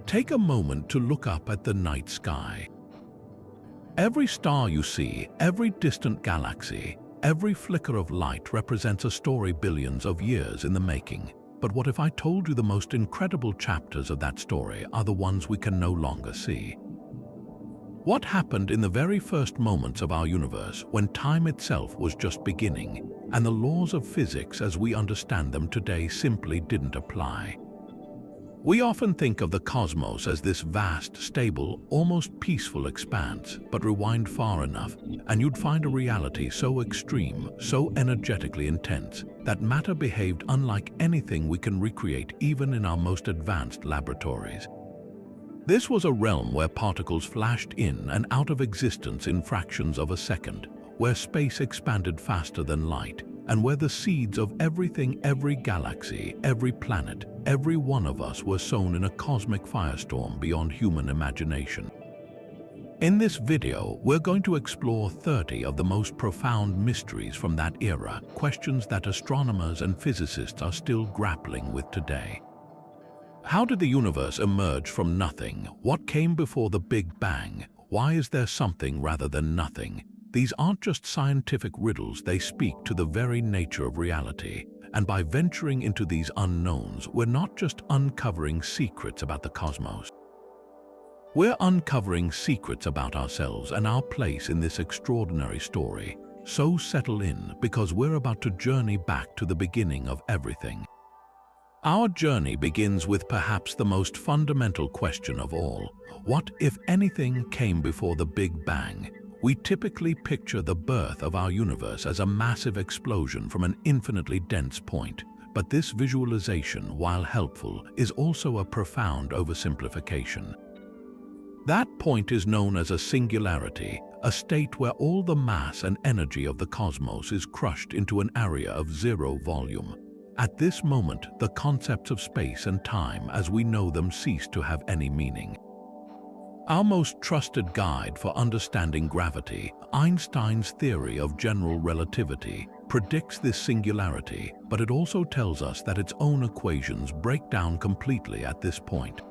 Take a moment to look up at the night sky. Every star you see, every distant galaxy, every flicker of light represents a story billions of years in the making. But what if I told you the most incredible chapters of that story are the ones we can no longer see? What happened in the very first moments of our universe when time itself was just beginning, and the laws of physics as we understand them today simply didn't apply? We often think of the cosmos as this vast, stable, almost peaceful expanse, but rewind far enough, and you'd find a reality so extreme, so energetically intense, that matter behaved unlike anything we can recreate even in our most advanced laboratories. This was a realm where particles flashed in and out of existence in fractions of a second, where space expanded faster than light, and where the seeds of everything, every galaxy, every planet, every one of us were sown in a cosmic firestorm beyond human imagination. In this video, we're going to explore 30 of the most profound mysteries from that era, questions that astronomers and physicists are still grappling with today. How did the universe emerge from nothing? What came before the Big Bang? Why is there something rather than nothing? These aren't just scientific riddles, they speak to the very nature of reality. And by venturing into these unknowns, we're not just uncovering secrets about the cosmos. We're uncovering secrets about ourselves and our place in this extraordinary story. So settle in, because we're about to journey back to the beginning of everything. Our journey begins with perhaps the most fundamental question of all. What, if anything, came before the Big Bang? We typically picture the birth of our universe as a massive explosion from an infinitely dense point. But this visualization, while helpful, is also a profound oversimplification. That point is known as a singularity, a state where all the mass and energy of the cosmos is crushed into an area of zero volume. At this moment, the concepts of space and time as we know them cease to have any meaning. Our most trusted guide for understanding gravity, Einstein's theory of general relativity, predicts this singularity, but it also tells us that its own equations break down completely at this point.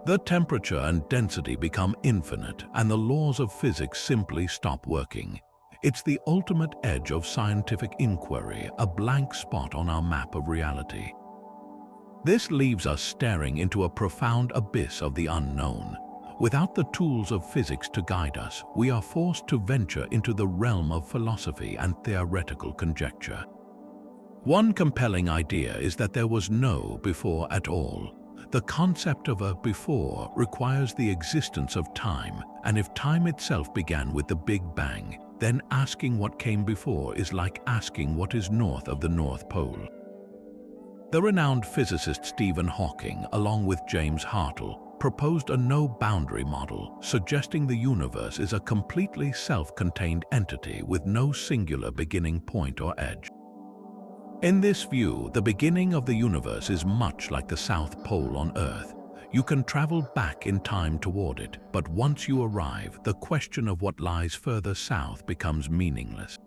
The temperature and density become infinite, and the laws of physics simply stop working. It's the ultimate edge of scientific inquiry, a blank spot on our map of reality. This leaves us staring into a profound abyss of the unknown. Without the tools of physics to guide us, we are forced to venture into the realm of philosophy and theoretical conjecture. One compelling idea is that there was no before at all. The concept of a before requires the existence of time, and if time itself began with the Big Bang, then asking what came before is like asking what is north of the North Pole. The renowned physicist Stephen Hawking, along with James Hartle, proposed a no-boundary model, suggesting the universe is a completely self-contained entity with no singular beginning point or edge. In this view, the beginning of the universe is much like the South Pole on Earth. You can travel back in time toward it, but once you arrive, the question of what lies further south becomes meaningless.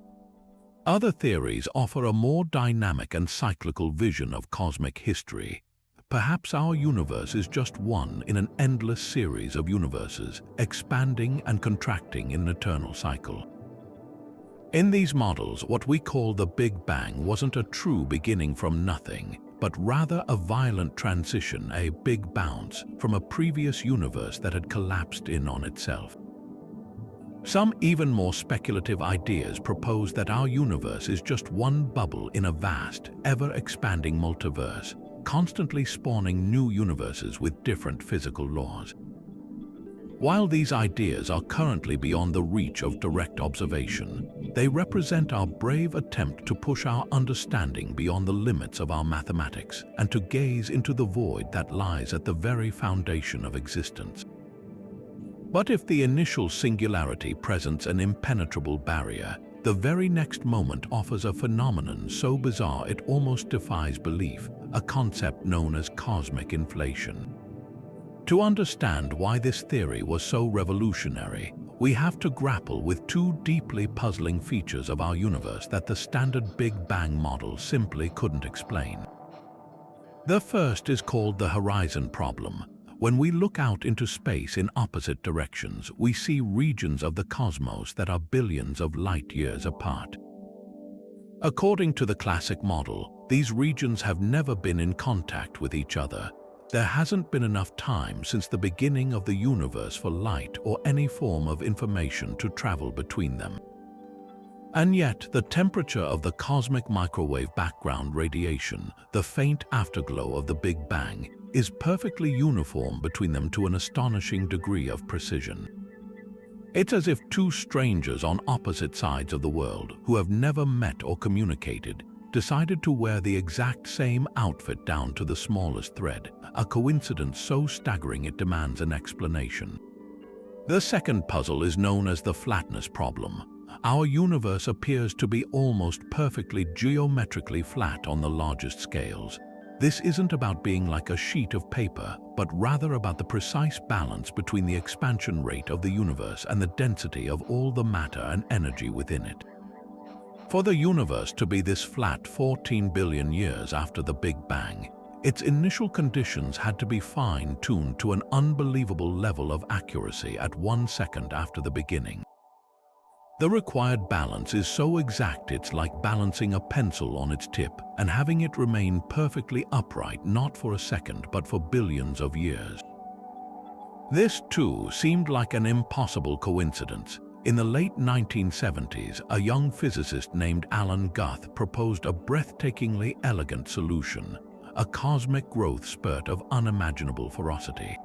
Other theories offer a more dynamic and cyclical vision of cosmic history. Perhaps our universe is just one in an endless series of universes, expanding and contracting in an eternal cycle. In these models, what we call the Big Bang wasn't a true beginning from nothing, but rather a violent transition, a big bounce, from a previous universe that had collapsed in on itself. Some even more speculative ideas propose that our universe is just one bubble in a vast, ever-expanding multiverse, constantly spawning new universes with different physical laws. While these ideas are currently beyond the reach of direct observation, they represent our brave attempt to push our understanding beyond the limits of our mathematics and to gaze into the void that lies at the very foundation of existence. But if the initial singularity presents an impenetrable barrier, the very next moment offers a phenomenon so bizarre it almost defies belief, a concept known as cosmic inflation. To understand why this theory was so revolutionary, we have to grapple with two deeply puzzling features of our universe that the standard Big Bang model simply couldn't explain. The first is called the horizon problem. When we look out into space in opposite directions, we see regions of the cosmos that are billions of light years apart. According to the classic model, these regions have never been in contact with each other. There hasn't been enough time since the beginning of the universe for light or any form of information to travel between them. And yet, the temperature of the cosmic microwave background radiation, the faint afterglow of the Big Bang, is perfectly uniform between them to an astonishing degree of precision. It's as if two strangers on opposite sides of the world, who have never met or communicated, decided to wear the exact same outfit down to the smallest thread, a coincidence so staggering it demands an explanation. The second puzzle is known as the flatness problem. Our universe appears to be almost perfectly geometrically flat on the largest scales. This isn't about being like a sheet of paper, but rather about the precise balance between the expansion rate of the universe and the density of all the matter and energy within it. For the universe to be this flat 14 billion years after the Big Bang, its initial conditions had to be fine-tuned to an unbelievable level of accuracy at 1 second after the beginning. The required balance is so exact it's like balancing a pencil on its tip and having it remain perfectly upright not for a second but for billions of years. This, too, seemed like an impossible coincidence. In the late 1970s, a young physicist named Alan Guth proposed a breathtakingly elegant solution, a cosmic growth spurt of unimaginable ferocity.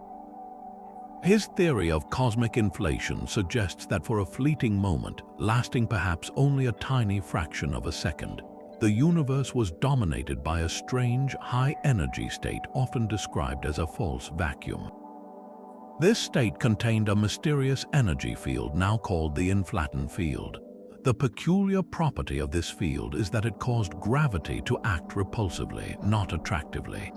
His theory of cosmic inflation suggests that for a fleeting moment, lasting perhaps only a tiny fraction of a second, the universe was dominated by a strange, high-energy state often described as a false vacuum. This state contained a mysterious energy field now called the inflaton field. The peculiar property of this field is that it caused gravity to act repulsively, not attractively.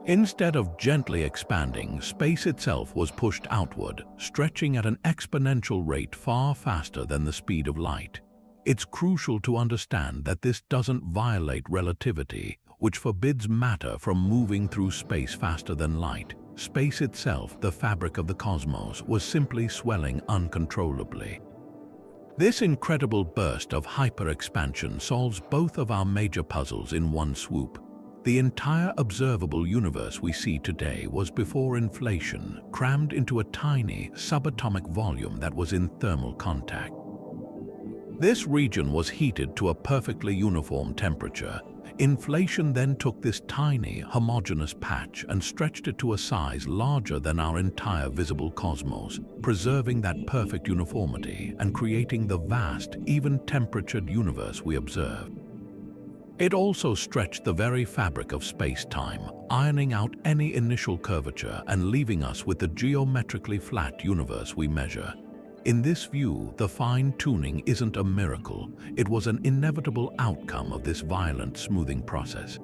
Instead of gently expanding, space itself was pushed outward, stretching at an exponential rate far faster than the speed of light. It's crucial to understand that this doesn't violate relativity, which forbids matter from moving through space faster than light. Space itself, the fabric of the cosmos, was simply swelling uncontrollably. This incredible burst of hyper-expansion solves both of our major puzzles in one swoop. The entire observable universe we see today was before inflation, crammed into a tiny, subatomic volume that was in thermal contact. This region was heated to a perfectly uniform temperature. Inflation then took this tiny, homogeneous patch and stretched it to a size larger than our entire visible cosmos, preserving that perfect uniformity and creating the vast, even-temperatured universe we observe. It also stretched the very fabric of space-time, ironing out any initial curvature and leaving us with the geometrically flat universe we measure. In this view, the fine-tuning isn't a miracle, it was an inevitable outcome of this violent smoothing process.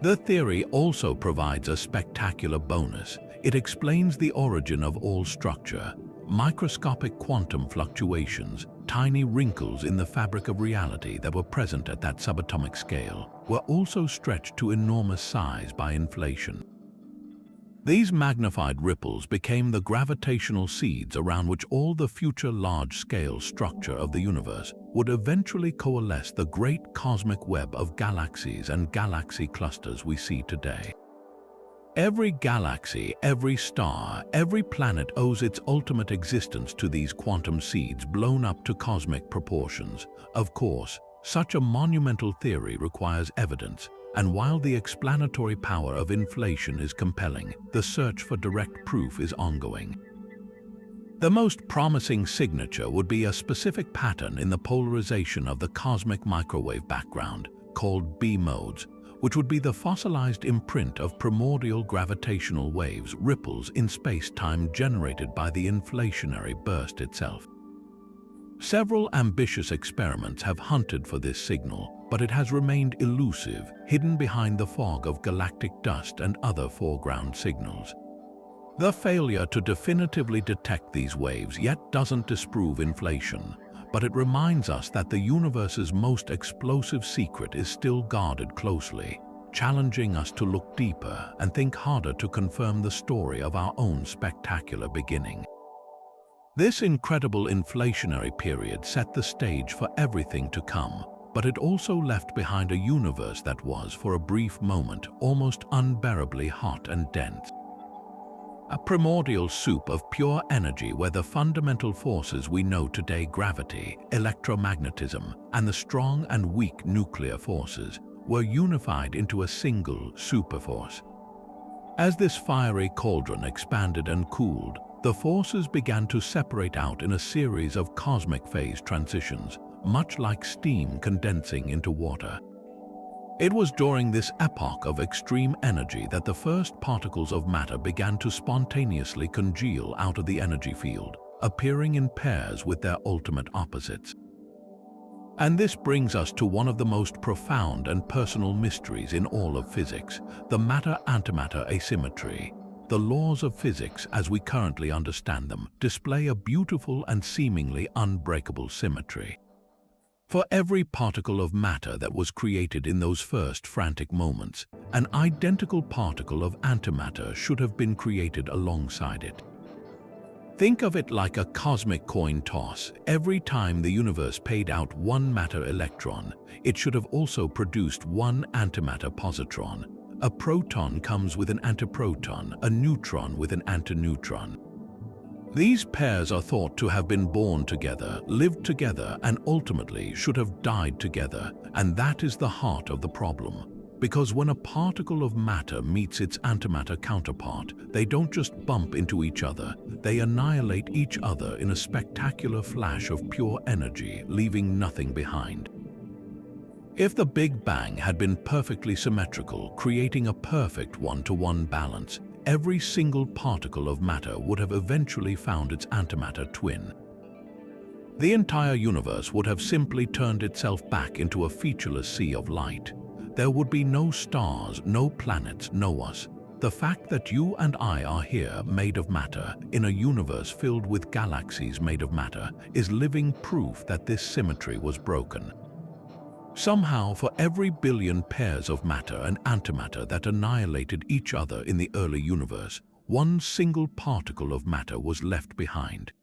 The theory also provides a spectacular bonus. It explains the origin of all structure. Microscopic quantum fluctuations, tiny wrinkles in the fabric of reality that were present at that subatomic scale, were also stretched to enormous size by inflation. These magnified ripples became the gravitational seeds around which all the future large-scale structure of the universe would eventually coalesce the great cosmic web of galaxies and galaxy clusters we see today. Every galaxy, every star, every planet owes its ultimate existence to these quantum seeds blown up to cosmic proportions. Of course, such a monumental theory requires evidence, and while the explanatory power of inflation is compelling, the search for direct proof is ongoing. The most promising signature would be a specific pattern in the polarization of the cosmic microwave background, called B modes, which would be the fossilized imprint of primordial gravitational waves, ripples in space-time generated by the inflationary burst itself. Several ambitious experiments have hunted for this signal, but it has remained elusive, hidden behind the fog of galactic dust and other foreground signals. The failure to definitively detect these waves yet doesn't disprove inflation, but it reminds us that the universe's most explosive secret is still guarded closely, challenging us to look deeper and think harder to confirm the story of our own spectacular beginning. This incredible inflationary period set the stage for everything to come, but it also left behind a universe that was, for a brief moment, almost unbearably hot and dense. A primordial soup of pure energy where the fundamental forces we know today, gravity, electromagnetism, and the strong and weak nuclear forces, were unified into a single superforce. As this fiery cauldron expanded and cooled, the forces began to separate out in a series of cosmic phase transitions, much like steam condensing into water. It was during this epoch of extreme energy that the first particles of matter began to spontaneously congeal out of the energy field, appearing in pairs with their ultimate opposites. And this brings us to one of the most profound and personal mysteries in all of physics, the matter-antimatter asymmetry. The laws of physics, as we currently understand them, display a beautiful and seemingly unbreakable symmetry. For every particle of matter that was created in those first frantic moments, an identical particle of antimatter should have been created alongside it. Think of it like a cosmic coin toss. Every time the universe paid out one matter electron, it should have also produced one antimatter positron. A proton comes with an antiproton, a neutron with an antineutron. These pairs are thought to have been born together, lived together, and ultimately should have died together, and that is the heart of the problem. Because when a particle of matter meets its antimatter counterpart, they don't just bump into each other, they annihilate each other in a spectacular flash of pure energy, leaving nothing behind. If the Big Bang had been perfectly symmetrical, creating a perfect one-to-one balance, every single particle of matter would have eventually found its antimatter twin. The entire universe would have simply turned itself back into a featureless sea of light. There would be no stars, no planets, no us. The fact that you and I are here, made of matter, in a universe filled with galaxies made of matter, is living proof that this symmetry was broken. Somehow, for every billion pairs of matter and antimatter that annihilated each other in the early universe, one single particle of matter was left behind.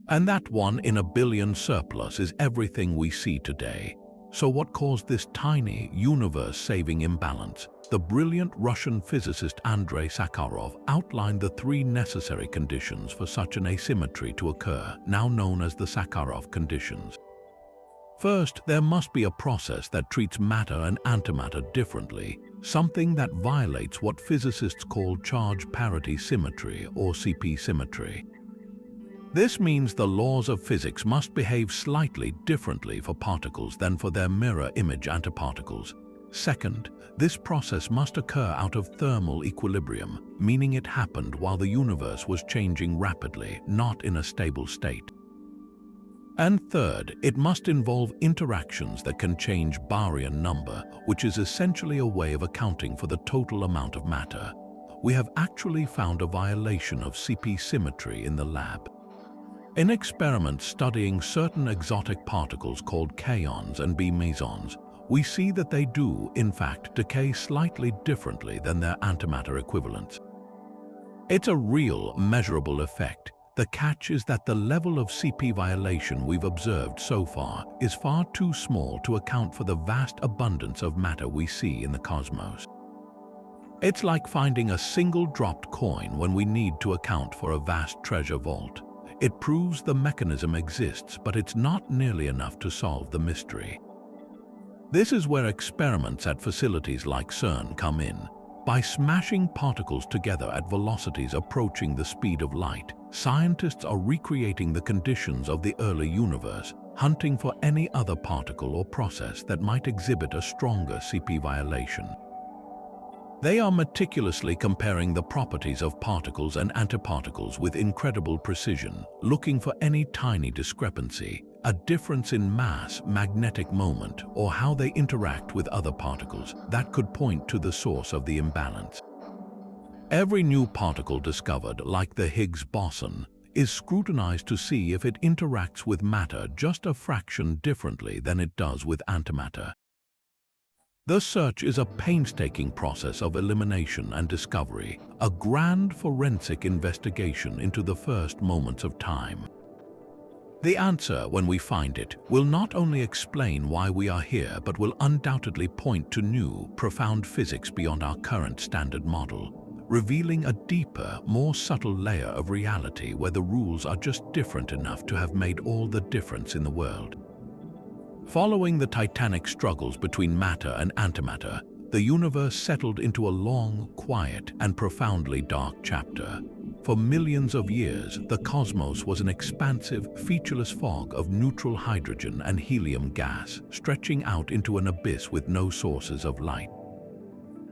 And that one in a billion surplus is everything we see today. So what caused this tiny, universe-saving imbalance? The brilliant Russian physicist Andrei Sakharov outlined the three necessary conditions for such an asymmetry to occur, now known as the Sakharov conditions. First, there must be a process that treats matter and antimatter differently, something that violates what physicists call charge parity symmetry or CP symmetry. This means the laws of physics must behave slightly differently for particles than for their mirror image antiparticles. Second, this process must occur out of thermal equilibrium, meaning it happened while the universe was changing rapidly, not in a stable state. And third, it must involve interactions that can change baryon number, which is essentially a way of accounting for the total amount of matter. We have actually found a violation of CP symmetry in the lab. In experiments studying certain exotic particles called kaons and B mesons, we see that they do, in fact, decay slightly differently than their antimatter equivalents. It's a real, measurable effect. The catch is that the level of CP violation we've observed so far is far too small to account for the vast abundance of matter we see in the cosmos. It's like finding a single dropped coin when we need to account for a vast treasure vault. It proves the mechanism exists, but it's not nearly enough to solve the mystery. This is where experiments at facilities like CERN come in. By smashing particles together at velocities approaching the speed of light, scientists are recreating the conditions of the early universe, hunting for any other particle or process that might exhibit a stronger CP violation. They are meticulously comparing the properties of particles and antiparticles with incredible precision, looking for any tiny discrepancy, a difference in mass, magnetic moment, or how they interact with other particles that could point to the source of the imbalance. Every new particle discovered, like the Higgs boson, is scrutinized to see if it interacts with matter just a fraction differently than it does with antimatter. The search is a painstaking process of elimination and discovery, a grand forensic investigation into the first moments of time. The answer, when we find it, will not only explain why we are here, but will undoubtedly point to new, profound physics beyond our current standard model, revealing a deeper, more subtle layer of reality where the rules are just different enough to have made all the difference in the world. Following the titanic struggles between matter and antimatter, the universe settled into a long, quiet, and profoundly dark chapter. For millions of years, the cosmos was an expansive, featureless fog of neutral hydrogen and helium gas, stretching out into an abyss with no sources of light.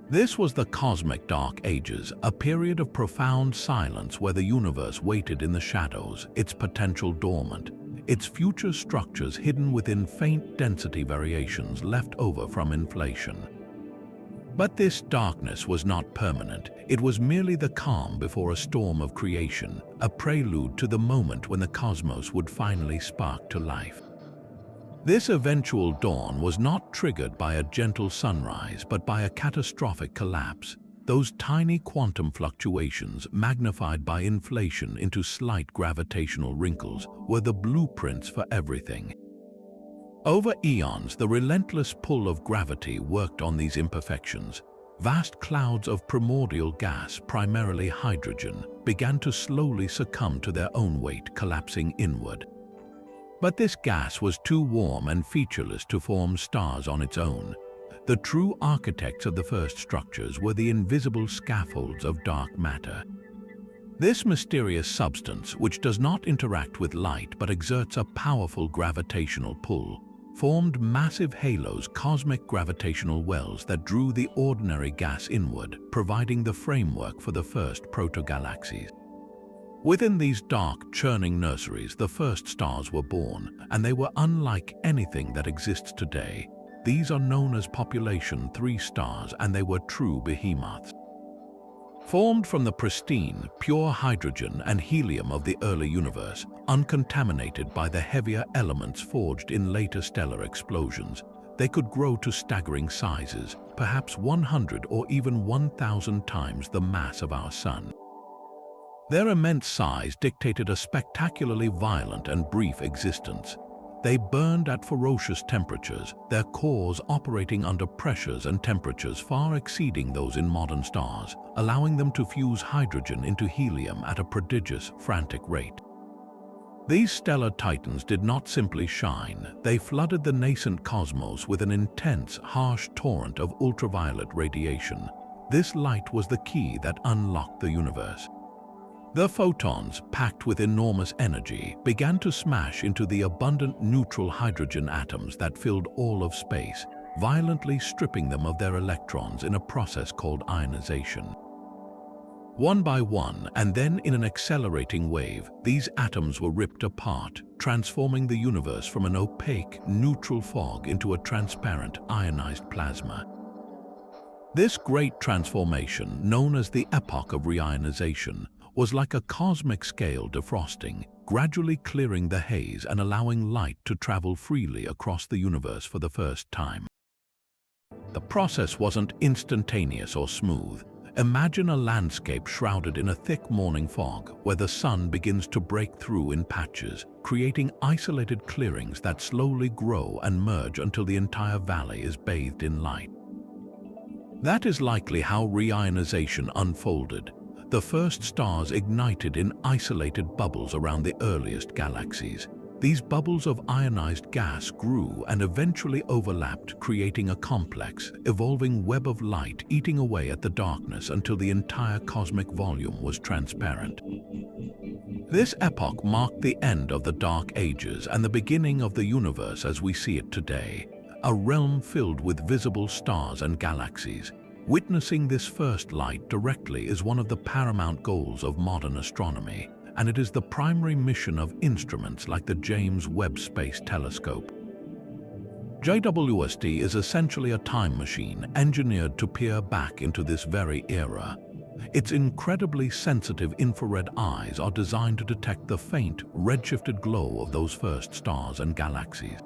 This was the cosmic dark ages, a period of profound silence where the universe waited in the shadows, its potential dormant, its future structures hidden within faint density variations left over from inflation. But this darkness was not permanent. It was merely the calm before a storm of creation, a prelude to the moment when the cosmos would finally spark to life. This eventual dawn was not triggered by a gentle sunrise, but by a catastrophic collapse. Those tiny quantum fluctuations, magnified by inflation into slight gravitational wrinkles, were the blueprints for everything. Over eons, the relentless pull of gravity worked on these imperfections. Vast clouds of primordial gas, primarily hydrogen, began to slowly succumb to their own weight, collapsing inward. But this gas was too warm and featureless to form stars on its own. The true architects of the first structures were the invisible scaffolds of dark matter. This mysterious substance, which does not interact with light but exerts a powerful gravitational pull, formed massive halos, cosmic gravitational wells that drew the ordinary gas inward, providing the framework for the first proto-galaxies. Within these dark, churning nurseries, the first stars were born, and they were unlike anything that exists today. These are known as population 3 stars, and they were true behemoths. Formed from the pristine, pure hydrogen and helium of the early universe, uncontaminated by the heavier elements forged in later stellar explosions, they could grow to staggering sizes, perhaps 100 or even 1,000 times the mass of our Sun. Their immense size dictated a spectacularly violent and brief existence. They burned at ferocious temperatures, their cores operating under pressures and temperatures far exceeding those in modern stars, allowing them to fuse hydrogen into helium at a prodigious, frantic rate. These stellar titans did not simply shine, they flooded the nascent cosmos with an intense, harsh torrent of ultraviolet radiation. This light was the key that unlocked the universe. The photons, packed with enormous energy, began to smash into the abundant neutral hydrogen atoms that filled all of space, violently stripping them of their electrons in a process called ionization. One by one, and then in an accelerating wave, these atoms were ripped apart, transforming the universe from an opaque, neutral fog into a transparent, ionized plasma. This great transformation, known as the epoch of reionization, was like a cosmic scale defrosting, gradually clearing the haze and allowing light to travel freely across the universe for the first time. The process wasn't instantaneous or smooth. Imagine a landscape shrouded in a thick morning fog where the sun begins to break through in patches, creating isolated clearings that slowly grow and merge until the entire valley is bathed in light. That is likely how reionization unfolded. The first stars ignited in isolated bubbles around the earliest galaxies. These bubbles of ionized gas grew and eventually overlapped, creating a complex, evolving web of light eating away at the darkness until the entire cosmic volume was transparent. This epoch marked the end of the Dark Ages and the beginning of the universe as we see it today, a realm filled with visible stars and galaxies. Witnessing this first light directly is one of the paramount goals of modern astronomy, and it is the primary mission of instruments like the James Webb Space Telescope. JWST is essentially a time machine engineered to peer back into this very era. Its incredibly sensitive infrared eyes are designed to detect the faint, redshifted glow of those first stars and galaxies.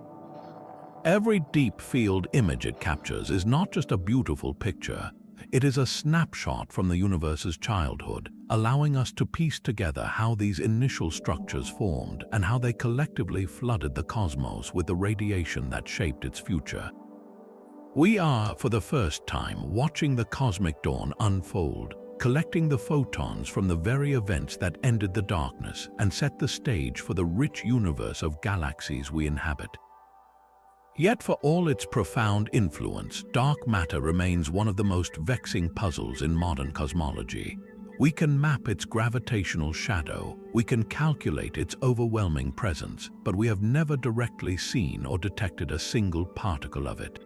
Every deep field image it captures is not just a beautiful picture, it is a snapshot from the universe's childhood, allowing us to piece together how these initial structures formed and how they collectively flooded the cosmos with the radiation that shaped its future. We are, for the first time, watching the cosmic dawn unfold, collecting the photons from the very events that ended the darkness and set the stage for the rich universe of galaxies we inhabit. Yet for all its profound influence, dark matter remains one of the most vexing puzzles in modern cosmology. We can map its gravitational shadow, we can calculate its overwhelming presence, but we have never directly seen or detected a single particle of it.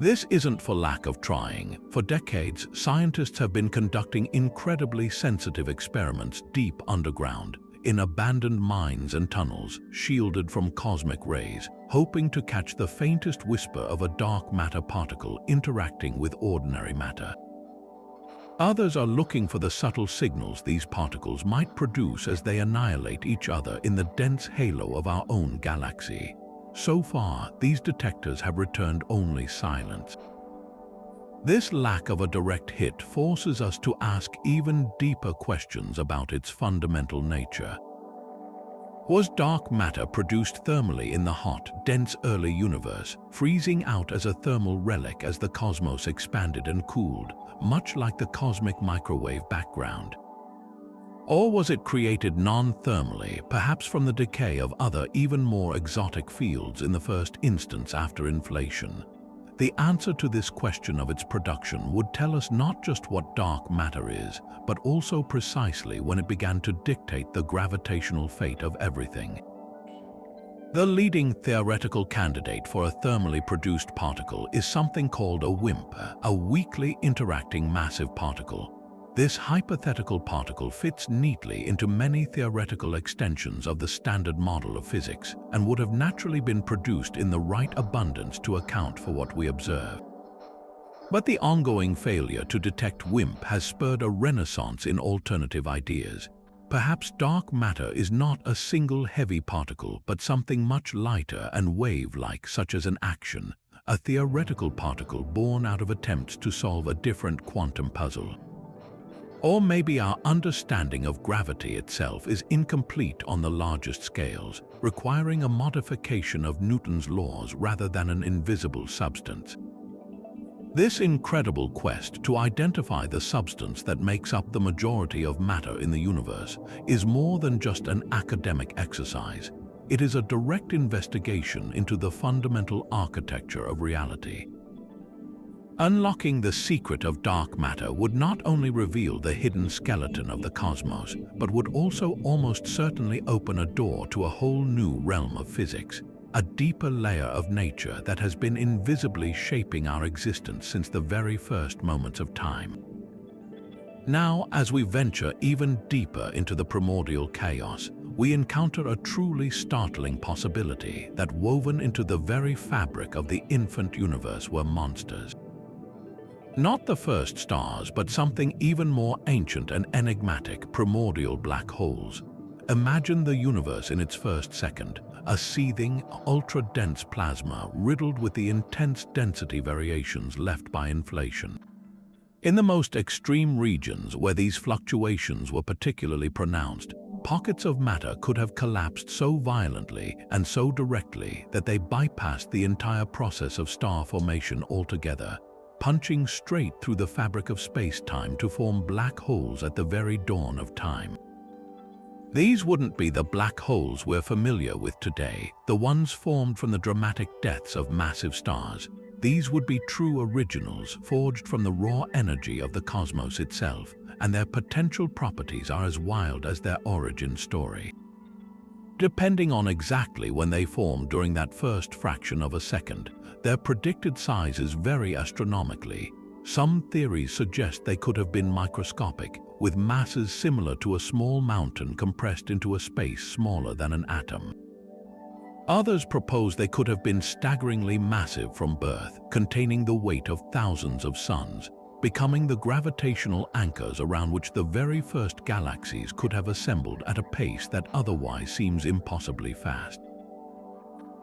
This isn't for lack of trying. For decades, scientists have been conducting incredibly sensitive experiments deep underground, in abandoned mines and tunnels, shielded from cosmic rays, hoping to catch the faintest whisper of a dark matter particle interacting with ordinary matter. Others are looking for the subtle signals these particles might produce as they annihilate each other in the dense halo of our own galaxy. So far, these detectors have returned only silence. This lack of a direct hit forces us to ask even deeper questions about its fundamental nature. Was dark matter produced thermally in the hot, dense early universe, freezing out as a thermal relic as the cosmos expanded and cooled, much like the cosmic microwave background? Or was it created non-thermally, perhaps from the decay of other, even more exotic fields in the first instance after inflation? The answer to this question of its production would tell us not just what dark matter is, but also precisely when it began to dictate the gravitational fate of everything. The leading theoretical candidate for a thermally produced particle is something called a WIMP, a weakly interacting massive particle. This hypothetical particle fits neatly into many theoretical extensions of the standard model of physics and would have naturally been produced in the right abundance to account for what we observe. But the ongoing failure to detect WIMP has spurred a renaissance in alternative ideas. Perhaps dark matter is not a single heavy particle, but something much lighter and wave-like, such as an action, a theoretical particle born out of attempts to solve a different quantum puzzle. Or maybe our understanding of gravity itself is incomplete on the largest scales, requiring a modification of Newton's laws rather than an invisible substance. This incredible quest to identify the substance that makes up the majority of matter in the universe is more than just an academic exercise. It is a direct investigation into the fundamental architecture of reality. Unlocking the secret of dark matter would not only reveal the hidden skeleton of the cosmos, but would also almost certainly open a door to a whole new realm of physics, a deeper layer of nature that has been invisibly shaping our existence since the very first moments of time. Now, as we venture even deeper into the primordial chaos, we encounter a truly startling possibility that woven into the very fabric of the infant universe were monsters. Not the first stars, but something even more ancient and enigmatic, primordial black holes. Imagine the universe in its first second, a seething, ultra-dense plasma riddled with the intense density variations left by inflation. In the most extreme regions where these fluctuations were particularly pronounced, pockets of matter could have collapsed so violently and so directly that they bypassed the entire process of star formation altogether, punching straight through the fabric of space-time to form black holes at the very dawn of time. These wouldn't be the black holes we're familiar with today, the ones formed from the dramatic deaths of massive stars. These would be true originals forged from the raw energy of the cosmos itself, and their potential properties are as wild as their origin story. Depending on exactly when they formed during that first fraction of a second, their predicted sizes vary astronomically. Some theories suggest they could have been microscopic, with masses similar to a small mountain compressed into a space smaller than an atom. Others propose they could have been staggeringly massive from birth, containing the weight of thousands of suns, becoming the gravitational anchors around which the very first galaxies could have assembled at a pace that otherwise seems impossibly fast.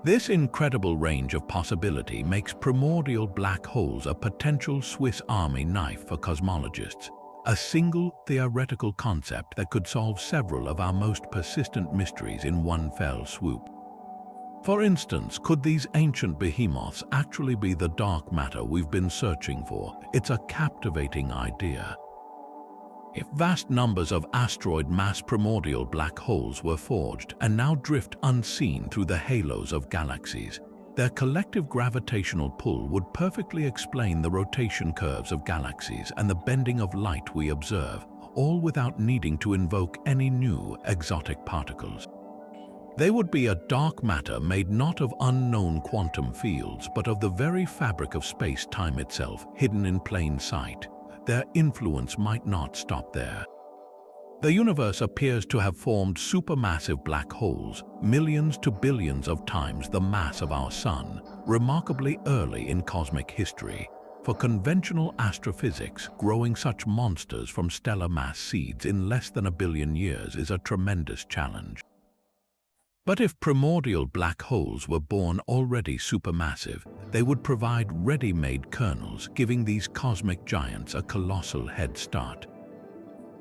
This incredible range of possibility makes primordial black holes a potential Swiss Army knife for cosmologists, a single theoretical concept that could solve several of our most persistent mysteries in one fell swoop. For instance, could these ancient behemoths actually be the dark matter we've been searching for? It's a captivating idea. If vast numbers of asteroid-mass primordial black holes were forged and now drift unseen through the halos of galaxies, their collective gravitational pull would perfectly explain the rotation curves of galaxies and the bending of light we observe, all without needing to invoke any new exotic particles. They would be a dark matter made not of unknown quantum fields, but of the very fabric of space-time itself, hidden in plain sight. Their influence might not stop there. The universe appears to have formed supermassive black holes, millions to billions of times the mass of our Sun, remarkably early in cosmic history. For conventional astrophysics, growing such monsters from stellar mass seeds in less than 1 billion years is a tremendous challenge. But if primordial black holes were born already supermassive, they would provide ready-made kernels, giving these cosmic giants a colossal head start.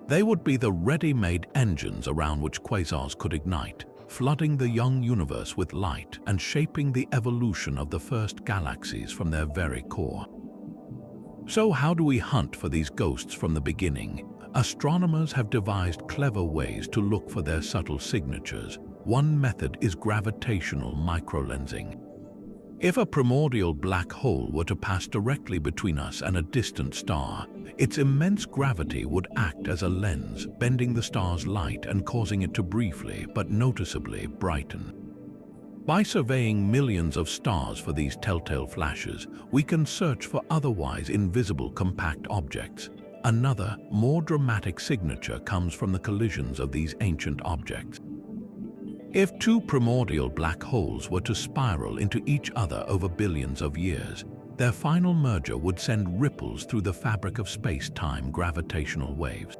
They would be the ready-made engines around which quasars could ignite, flooding the young universe with light and shaping the evolution of the first galaxies from their very core. So how do we hunt for these ghosts from the beginning? Astronomers have devised clever ways to look for their subtle signatures. One method is gravitational microlensing. If a primordial black hole were to pass directly between us and a distant star, its immense gravity would act as a lens, bending the star's light and causing it to briefly but noticeably brighten. By surveying millions of stars for these telltale flashes, we can search for otherwise invisible compact objects. Another, more dramatic signature comes from the collisions of these ancient objects. If two primordial black holes were to spiral into each other over billions of years, their final merger would send ripples through the fabric of space-time gravitational waves.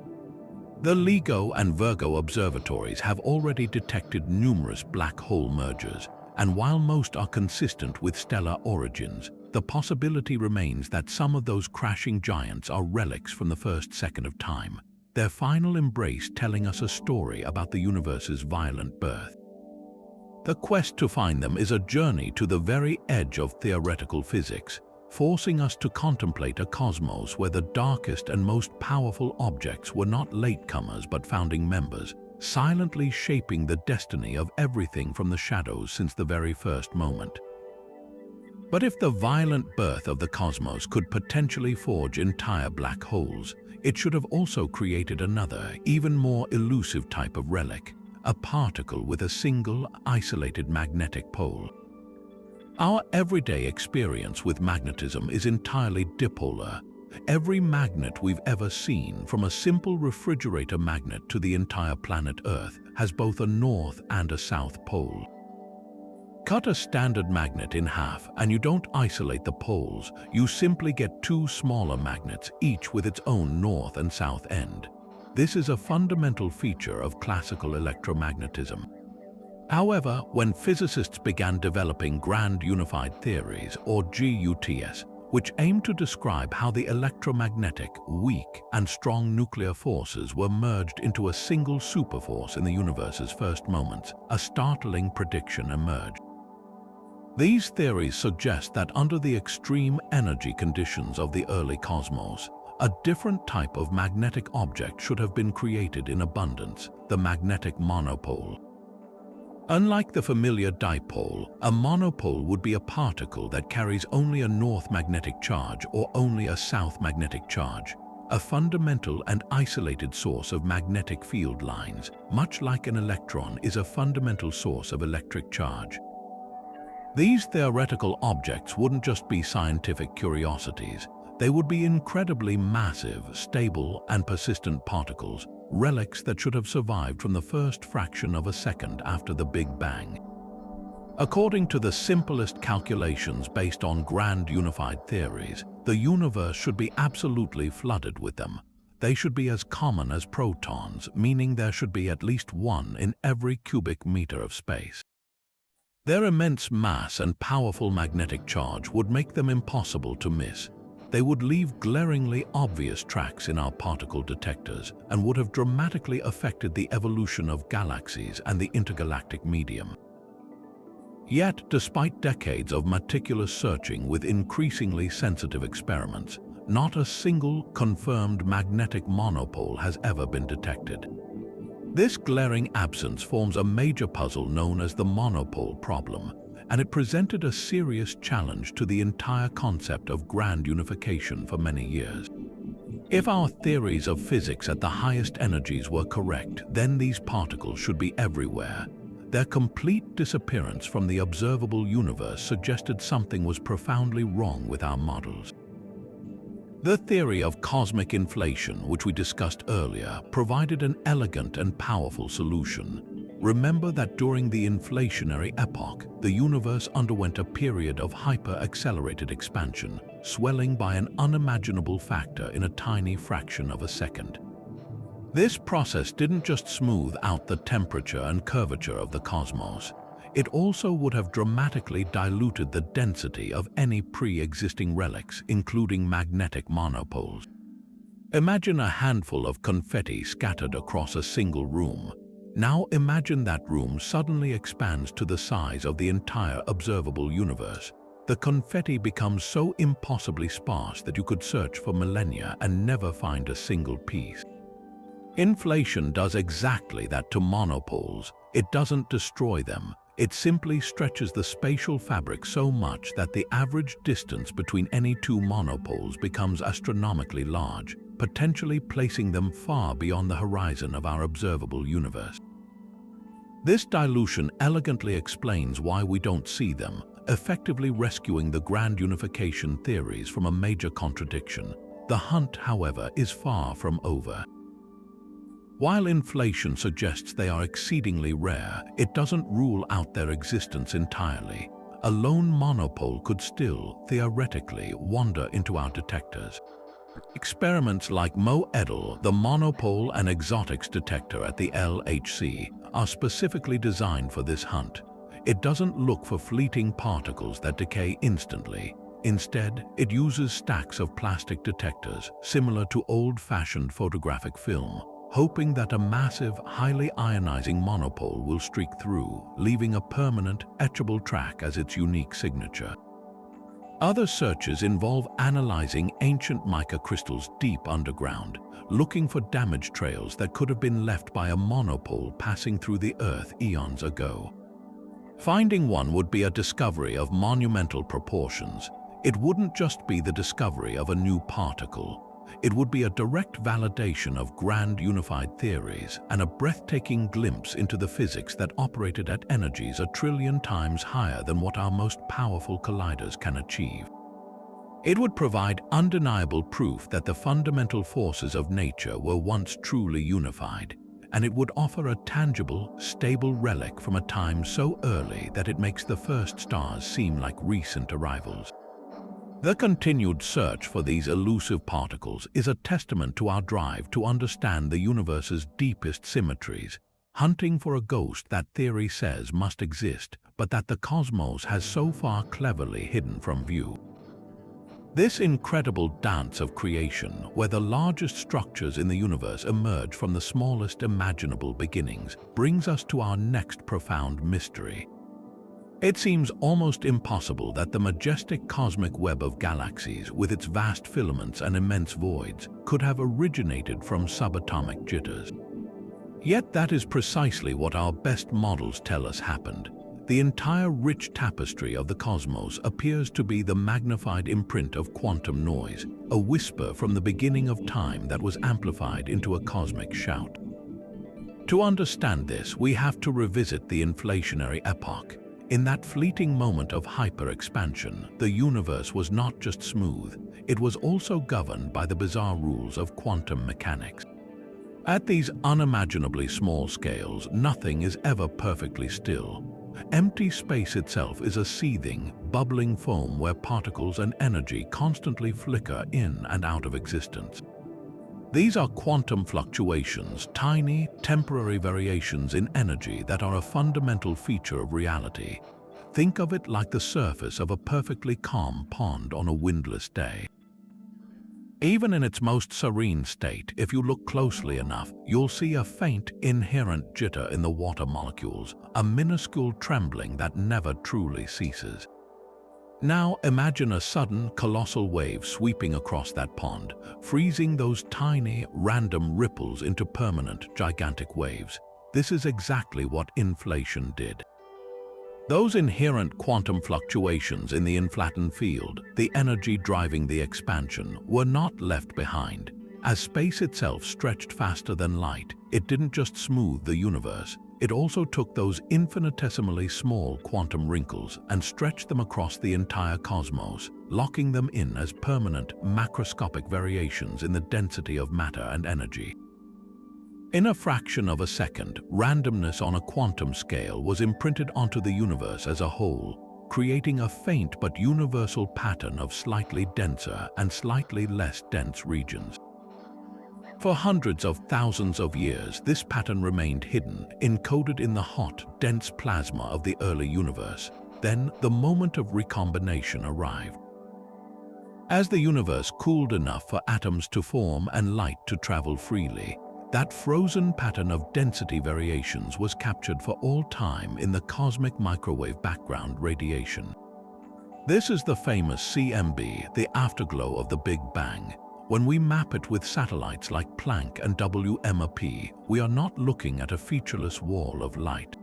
The LIGO and Virgo observatories have already detected numerous black hole mergers, and while most are consistent with stellar origins, the possibility remains that some of those crashing giants are relics from the first second of time, their final embrace telling us a story about the universe's violent birth. The quest to find them is a journey to the very edge of theoretical physics, forcing us to contemplate a cosmos where the darkest and most powerful objects were not latecomers but founding members, silently shaping the destiny of everything from the shadows since the very first moment. But if the violent birth of the cosmos could potentially forge entire black holes, it should have also created another, even more elusive type of relic, a particle with a single, isolated magnetic pole. Our everyday experience with magnetism is entirely dipolar. Every magnet we've ever seen, from a simple refrigerator magnet to the entire planet Earth, has both a north and a south pole. Cut a standard magnet in half and you don't isolate the poles, you simply get two smaller magnets, each with its own north and south end. This is a fundamental feature of classical electromagnetism. However, when physicists began developing grand unified theories, or GUTS, which aim to describe how the electromagnetic, weak, and strong nuclear forces were merged into a single superforce in the universe's first moments, a startling prediction emerged. These theories suggest that under the extreme energy conditions of the early cosmos, a different type of magnetic object should have been created in abundance, the magnetic monopole. Unlike the familiar dipole, a monopole would be a particle that carries only a north magnetic charge or only a south magnetic charge, a fundamental and isolated source of magnetic field lines, much like an electron is a fundamental source of electric charge. These theoretical objects wouldn't just be scientific curiosities. They would be incredibly massive, stable, and persistent particles, relics that should have survived from the first fraction of a second after the Big Bang. According to the simplest calculations based on grand unified theories, the universe should be absolutely flooded with them. They should be as common as protons, meaning there should be at least one in every cubic meter of space. Their immense mass and powerful magnetic charge would make them impossible to miss. They would leave glaringly obvious tracks in our particle detectors and would have dramatically affected the evolution of galaxies and the intergalactic medium. Yet, despite decades of meticulous searching with increasingly sensitive experiments, not a single confirmed magnetic monopole has ever been detected. This glaring absence forms a major puzzle known as the monopole problem, and it presented a serious challenge to the entire concept of grand unification for many years. If our theories of physics at the highest energies were correct, then these particles should be everywhere. Their complete disappearance from the observable universe suggested something was profoundly wrong with our models. The theory of cosmic inflation, which we discussed earlier, provided an elegant and powerful solution. Remember that during the inflationary epoch, the universe underwent a period of hyper-accelerated expansion, swelling by an unimaginable factor in a tiny fraction of a second. This process didn't just smooth out the temperature and curvature of the cosmos. It also would have dramatically diluted the density of any pre-existing relics, including magnetic monopoles. Imagine a handful of confetti scattered across a single room. Now imagine that room suddenly expands to the size of the entire observable universe. The confetti becomes so impossibly sparse that you could search for millennia and never find a single piece. Inflation does exactly that to monopoles. It doesn't destroy them. It simply stretches the spatial fabric so much that the average distance between any two monopoles becomes astronomically large, potentially placing them far beyond the horizon of our observable universe. This dilution elegantly explains why we don't see them, effectively rescuing the grand unification theories from a major contradiction. The hunt, however, is far from over. While inflation suggests they are exceedingly rare, it doesn't rule out their existence entirely. A lone monopole could still, theoretically, wander into our detectors. Experiments like MOEDL, the Monopole and Exotics Detector at the LHC, are specifically designed for this hunt. It doesn't look for fleeting particles that decay instantly. Instead, it uses stacks of plastic detectors, similar to old-fashioned photographic film, hoping that a massive, highly ionizing monopole will streak through, leaving a permanent, etchable track as its unique signature. Other searches involve analyzing ancient mica crystals deep underground, looking for damage trails that could have been left by a monopole passing through the Earth eons ago. Finding one would be a discovery of monumental proportions. It wouldn't just be the discovery of a new particle. It would be a direct validation of grand unified theories and a breathtaking glimpse into the physics that operated at energies 1 trillion times higher than what our most powerful colliders can achieve. It would provide undeniable proof that the fundamental forces of nature were once truly unified, and it would offer a tangible, stable relic from a time so early that it makes the first stars seem like recent arrivals. The continued search for these elusive particles is a testament to our drive to understand the universe's deepest symmetries, hunting for a ghost that theory says must exist, but that the cosmos has so far cleverly hidden from view. This incredible dance of creation, where the largest structures in the universe emerge from the smallest imaginable beginnings, brings us to our next profound mystery. It seems almost impossible that the majestic cosmic web of galaxies, with its vast filaments and immense voids, could have originated from subatomic jitters. Yet that is precisely what our best models tell us happened. The entire rich tapestry of the cosmos appears to be the magnified imprint of quantum noise, a whisper from the beginning of time that was amplified into a cosmic shout. To understand this, we have to revisit the inflationary epoch. In that fleeting moment of hyper-expansion, the universe was not just smooth, it was also governed by the bizarre rules of quantum mechanics. At these unimaginably small scales, nothing is ever perfectly still. Empty space itself is a seething, bubbling foam where particles and energy constantly flicker in and out of existence. These are quantum fluctuations, tiny, temporary variations in energy that are a fundamental feature of reality. Think of it like the surface of a perfectly calm pond on a windless day. Even in its most serene state, if you look closely enough, you'll see a faint, inherent jitter in the water molecules, a minuscule trembling that never truly ceases. Now imagine a sudden, colossal wave sweeping across that pond, freezing those tiny, random ripples into permanent, gigantic waves. This is exactly what inflation did. Those inherent quantum fluctuations in the inflattened field, the energy driving the expansion, were not left behind. As space itself stretched faster than light, it didn't just smooth the universe, it also took those infinitesimally small quantum wrinkles and stretched them across the entire cosmos, locking them in as permanent, macroscopic variations in the density of matter and energy. In a fraction of a second, randomness on a quantum scale was imprinted onto the universe as a whole, creating a faint but universal pattern of slightly denser and slightly less dense regions. For hundreds of thousands of years, this pattern remained hidden, encoded in the hot, dense plasma of the early universe. Then, the moment of recombination arrived. As the universe cooled enough for atoms to form and light to travel freely, that frozen pattern of density variations was captured for all time in the cosmic microwave background radiation. This is the famous CMB, the afterglow of the Big Bang. When we map it with satellites like Planck and WMAP, we are not looking at a featureless wall of light.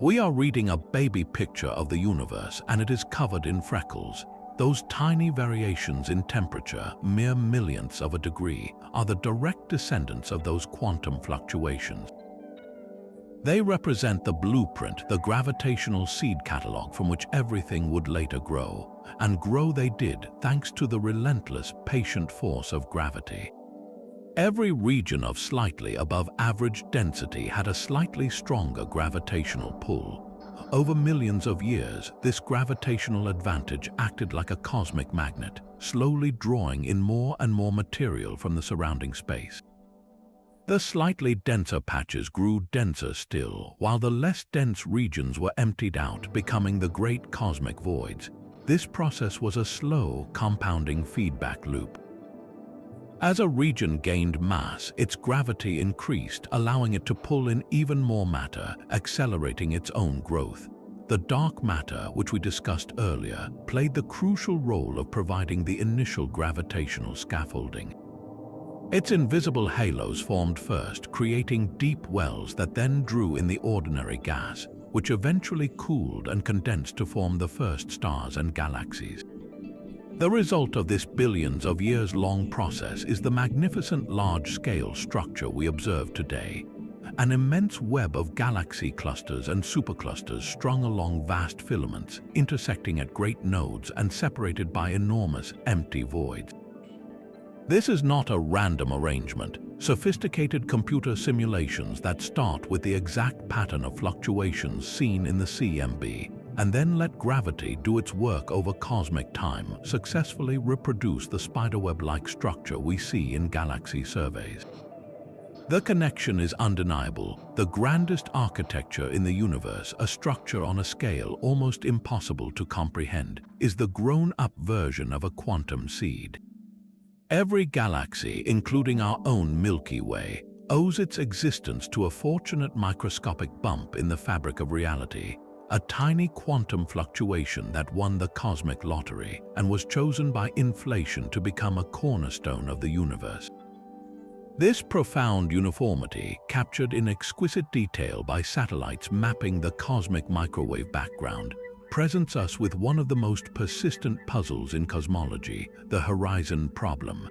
We are reading a baby picture of the universe, and it is covered in freckles. Those tiny variations in temperature, mere millionths of a degree, are the direct descendants of those quantum fluctuations. They represent the blueprint, the gravitational seed catalog from which everything would later grow. And grow they did, thanks to the relentless, patient force of gravity. Every region of slightly above average density had a slightly stronger gravitational pull. Over millions of years, this gravitational advantage acted like a cosmic magnet, slowly drawing in more and more material from the surrounding space. The slightly denser patches grew denser still, while the less dense regions were emptied out, becoming the great cosmic voids. This process was a slow, compounding feedback loop. As a region gained mass, its gravity increased, allowing it to pull in even more matter, accelerating its own growth. The dark matter, which we discussed earlier, played the crucial role of providing the initial gravitational scaffolding. Its invisible halos formed first, creating deep wells that then drew in the ordinary gas, which eventually cooled and condensed to form the first stars and galaxies. The result of this billions of years-long process is the magnificent large-scale structure we observe today, an immense web of galaxy clusters and superclusters strung along vast filaments, intersecting at great nodes and separated by enormous, empty voids. This is not a random arrangement. Sophisticated computer simulations that start with the exact pattern of fluctuations seen in the CMB, and then let gravity do its work over cosmic time, successfully reproduce the spiderweb-like structure we see in galaxy surveys. The connection is undeniable. The grandest architecture in the universe, a structure on a scale almost impossible to comprehend, is the grown-up version of a quantum seed. Every galaxy, including our own Milky Way, owes its existence to a fortunate microscopic bump in the fabric of reality, a tiny quantum fluctuation that won the cosmic lottery and was chosen by inflation to become a cornerstone of the universe. This profound uniformity, captured in exquisite detail by satellites mapping the cosmic microwave background, presents us with one of the most persistent puzzles in cosmology, the horizon problem.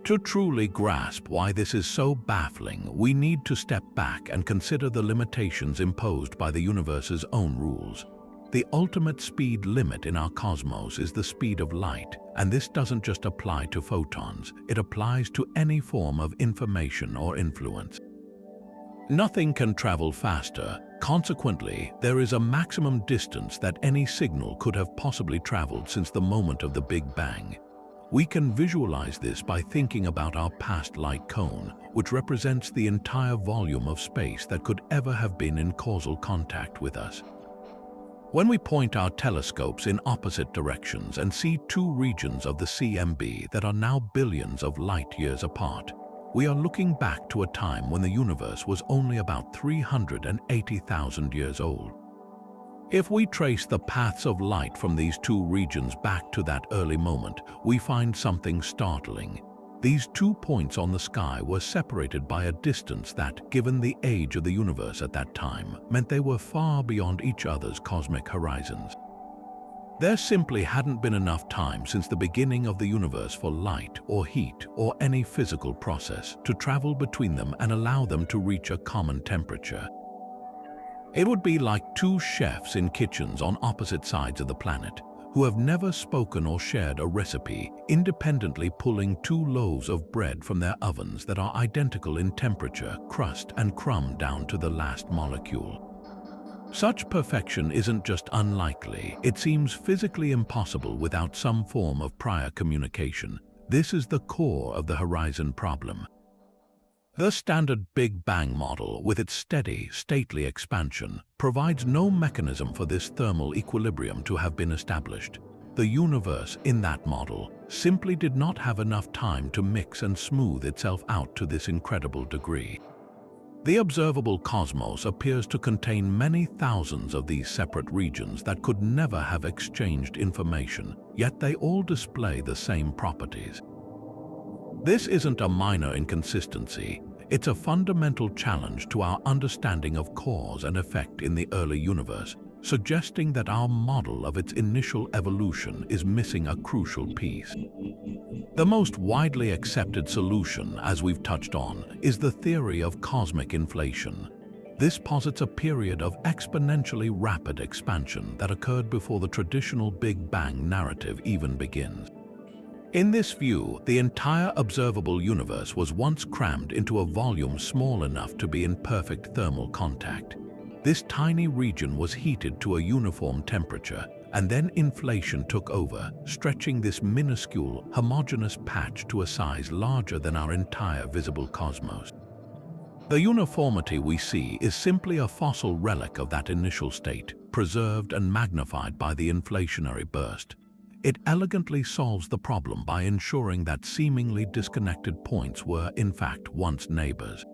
To truly grasp why this is so baffling, we need to step back and consider the limitations imposed by the universe's own rules. The ultimate speed limit in our cosmos is the speed of light, and this doesn't just apply to photons, it applies to any form of information or influence. Nothing can travel faster. Consequently, there is a maximum distance that any signal could have possibly traveled since the moment of the Big Bang. We can visualize this by thinking about our past light cone, which represents the entire volume of space that could ever have been in causal contact with us. When we point our telescopes in opposite directions and see two regions of the CMB that are now billions of light-years apart, we are looking back to a time when the universe was only about 380,000 years old. If we trace the paths of light from these two regions back to that early moment, we find something startling. These 2 points on the sky were separated by a distance that, given the age of the universe at that time, meant they were far beyond each other's cosmic horizons. There simply hadn't been enough time since the beginning of the universe for light or heat or any physical process to travel between them and allow them to reach a common temperature. It would be like two chefs in kitchens on opposite sides of the planet, who have never spoken or shared a recipe, independently pulling two loaves of bread from their ovens that are identical in temperature, crust, and crumb down to the last molecule. Such perfection isn't just unlikely, it seems physically impossible without some form of prior communication. This is the core of the horizon problem. The standard Big Bang model, with its steady, stately expansion, provides no mechanism for this thermal equilibrium to have been established. The universe, in that model, simply did not have enough time to mix and smooth itself out to this incredible degree. The observable cosmos appears to contain many thousands of these separate regions that could never have exchanged information, yet they all display the same properties. This isn't a minor inconsistency. It's a fundamental challenge to our understanding of cause and effect in the early universe, suggesting that our model of its initial evolution is missing a crucial piece. The most widely accepted solution, as we've touched on, is the theory of cosmic inflation. This posits a period of exponentially rapid expansion that occurred before the traditional Big Bang narrative even begins. In this view, the entire observable universe was once crammed into a volume small enough to be in perfect thermal contact. This tiny region was heated to a uniform temperature, and then inflation took over, stretching this minuscule, homogeneous patch to a size larger than our entire visible cosmos. The uniformity we see is simply a fossil relic of that initial state, preserved and magnified by the inflationary burst. It elegantly solves the problem by ensuring that seemingly disconnected points were, in fact, once neighbors.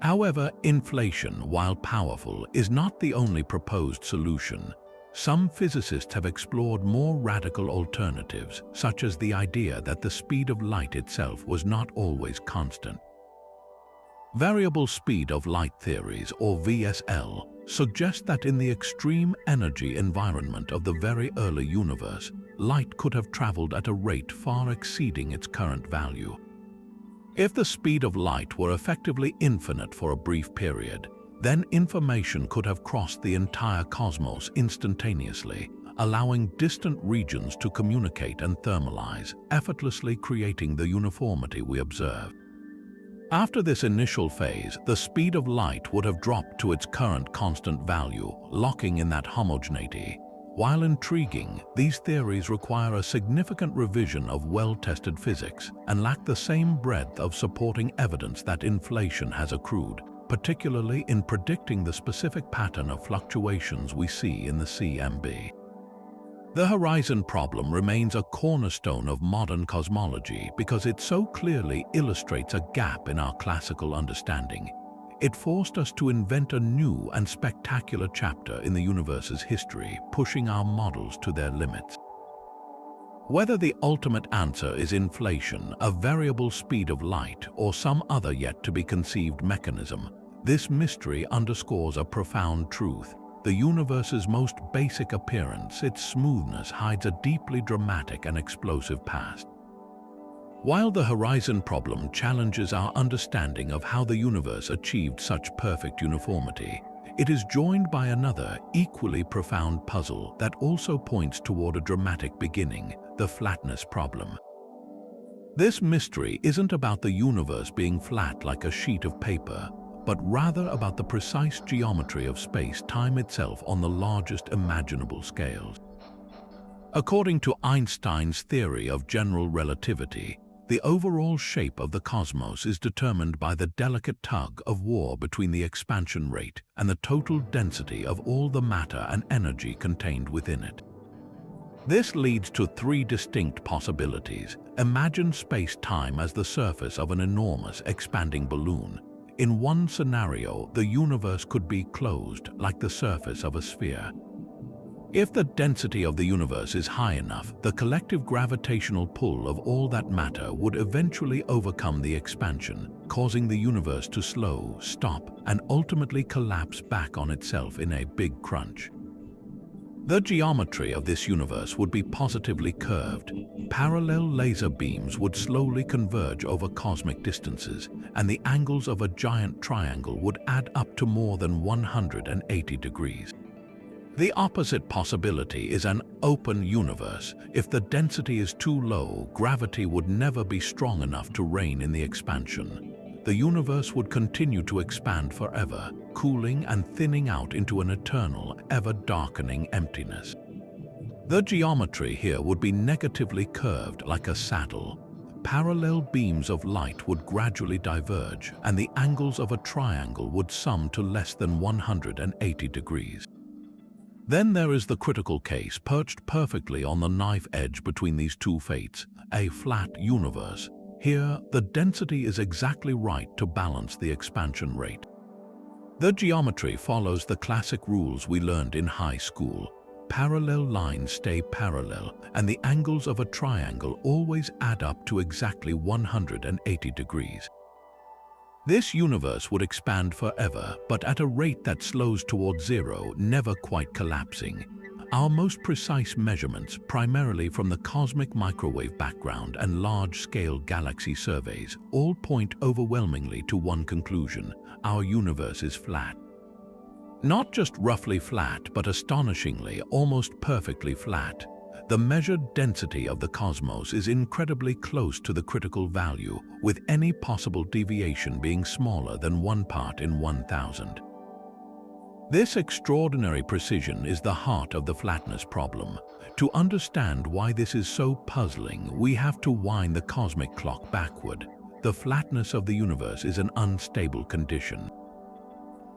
However, inflation, while powerful, is not the only proposed solution. Some physicists have explored more radical alternatives, such as the idea that the speed of light itself was not always constant. Variable speed of light theories, or VSL, suggest that in the extreme energy environment of the very early universe, light could have traveled at a rate far exceeding its current value. If the speed of light were effectively infinite for a brief period, then information could have crossed the entire cosmos instantaneously, allowing distant regions to communicate and thermalize, effortlessly creating the uniformity we observe. After this initial phase, the speed of light would have dropped to its current constant value, locking in that homogeneity. While intriguing, these theories require a significant revision of well-tested physics and lack the same breadth of supporting evidence that inflation has accrued, particularly in predicting the specific pattern of fluctuations we see in the CMB. The horizon problem remains a cornerstone of modern cosmology because it so clearly illustrates a gap in our classical understanding. It forced us to invent a new and spectacular chapter in the universe's history, pushing our models to their limits. Whether the ultimate answer is inflation, a variable speed of light, or some other yet-to-be-conceived mechanism, this mystery underscores a profound truth. The universe's most basic appearance, its smoothness, hides a deeply dramatic and explosive past. While the horizon problem challenges our understanding of how the universe achieved such perfect uniformity, it is joined by another, equally profound puzzle that also points toward a dramatic beginning: the flatness problem. This mystery isn't about the universe being flat like a sheet of paper, but rather about the precise geometry of space-time itself on the largest imaginable scales. According to Einstein's theory of general relativity, The overall shape of the cosmos is determined by the delicate tug of war between the expansion rate and the total density of all the matter and energy contained within it. This leads to three distinct possibilities. Imagine space-time as the surface of an enormous expanding balloon. In one scenario, the universe could be closed like the surface of a sphere. If the density of the universe is high enough, the collective gravitational pull of all that matter would eventually overcome the expansion, causing the universe to slow, stop, and ultimately collapse back on itself in a big crunch. The geometry of this universe would be positively curved. Parallel laser beams would slowly converge over cosmic distances, and the angles of a giant triangle would add up to more than 180 degrees. The opposite possibility is an open universe. If the density is too low, gravity would never be strong enough to rein in the expansion. The universe would continue to expand forever, cooling and thinning out into an eternal, ever-darkening emptiness. The geometry here would be negatively curved like a saddle. Parallel beams of light would gradually diverge, and the angles of a triangle would sum to less than 180 degrees. Then there is the critical case, perched perfectly on the knife edge between these two fates, a flat universe. Here, the density is exactly right to balance the expansion rate. The geometry follows the classic rules we learned in high school. Parallel lines stay parallel, and the angles of a triangle always add up to exactly 180 degrees. This universe would expand forever, but at a rate that slows towards zero, never quite collapsing. Our most precise measurements, primarily from the cosmic microwave background and large-scale galaxy surveys, all point overwhelmingly to one conclusion: our universe is flat. Not just roughly flat, but astonishingly, almost perfectly flat. The measured density of the cosmos is incredibly close to the critical value, with any possible deviation being smaller than 1 part in 1,000. This extraordinary precision is the heart of the flatness problem. To understand why this is so puzzling, we have to wind the cosmic clock backward. The flatness of the universe is an unstable condition.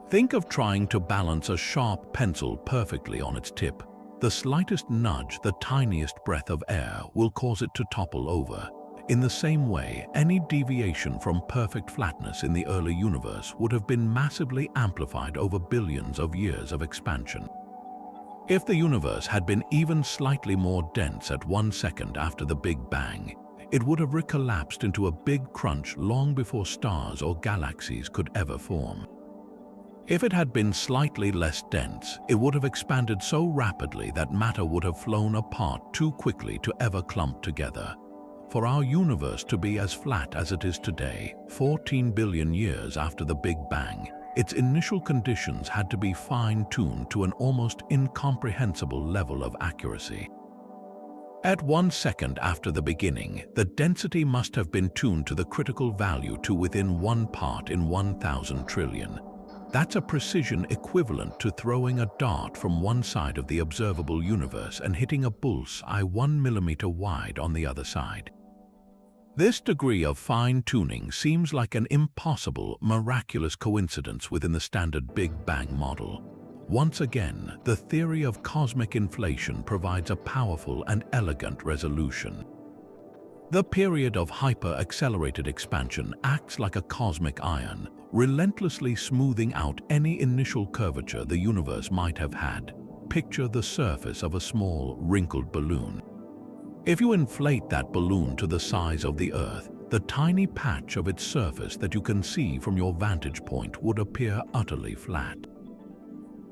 Think of trying to balance a sharp pencil perfectly on its tip. The slightest nudge, the tiniest breath of air, will cause it to topple over. In the same way, any deviation from perfect flatness in the early universe would have been massively amplified over billions of years of expansion. If the universe had been even slightly more dense at 1 second after the Big Bang, it would have recollapsed into a big crunch long before stars or galaxies could ever form. If it had been slightly less dense, it would have expanded so rapidly that matter would have flown apart too quickly to ever clump together. For our universe to be as flat as it is today, 14 billion years after the Big Bang, its initial conditions had to be fine-tuned to an almost incomprehensible level of accuracy. At 1 second after the beginning, the density must have been tuned to the critical value to within 1 part in 1,000 trillion. That's a precision equivalent to throwing a dart from one side of the observable universe and hitting a bullseye 1 millimeter wide on the other side. This degree of fine-tuning seems like an impossible, miraculous coincidence within the standard Big Bang model. Once again, the theory of cosmic inflation provides a powerful and elegant resolution. The period of hyper-accelerated expansion acts like a cosmic iron, relentlessly smoothing out any initial curvature the universe might have had. Picture the surface of a small, wrinkled balloon. If you inflate that balloon to the size of the Earth, the tiny patch of its surface that you can see from your vantage point would appear utterly flat.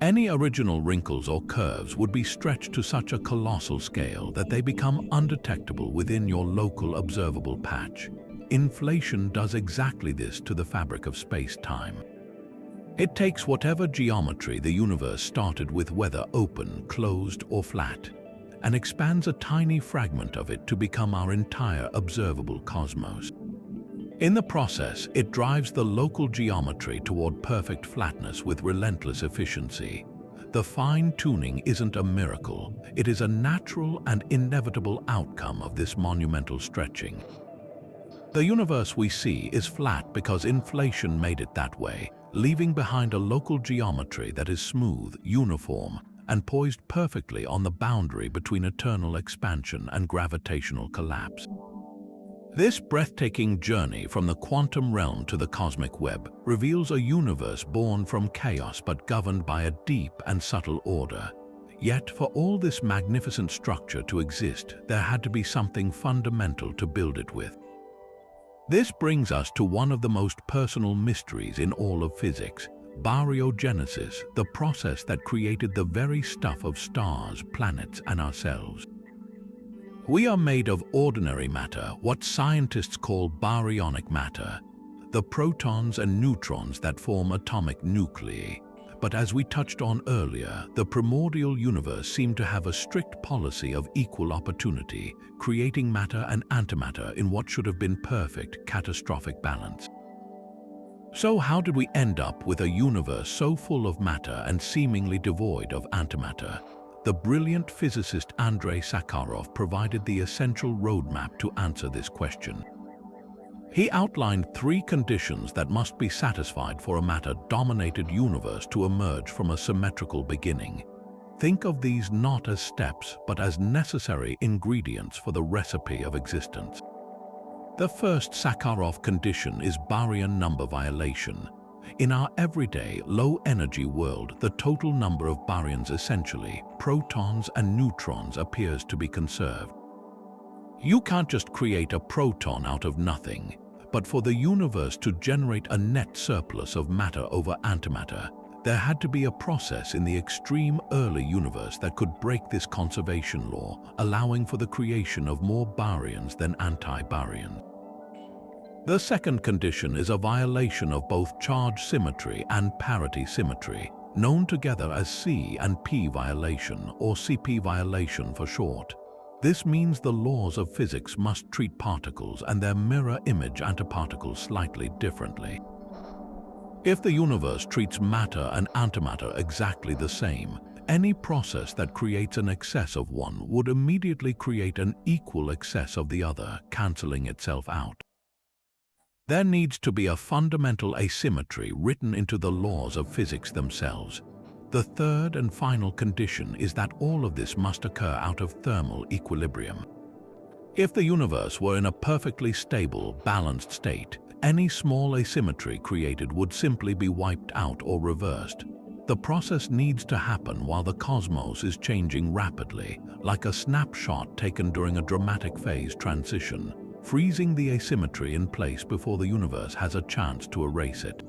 Any original wrinkles or curves would be stretched to such a colossal scale that they become undetectable within your local observable patch. Inflation does exactly this to the fabric of space-time. It takes whatever geometry the universe started with, whether open, closed, or flat, and expands a tiny fragment of it to become our entire observable cosmos. In the process, it drives the local geometry toward perfect flatness with relentless efficiency. The fine-tuning isn't a miracle, it is a natural and inevitable outcome of this monumental stretching. The universe we see is flat because inflation made it that way, leaving behind a local geometry that is smooth, uniform, and poised perfectly on the boundary between eternal expansion and gravitational collapse. This breathtaking journey from the quantum realm to the cosmic web reveals a universe born from chaos but governed by a deep and subtle order. Yet, for all this magnificent structure to exist, there had to be something fundamental to build it with. This brings us to one of the most personal mysteries in all of physics: baryogenesis, the process that created the very stuff of stars, planets, and ourselves. We are made of ordinary matter, what scientists call baryonic matter, the protons and neutrons that form atomic nuclei. But as we touched on earlier, the primordial universe seemed to have a strict policy of equal opportunity, creating matter and antimatter in what should have been perfect, catastrophic balance. So how did we end up with a universe so full of matter and seemingly devoid of antimatter? The brilliant physicist Andrei Sakharov provided the essential roadmap to answer this question. He outlined 3 conditions that must be satisfied for a matter-dominated universe to emerge from a symmetrical beginning. Think of these not as steps, but as necessary ingredients for the recipe of existence. The first Sakharov condition is baryon number violation. In our everyday, low-energy world, the total number of baryons, essentially protons and neutrons, appears to be conserved. You can't just create a proton out of nothing, but for the universe to generate a net surplus of matter over antimatter, there had to be a process in the extreme early universe that could break this conservation law, allowing for the creation of more baryons than anti-baryons. The second condition is a violation of both charge symmetry and parity symmetry, known together as C and P violation, or CP violation for short. This means the laws of physics must treat particles and their mirror image antiparticles slightly differently. If the universe treats matter and antimatter exactly the same, any process that creates an excess of one would immediately create an equal excess of the other, cancelling itself out. There needs to be a fundamental asymmetry written into the laws of physics themselves. The third and final condition is that all of this must occur out of thermal equilibrium. If the universe were in a perfectly stable, balanced state, any small asymmetry created would simply be wiped out or reversed. The process needs to happen while the cosmos is changing rapidly, like a snapshot taken during a dramatic phase transition, freezing the asymmetry in place before the universe has a chance to erase it.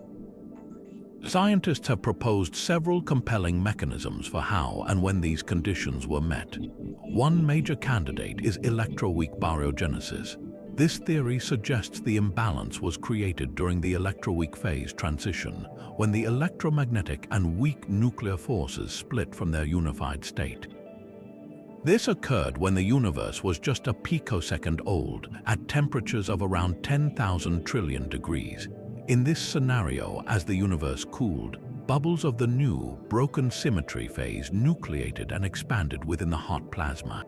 Scientists have proposed several compelling mechanisms for how and when these conditions were met. One major candidate is electroweak baryogenesis. This theory suggests the imbalance was created during the electroweak phase transition, when the electromagnetic and weak nuclear forces split from their unified state. This occurred when the universe was just a picosecond old, at temperatures of around 10,000 trillion degrees. In this scenario, as the universe cooled, bubbles of the new, broken symmetry phase nucleated and expanded within the hot plasma.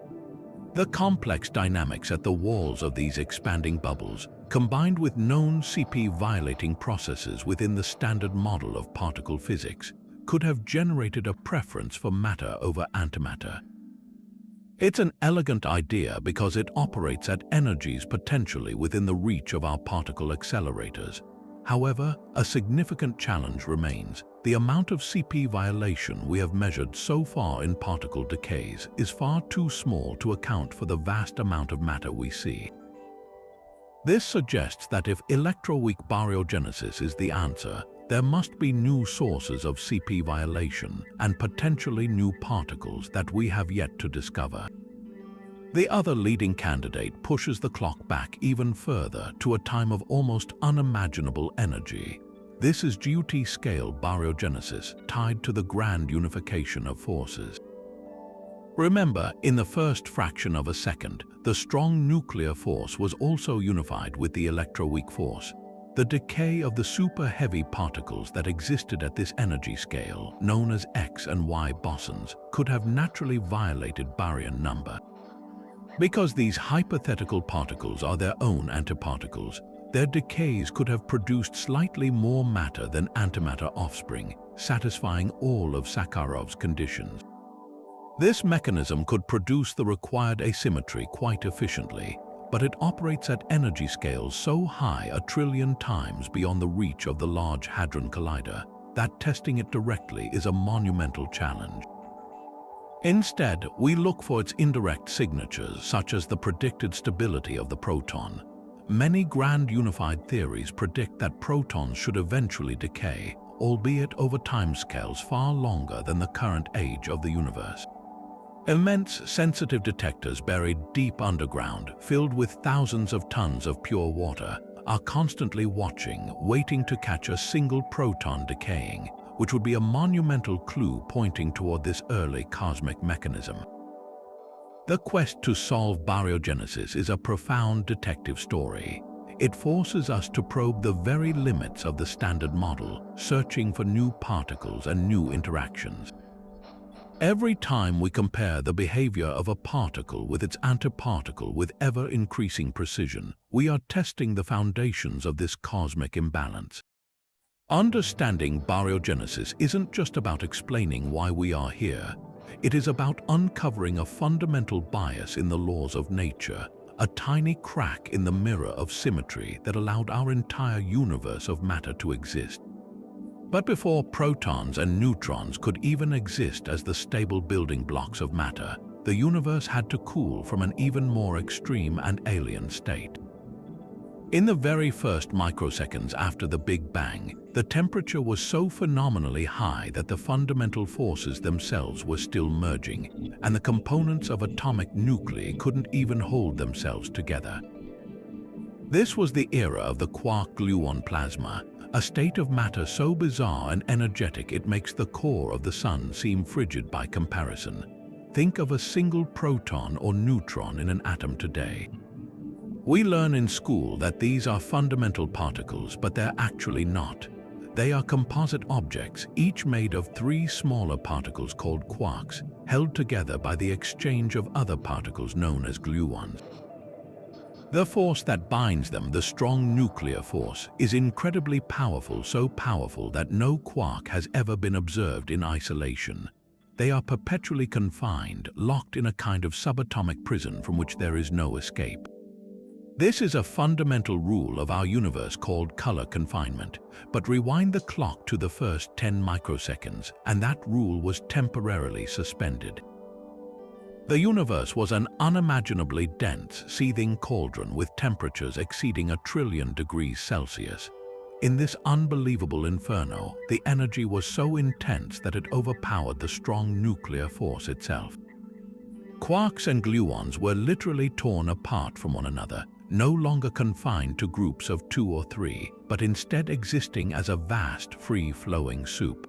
The complex dynamics at the walls of these expanding bubbles, combined with known CP-violating processes within the standard model of particle physics, could have generated a preference for matter over antimatter. It's an elegant idea because it operates at energies potentially within the reach of our particle accelerators. However, a significant challenge remains. The amount of CP violation we have measured so far in particle decays is far too small to account for the vast amount of matter we see. This suggests that if electroweak baryogenesis is the answer, there must be new sources of CP violation and potentially new particles that we have yet to discover. The other leading candidate pushes the clock back even further to a time of almost unimaginable energy. This is GUT-scale baryogenesis tied to the grand unification of forces. Remember, in the first fraction of a second, the strong nuclear force was also unified with the electroweak force. The decay of the super-heavy particles that existed at this energy scale, known as X and Y bosons, could have naturally violated baryon number. Because these hypothetical particles are their own antiparticles, their decays could have produced slightly more matter than antimatter offspring, satisfying all of Sakharov's conditions. This mechanism could produce the required asymmetry quite efficiently, but it operates at energy scales so high 1,000,000,000,000 times beyond the reach of the Large Hadron Collider that testing it directly is a monumental challenge. Instead, we look for its indirect signatures, such as the predicted stability of the proton. Many grand unified theories predict that protons should eventually decay, albeit over timescales far longer than the current age of the universe. Immense sensitive detectors buried deep underground, filled with thousands of tons of pure water, are constantly watching, waiting to catch a single proton decaying, which would be a monumental clue pointing toward this early cosmic mechanism. The quest to solve baryogenesis is a profound detective story. It forces us to probe the very limits of the standard model, searching for new particles and new interactions. Every time we compare the behavior of a particle with its antiparticle with ever-increasing precision, we are testing the foundations of this cosmic imbalance. Understanding baryogenesis isn't just about explaining why we are here. It is about uncovering a fundamental bias in the laws of nature, a tiny crack in the mirror of symmetry that allowed our entire universe of matter to exist. But before protons and neutrons could even exist as the stable building blocks of matter, the universe had to cool from an even more extreme and alien state. In the very first microseconds after the Big Bang, the temperature was so phenomenally high that the fundamental forces themselves were still merging, and the components of atomic nuclei couldn't even hold themselves together. This was the era of the quark-gluon plasma, a state of matter so bizarre and energetic it makes the core of the Sun seem frigid by comparison. Think of a single proton or neutron in an atom today. We learn in school that these are fundamental particles, but they're actually not. They are composite objects, each made of 3 smaller particles called quarks, held together by the exchange of other particles known as gluons. The force that binds them, the strong nuclear force, is incredibly powerful, so powerful that no quark has ever been observed in isolation. They are perpetually confined, locked in a kind of subatomic prison from which there is no escape. This is a fundamental rule of our universe called color confinement, but rewind the clock to the first 10 microseconds, and that rule was temporarily suspended. The universe was an unimaginably dense, seething cauldron with temperatures exceeding 1,000,000,000,000 degrees Celsius. In this unbelievable inferno, the energy was so intense that it overpowered the strong nuclear force itself. Quarks and gluons were literally torn apart from one another, no longer confined to groups of 2 or 3, but instead existing as a vast, free-flowing soup.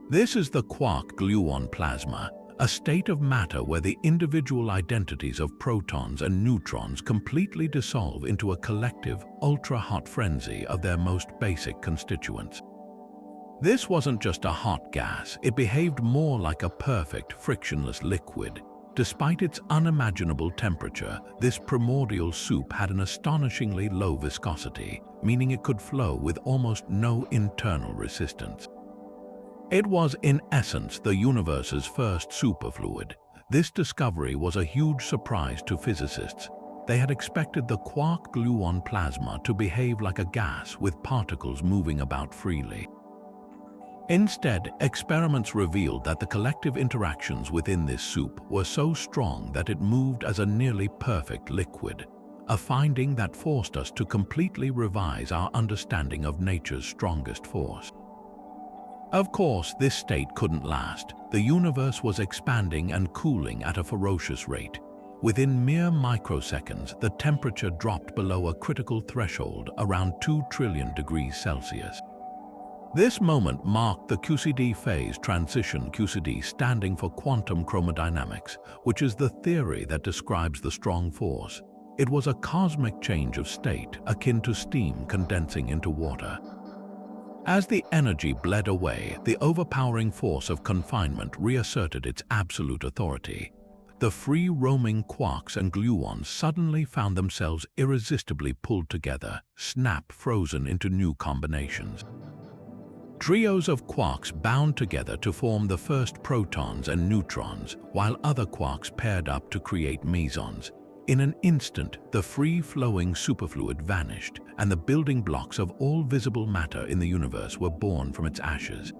This is the quark-gluon plasma, a state of matter where the individual identities of protons and neutrons completely dissolve into a collective, ultra-hot frenzy of their most basic constituents. This wasn't just a hot gas, it behaved more like a perfect, frictionless liquid. Despite its unimaginable temperature, this primordial soup had an astonishingly low viscosity, meaning it could flow with almost no internal resistance. It was, in essence, the universe's first superfluid. This discovery was a huge surprise to physicists. They had expected the quark-gluon plasma to behave like a gas with particles moving about freely. Instead, experiments revealed that the collective interactions within this soup were so strong that it moved as a nearly perfect liquid, a finding that forced us to completely revise our understanding of nature's strongest force. Of course, this state couldn't last. The universe was expanding and cooling at a ferocious rate. Within mere microseconds, the temperature dropped below a critical threshold around 2 trillion degrees Celsius. This moment marked the QCD phase transition, QCD standing for quantum chromodynamics, which is the theory that describes the strong force. It was a cosmic change of state, akin to steam condensing into water. As the energy bled away, the overpowering force of confinement reasserted its absolute authority. the free-roaming quarks and gluons suddenly found themselves irresistibly pulled together, frozen into new combinations. Trios of quarks bound together to form the first protons and neutrons, while other quarks paired up to create mesons. In an instant, the free-flowing superfluid vanished, and the building blocks of all visible matter in the universe were born from its ashes.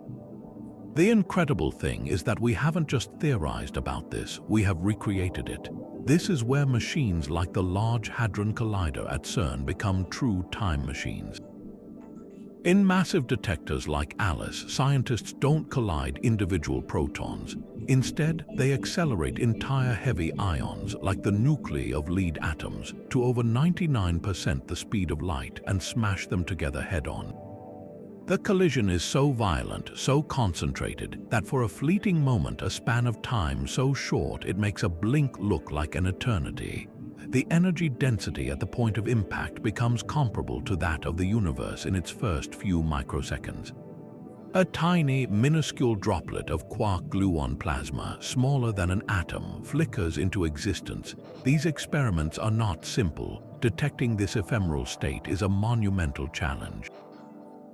The incredible thing is that we haven't just theorized about this, we have recreated it. This is where machines like the Large Hadron Collider at CERN become true time machines. In massive detectors like ALICE, scientists don't collide individual protons. Instead, they accelerate entire heavy ions, like the nuclei of lead atoms, to over 99% the speed of light and smash them together head-on. The collision is so violent, so concentrated, that for a fleeting moment, a span of time so short it makes a blink look like an eternity. The energy density at the point of impact becomes comparable to that of the universe in its first few microseconds. A tiny, minuscule droplet of quark-gluon plasma, smaller than an atom, flickers into existence. These experiments are not simple. Detecting this ephemeral state is a monumental challenge.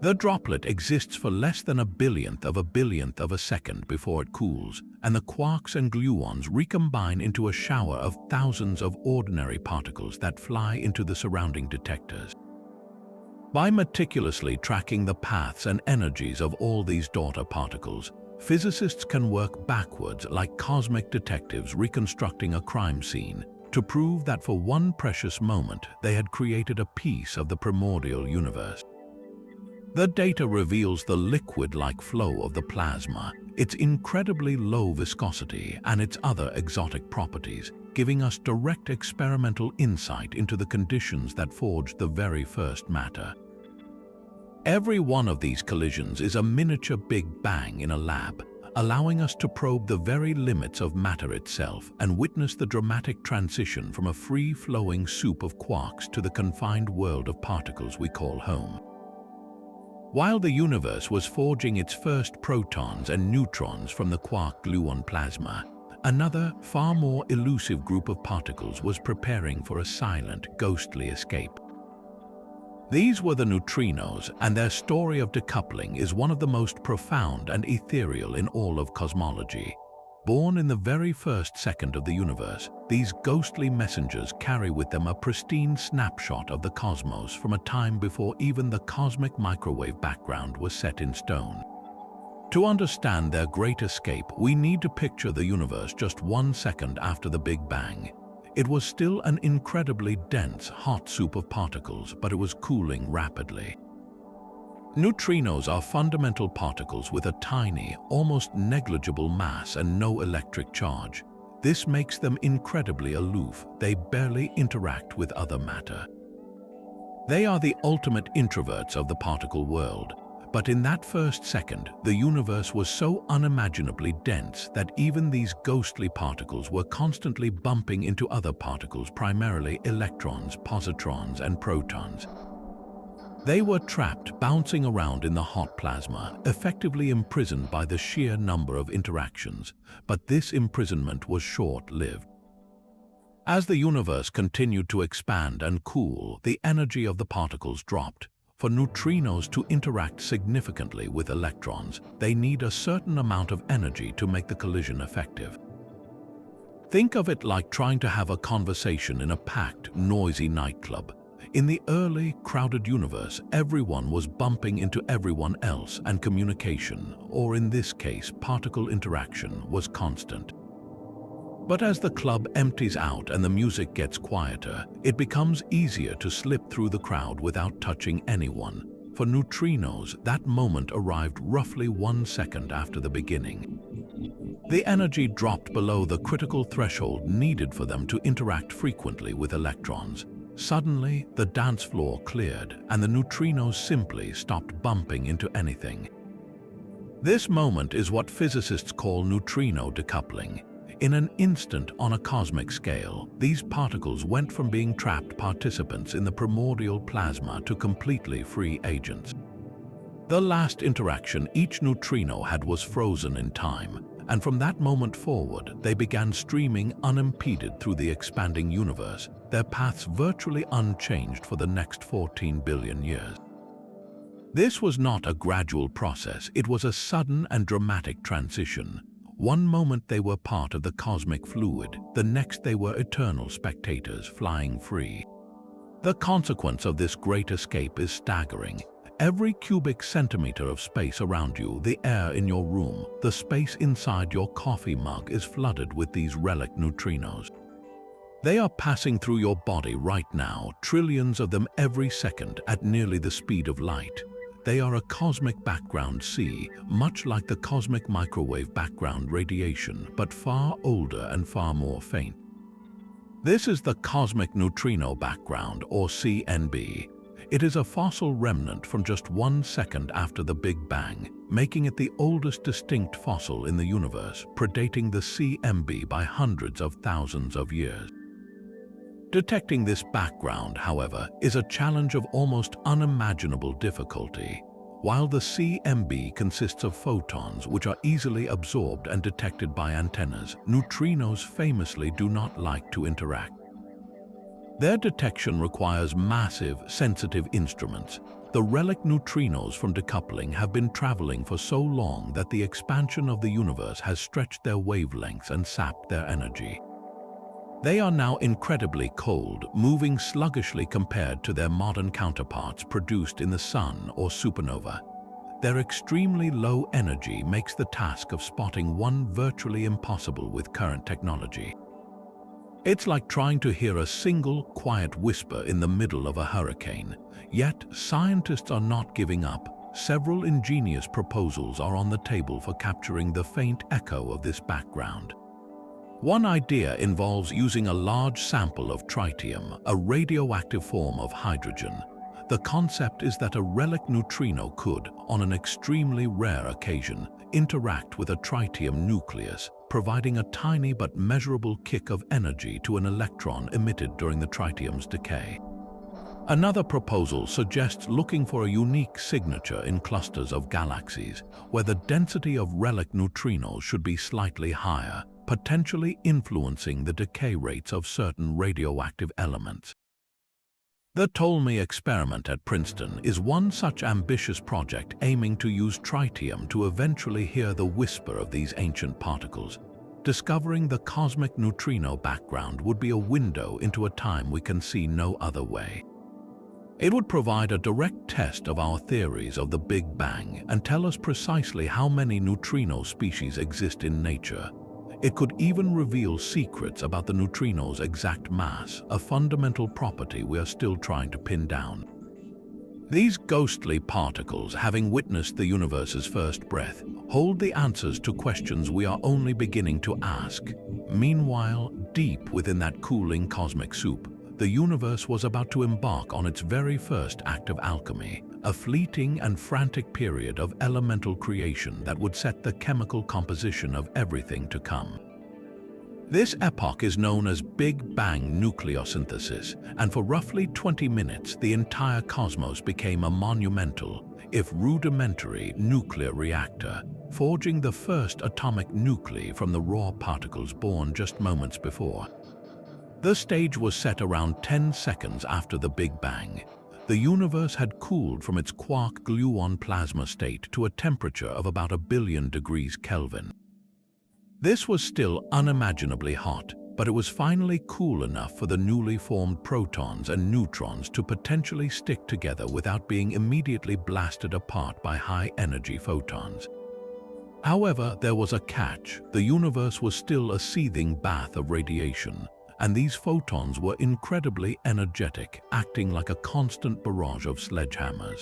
The droplet exists for less than a billionth of a second before it cools, and the quarks and gluons recombine into a shower of thousands of ordinary particles that fly into the surrounding detectors. By meticulously tracking the paths and energies of all these daughter particles, physicists can work backwards like cosmic detectives reconstructing a crime scene to prove that for one precious moment they had created a piece of the primordial universe. The data reveals the liquid-like flow of the plasma, its incredibly low viscosity, and its other exotic properties, giving us direct experimental insight into the conditions that forged the very first matter. Every one of these collisions is a miniature Big Bang in a lab, allowing us to probe the very limits of matter itself and witness the dramatic transition from a free-flowing soup of quarks to the confined world of particles we call home. While the universe was forging its first protons and neutrons from the quark-gluon plasma, another, far more elusive group of particles was preparing for a silent, ghostly escape. These were the neutrinos, and their story of decoupling is one of the most profound and ethereal in all of cosmology. Born in the very first second of the universe, these ghostly messengers carry with them a pristine snapshot of the cosmos from a time before even the cosmic microwave background was set in stone. To understand their great escape, we need to picture the universe just 1 second after the Big Bang. It was still an incredibly dense, hot soup of particles, but it was cooling rapidly. Neutrinos are fundamental particles with a tiny, almost negligible mass and no electric charge. This makes them incredibly aloof. They barely interact with other matter. They are the ultimate introverts of the particle world. But in that first second, the universe was so unimaginably dense that even these ghostly particles were constantly bumping into other particles, primarily electrons, positrons, and protons. They were trapped, bouncing around in the hot plasma, effectively imprisoned by the sheer number of interactions. But this imprisonment was short-lived. As the universe continued to expand and cool, the energy of the particles dropped. For neutrinos to interact significantly with electrons, they need a certain amount of energy to make the collision effective. Think of it like trying to have a conversation in a packed, noisy nightclub. In the early, crowded universe, everyone was bumping into everyone else, and communication, or in this case, particle interaction, was constant. But as the club empties out and the music gets quieter, it becomes easier to slip through the crowd without touching anyone. For neutrinos, that moment arrived roughly 1 second after the beginning. The energy dropped below the critical threshold needed for them to interact frequently with electrons. Suddenly, the dance floor cleared, and the neutrinos simply stopped bumping into anything. This moment is what physicists call neutrino decoupling. In an instant on a cosmic scale, these particles went from being trapped participants in the primordial plasma to completely free agents. The last interaction each neutrino had was frozen in time, and from that moment forward, they began streaming unimpeded through the expanding universe, their paths virtually unchanged for the next 14 billion years. This was not a gradual process, it was a sudden and dramatic transition. One moment they were part of the cosmic fluid, the next they were eternal spectators flying free. The consequence of this great escape is staggering. Every cubic centimeter of space around you, the air in your room, the space inside your coffee mug is flooded with these relic neutrinos. They are passing through your body right now, trillions of them every second at nearly the speed of light. They are a cosmic background sea, much like the cosmic microwave background radiation, but far older and far more faint. This is the cosmic neutrino background, or CNB. It is a fossil remnant from just 1 second after the Big Bang, making it the oldest distinct fossil in the universe, predating the CMB by hundreds of thousands of years. Detecting this background, however, is a challenge of almost unimaginable difficulty. While the CMB consists of photons which are easily absorbed and detected by antennas, neutrinos famously do not like to interact. Their detection requires massive, sensitive instruments. The relic neutrinos from decoupling have been traveling for so long that the expansion of the universe has stretched their wavelengths and sapped their energy. They are now incredibly cold, moving sluggishly compared to their modern counterparts produced in the sun or supernova. Their extremely low energy makes the task of spotting one virtually impossible with current technology. It's like trying to hear a single, quiet whisper in the middle of a hurricane. Yet, scientists are not giving up. Several ingenious proposals are on the table for capturing the faint echo of this background. One idea involves using a large sample of tritium, a radioactive form of hydrogen. The concept is that a relic neutrino could, on an extremely rare occasion, interact with a tritium nucleus, providing a tiny but measurable kick of energy to an electron emitted during the tritium's decay. Another proposal suggests looking for a unique signature in clusters of galaxies, where the density of relic neutrinos should be slightly higher, potentially influencing the decay rates of certain radioactive elements. The Ptolemy experiment at Princeton is one such ambitious project aiming to use tritium to eventually hear the whisper of these ancient particles. Discovering the cosmic neutrino background would be a window into a time we can see no other way. It would provide a direct test of our theories of the Big Bang and tell us precisely how many neutrino species exist in nature. It could even reveal secrets about the neutrino's exact mass, a fundamental property we are still trying to pin down. These ghostly particles, having witnessed the universe's first breath, hold the answers to questions we are only beginning to ask. Meanwhile, deep within that cooling cosmic soup, the universe was about to embark on its very first act of alchemy, a fleeting and frantic period of elemental creation that would set the chemical composition of everything to come. This epoch is known as Big Bang nucleosynthesis, and for roughly 20 minutes the entire cosmos became a monumental, if rudimentary, nuclear reactor, forging the first atomic nuclei from the raw particles born just moments before. The stage was set around 10 seconds after the Big Bang. The universe had cooled from its quark-gluon plasma state to a temperature of about 1 billion degrees Kelvin. This was still unimaginably hot, but it was finally cool enough for the newly formed protons and neutrons to potentially stick together without being immediately blasted apart by high-energy photons. However, there was a catch. The universe was still a seething bath of radiation, and these photons were incredibly energetic, acting like a constant barrage of sledgehammers.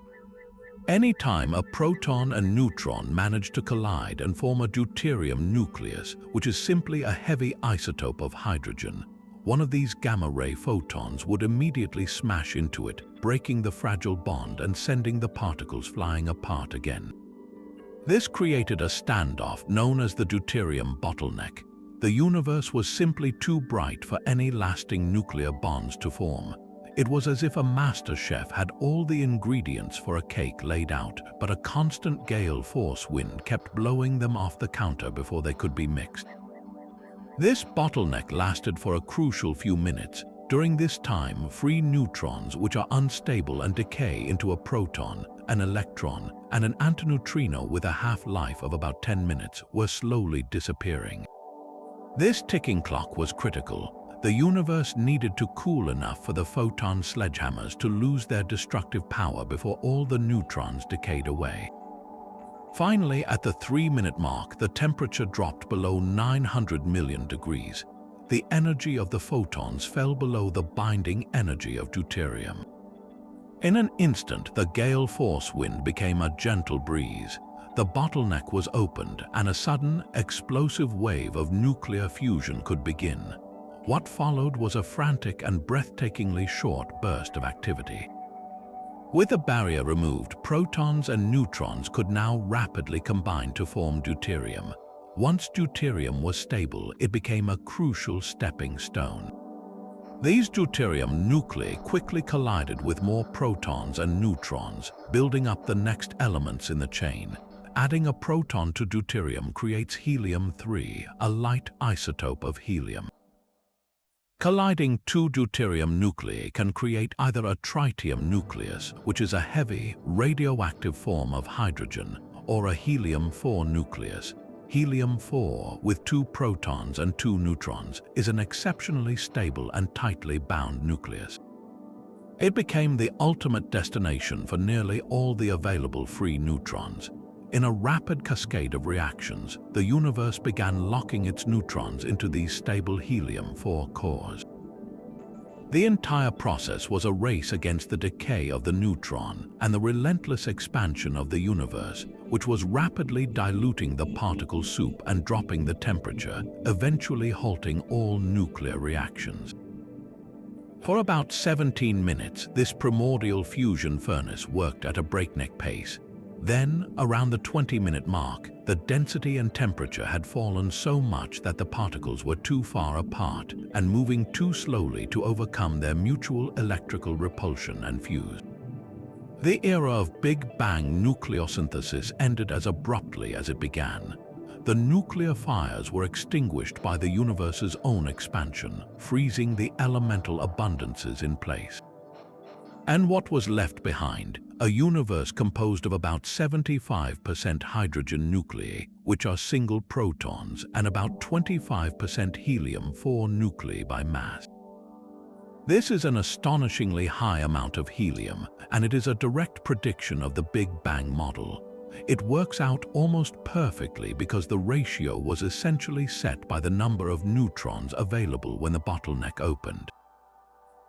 Anytime a proton and neutron manage to collide and form a deuterium nucleus, which is simply a heavy isotope of hydrogen, one of these gamma-ray photons would immediately smash into it, breaking the fragile bond and sending the particles flying apart again. This created a standoff known as the deuterium bottleneck. The universe was simply too bright for any lasting nuclear bonds to form. It was as if a master chef had all the ingredients for a cake laid out, but a constant gale force wind kept blowing them off the counter before they could be mixed. This bottleneck lasted for a crucial few minutes. During this time, free neutrons, which are unstable and decay into a proton, an electron, and an antineutrino with a half-life of about 10 minutes, were slowly disappearing. This ticking clock was critical. The universe needed to cool enough for the photon sledgehammers to lose their destructive power before all the neutrons decayed away. Finally, at the 3-minute mark, the temperature dropped below 900 million degrees. The energy of the photons fell below the binding energy of deuterium. In an instant, the gale force wind became a gentle breeze. The bottleneck was opened, and a sudden, explosive wave of nuclear fusion could begin. What followed was a frantic and breathtakingly short burst of activity. With the barrier removed, protons and neutrons could now rapidly combine to form deuterium. Once deuterium was stable, it became a crucial stepping stone. These deuterium nuclei quickly collided with more protons and neutrons, building up the next elements in the chain. Adding a proton to deuterium creates helium-3, a light isotope of helium. Colliding two deuterium nuclei can create either a tritium nucleus, which is a heavy, radioactive form of hydrogen, or a helium-4 nucleus. Helium-4, with 2 protons and 2 neutrons, is an exceptionally stable and tightly bound nucleus. It became the ultimate destination for nearly all the available free neutrons. In a rapid cascade of reactions, the universe began locking its neutrons into these stable helium-4 cores. The entire process was a race against the decay of the neutron and the relentless expansion of the universe, which was rapidly diluting the particle soup and dropping the temperature, eventually halting all nuclear reactions. For about 17 minutes, this primordial fusion furnace worked at a breakneck pace. Then, around the 20-minute mark, the density and temperature had fallen so much that the particles were too far apart and moving too slowly to overcome their mutual electrical repulsion and fuse. The era of Big Bang nucleosynthesis ended as abruptly as it began. The nuclear fires were extinguished by the universe's own expansion, freezing the elemental abundances in place. And what was left behind? A universe composed of about 75% hydrogen nuclei, which are single protons, and about 25% helium-4 nuclei by mass. This is an astonishingly high amount of helium, and it is a direct prediction of the Big Bang model. It works out almost perfectly because the ratio was essentially set by the number of neutrons available when the bottleneck opened.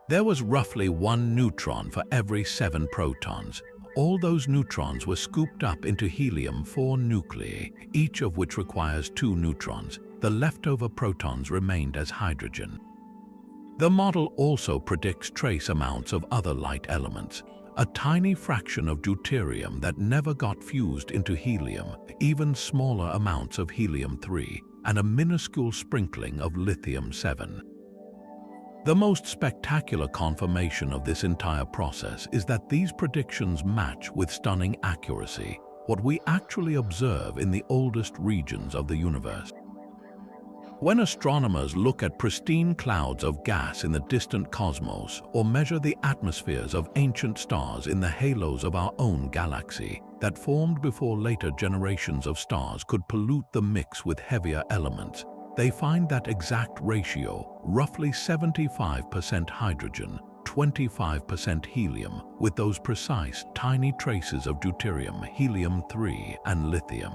There was roughly 1 neutron for every 7 protons. All those neutrons were scooped up into helium-4 nuclei, each of which requires 2 neutrons. The leftover protons remained as hydrogen. The model also predicts trace amounts of other light elements, a tiny fraction of deuterium that never got fused into helium, even smaller amounts of helium-3, and a minuscule sprinkling of lithium-7. The most spectacular confirmation of this entire process is that these predictions match with stunning accuracy what we actually observe in the oldest regions of the universe. When astronomers look at pristine clouds of gas in the distant cosmos or measure the atmospheres of ancient stars in the halos of our own galaxy that formed before later generations of stars could pollute the mix with heavier elements, they find that exact ratio, roughly 75% hydrogen, 25% helium, with those precise, tiny traces of deuterium, helium-3, and lithium.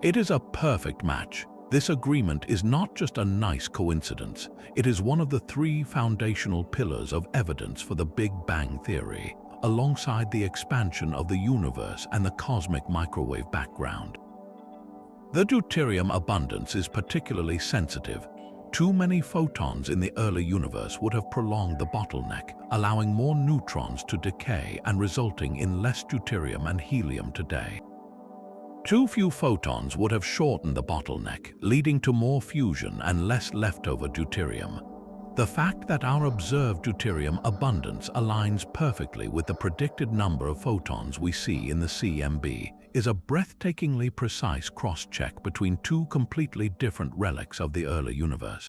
It is a perfect match. This agreement is not just a nice coincidence. It is one of the 3 foundational pillars of evidence for the Big Bang theory, alongside the expansion of the universe and the cosmic microwave background. The deuterium abundance is particularly sensitive. Too many photons in the early universe would have prolonged the bottleneck, allowing more neutrons to decay and resulting in less deuterium and helium today. Too few photons would have shortened the bottleneck, leading to more fusion and less leftover deuterium. The fact that our observed deuterium abundance aligns perfectly with the predicted number of photons we see in the CMB is a breathtakingly precise cross-check between two completely different relics of the early universe.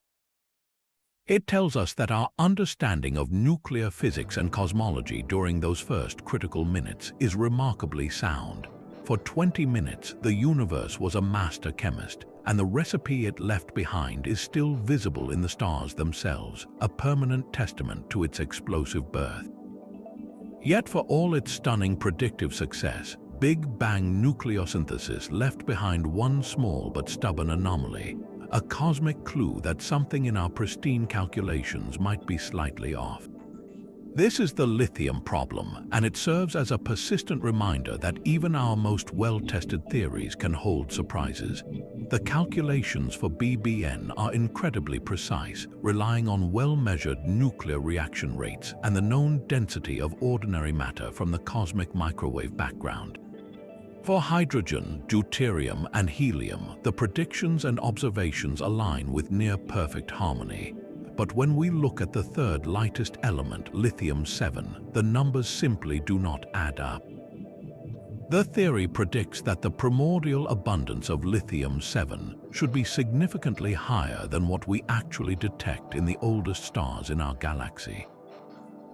It tells us that our understanding of nuclear physics and cosmology during those first critical minutes is remarkably sound. For 20 minutes, the universe was a master chemist, and the recipe it left behind is still visible in the stars themselves, a permanent testament to its explosive birth. Yet for all its stunning predictive success, Big Bang nucleosynthesis left behind one small but stubborn anomaly, a cosmic clue that something in our pristine calculations might be slightly off. This is the lithium problem, and it serves as a persistent reminder that even our most well-tested theories can hold surprises. The calculations for BBN are incredibly precise, relying on well-measured nuclear reaction rates and the known density of ordinary matter from the cosmic microwave background. For hydrogen, deuterium, and helium, the predictions and observations align with near-perfect harmony. But when we look at the third lightest element, lithium-7, the numbers simply do not add up. The theory predicts that the primordial abundance of lithium-7 should be significantly higher than what we actually detect in the oldest stars in our galaxy.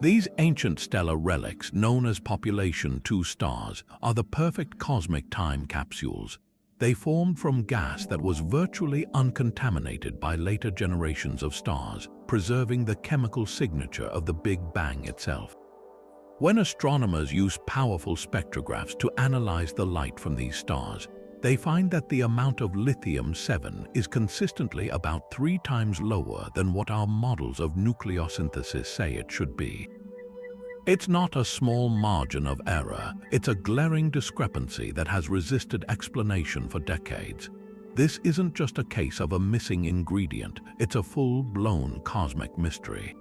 These ancient stellar relics, known as population 2 stars, are the perfect cosmic time capsules. They formed from gas that was virtually uncontaminated by later generations of stars, preserving the chemical signature of the Big Bang itself. When astronomers use powerful spectrographs to analyze the light from these stars, they find that the amount of lithium-7 is consistently about 3 times lower than what our models of nucleosynthesis say it should be. It's not a small margin of error, it's a glaring discrepancy that has resisted explanation for decades. This isn't just a case of a missing ingredient, it's a full-blown cosmic mystery.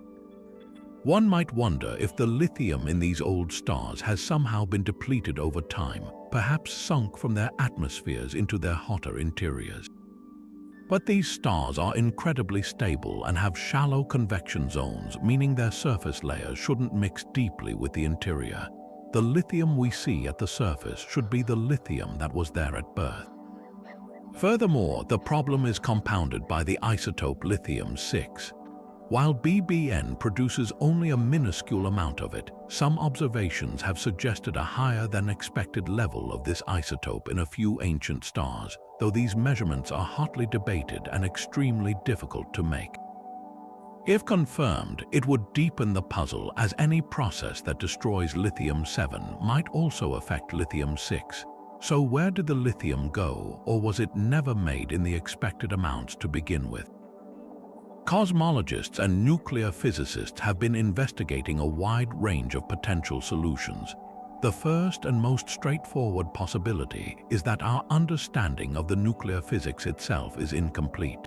One might wonder if the lithium in these old stars has somehow been depleted over time, perhaps sunk from their atmospheres into their hotter interiors. But these stars are incredibly stable and have shallow convection zones, meaning their surface layers shouldn't mix deeply with the interior. The lithium we see at the surface should be the lithium that was there at birth. Furthermore, the problem is compounded by the isotope lithium-6. While BBN produces only a minuscule amount of it, some observations have suggested a higher than expected level of this isotope in a few ancient stars, though these measurements are hotly debated and extremely difficult to make. If confirmed, it would deepen the puzzle, as any process that destroys lithium-7 might also affect lithium-6. So where did the lithium go, or was it never made in the expected amounts to begin with? Cosmologists and nuclear physicists have been investigating a wide range of potential solutions. The first and most straightforward possibility is that our understanding of the nuclear physics itself is incomplete.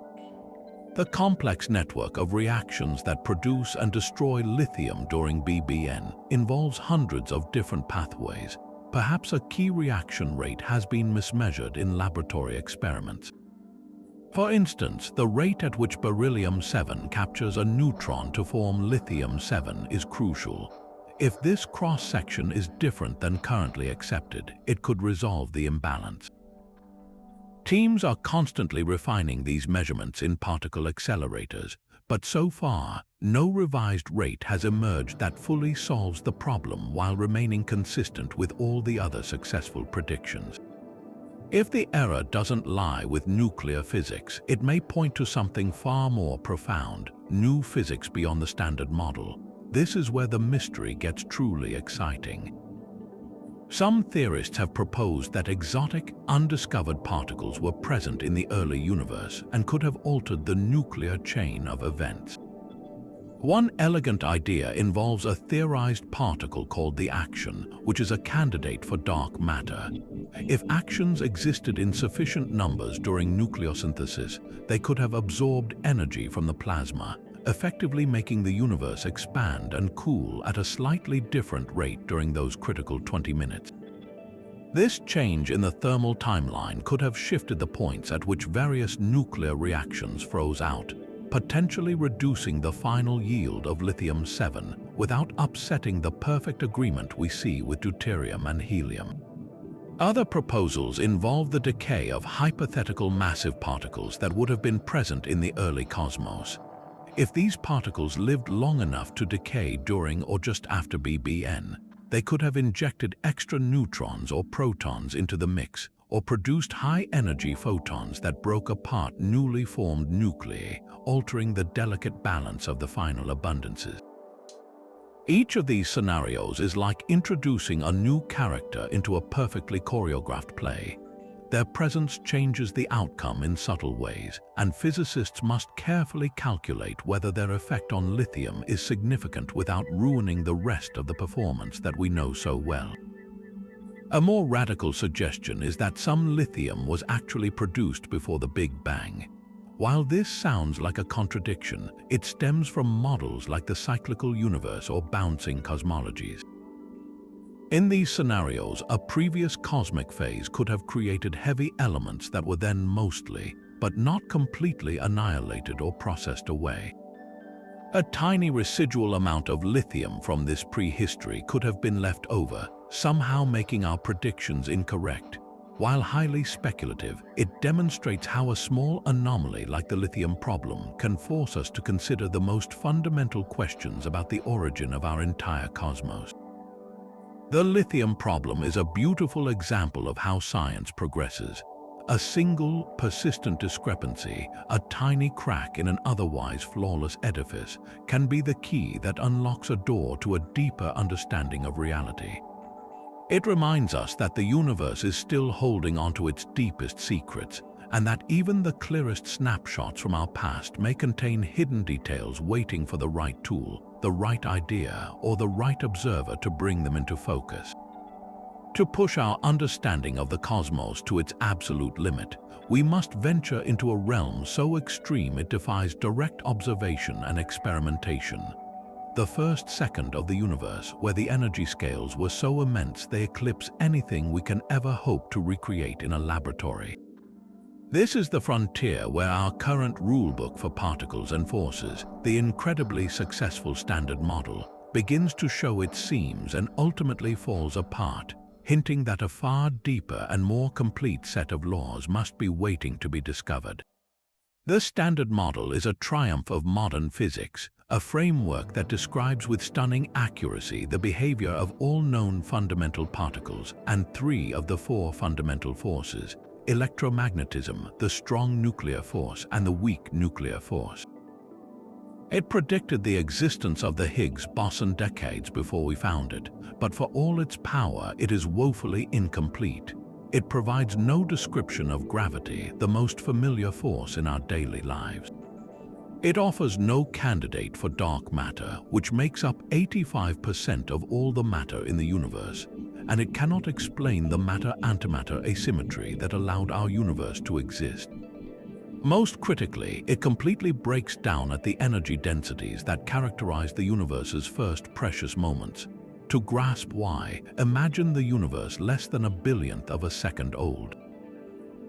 The complex network of reactions that produce and destroy lithium during BBN involves hundreds of different pathways. Perhaps a key reaction rate has been mismeasured in laboratory experiments. For instance, the rate at which beryllium-7 captures a neutron to form lithium-7 is crucial. If this cross-section is different than currently accepted, it could resolve the imbalance. Teams are constantly refining these measurements in particle accelerators, but so far, no revised rate has emerged that fully solves the problem while remaining consistent with all the other successful predictions. If the error doesn't lie with nuclear physics, it may point to something far more profound, new physics beyond the standard model. This is where the mystery gets truly exciting. Some theorists have proposed that exotic, undiscovered particles were present in the early universe and could have altered the nuclear chain of events. One elegant idea involves a theorized particle called the action, which is a candidate for dark matter. If actions existed in sufficient numbers during nucleosynthesis, they could have absorbed energy from the plasma, effectively making the universe expand and cool at a slightly different rate during those critical 20 minutes. This change in the thermal timeline could have shifted the points at which various nuclear reactions froze out. potentially reducing the final yield of lithium-7 without upsetting the perfect agreement we see with deuterium and helium. Other proposals involve the decay of hypothetical massive particles that would have been present in the early cosmos. If these particles lived long enough to decay during or just after BBN, they could have injected extra neutrons or protons into the mix, or produced high-energy photons that broke apart newly formed nuclei, altering the delicate balance of the final abundances. Each of these scenarios is like introducing a new character into a perfectly choreographed play. Their presence changes the outcome in subtle ways, and physicists must carefully calculate whether their effect on lithium is significant without ruining the rest of the performance that we know so well. A more radical suggestion is that some lithium was actually produced before the Big Bang. While this sounds like a contradiction, it stems from models like the cyclical universe or bouncing cosmologies. In these scenarios, a previous cosmic phase could have created heavy elements that were then mostly, but not completely annihilated or processed away. A tiny residual amount of lithium from this prehistory could have been left over, somehow making our predictions incorrect. While highly speculative, it demonstrates how a small anomaly like the lithium problem can force us to consider the most fundamental questions about the origin of our entire cosmos. The lithium problem is a beautiful example of how science progresses. A single, persistent discrepancy, a tiny crack in an otherwise flawless edifice, can be the key that unlocks a door to a deeper understanding of reality. It reminds us that the universe is still holding onto its deepest secrets, and that even the clearest snapshots from our past may contain hidden details waiting for the right tool, the right idea, or the right observer to bring them into focus. To push our understanding of the cosmos to its absolute limit, we must venture into a realm so extreme it defies direct observation and experimentation. The first second of the universe, where the energy scales were so immense they eclipse anything we can ever hope to recreate in a laboratory. This is the frontier where our current rulebook for particles and forces, the incredibly successful Standard Model, begins to show its seams and ultimately falls apart, hinting that a far deeper and more complete set of laws must be waiting to be discovered. The Standard Model is a triumph of modern physics, a framework that describes with stunning accuracy the behavior of all known fundamental particles and 3 of the 4 fundamental forces: electromagnetism, the strong nuclear force, and the weak nuclear force. It predicted the existence of the Higgs boson decades before we found it, but for all its power, it is woefully incomplete. It provides no description of gravity, the most familiar force in our daily lives. It offers no candidate for dark matter, which makes up 85% of all the matter in the universe, and it cannot explain the matter-antimatter asymmetry that allowed our universe to exist. Most critically, it completely breaks down at the energy densities that characterize the universe's first precious moments. To grasp why, imagine the universe less than a billionth of a second old.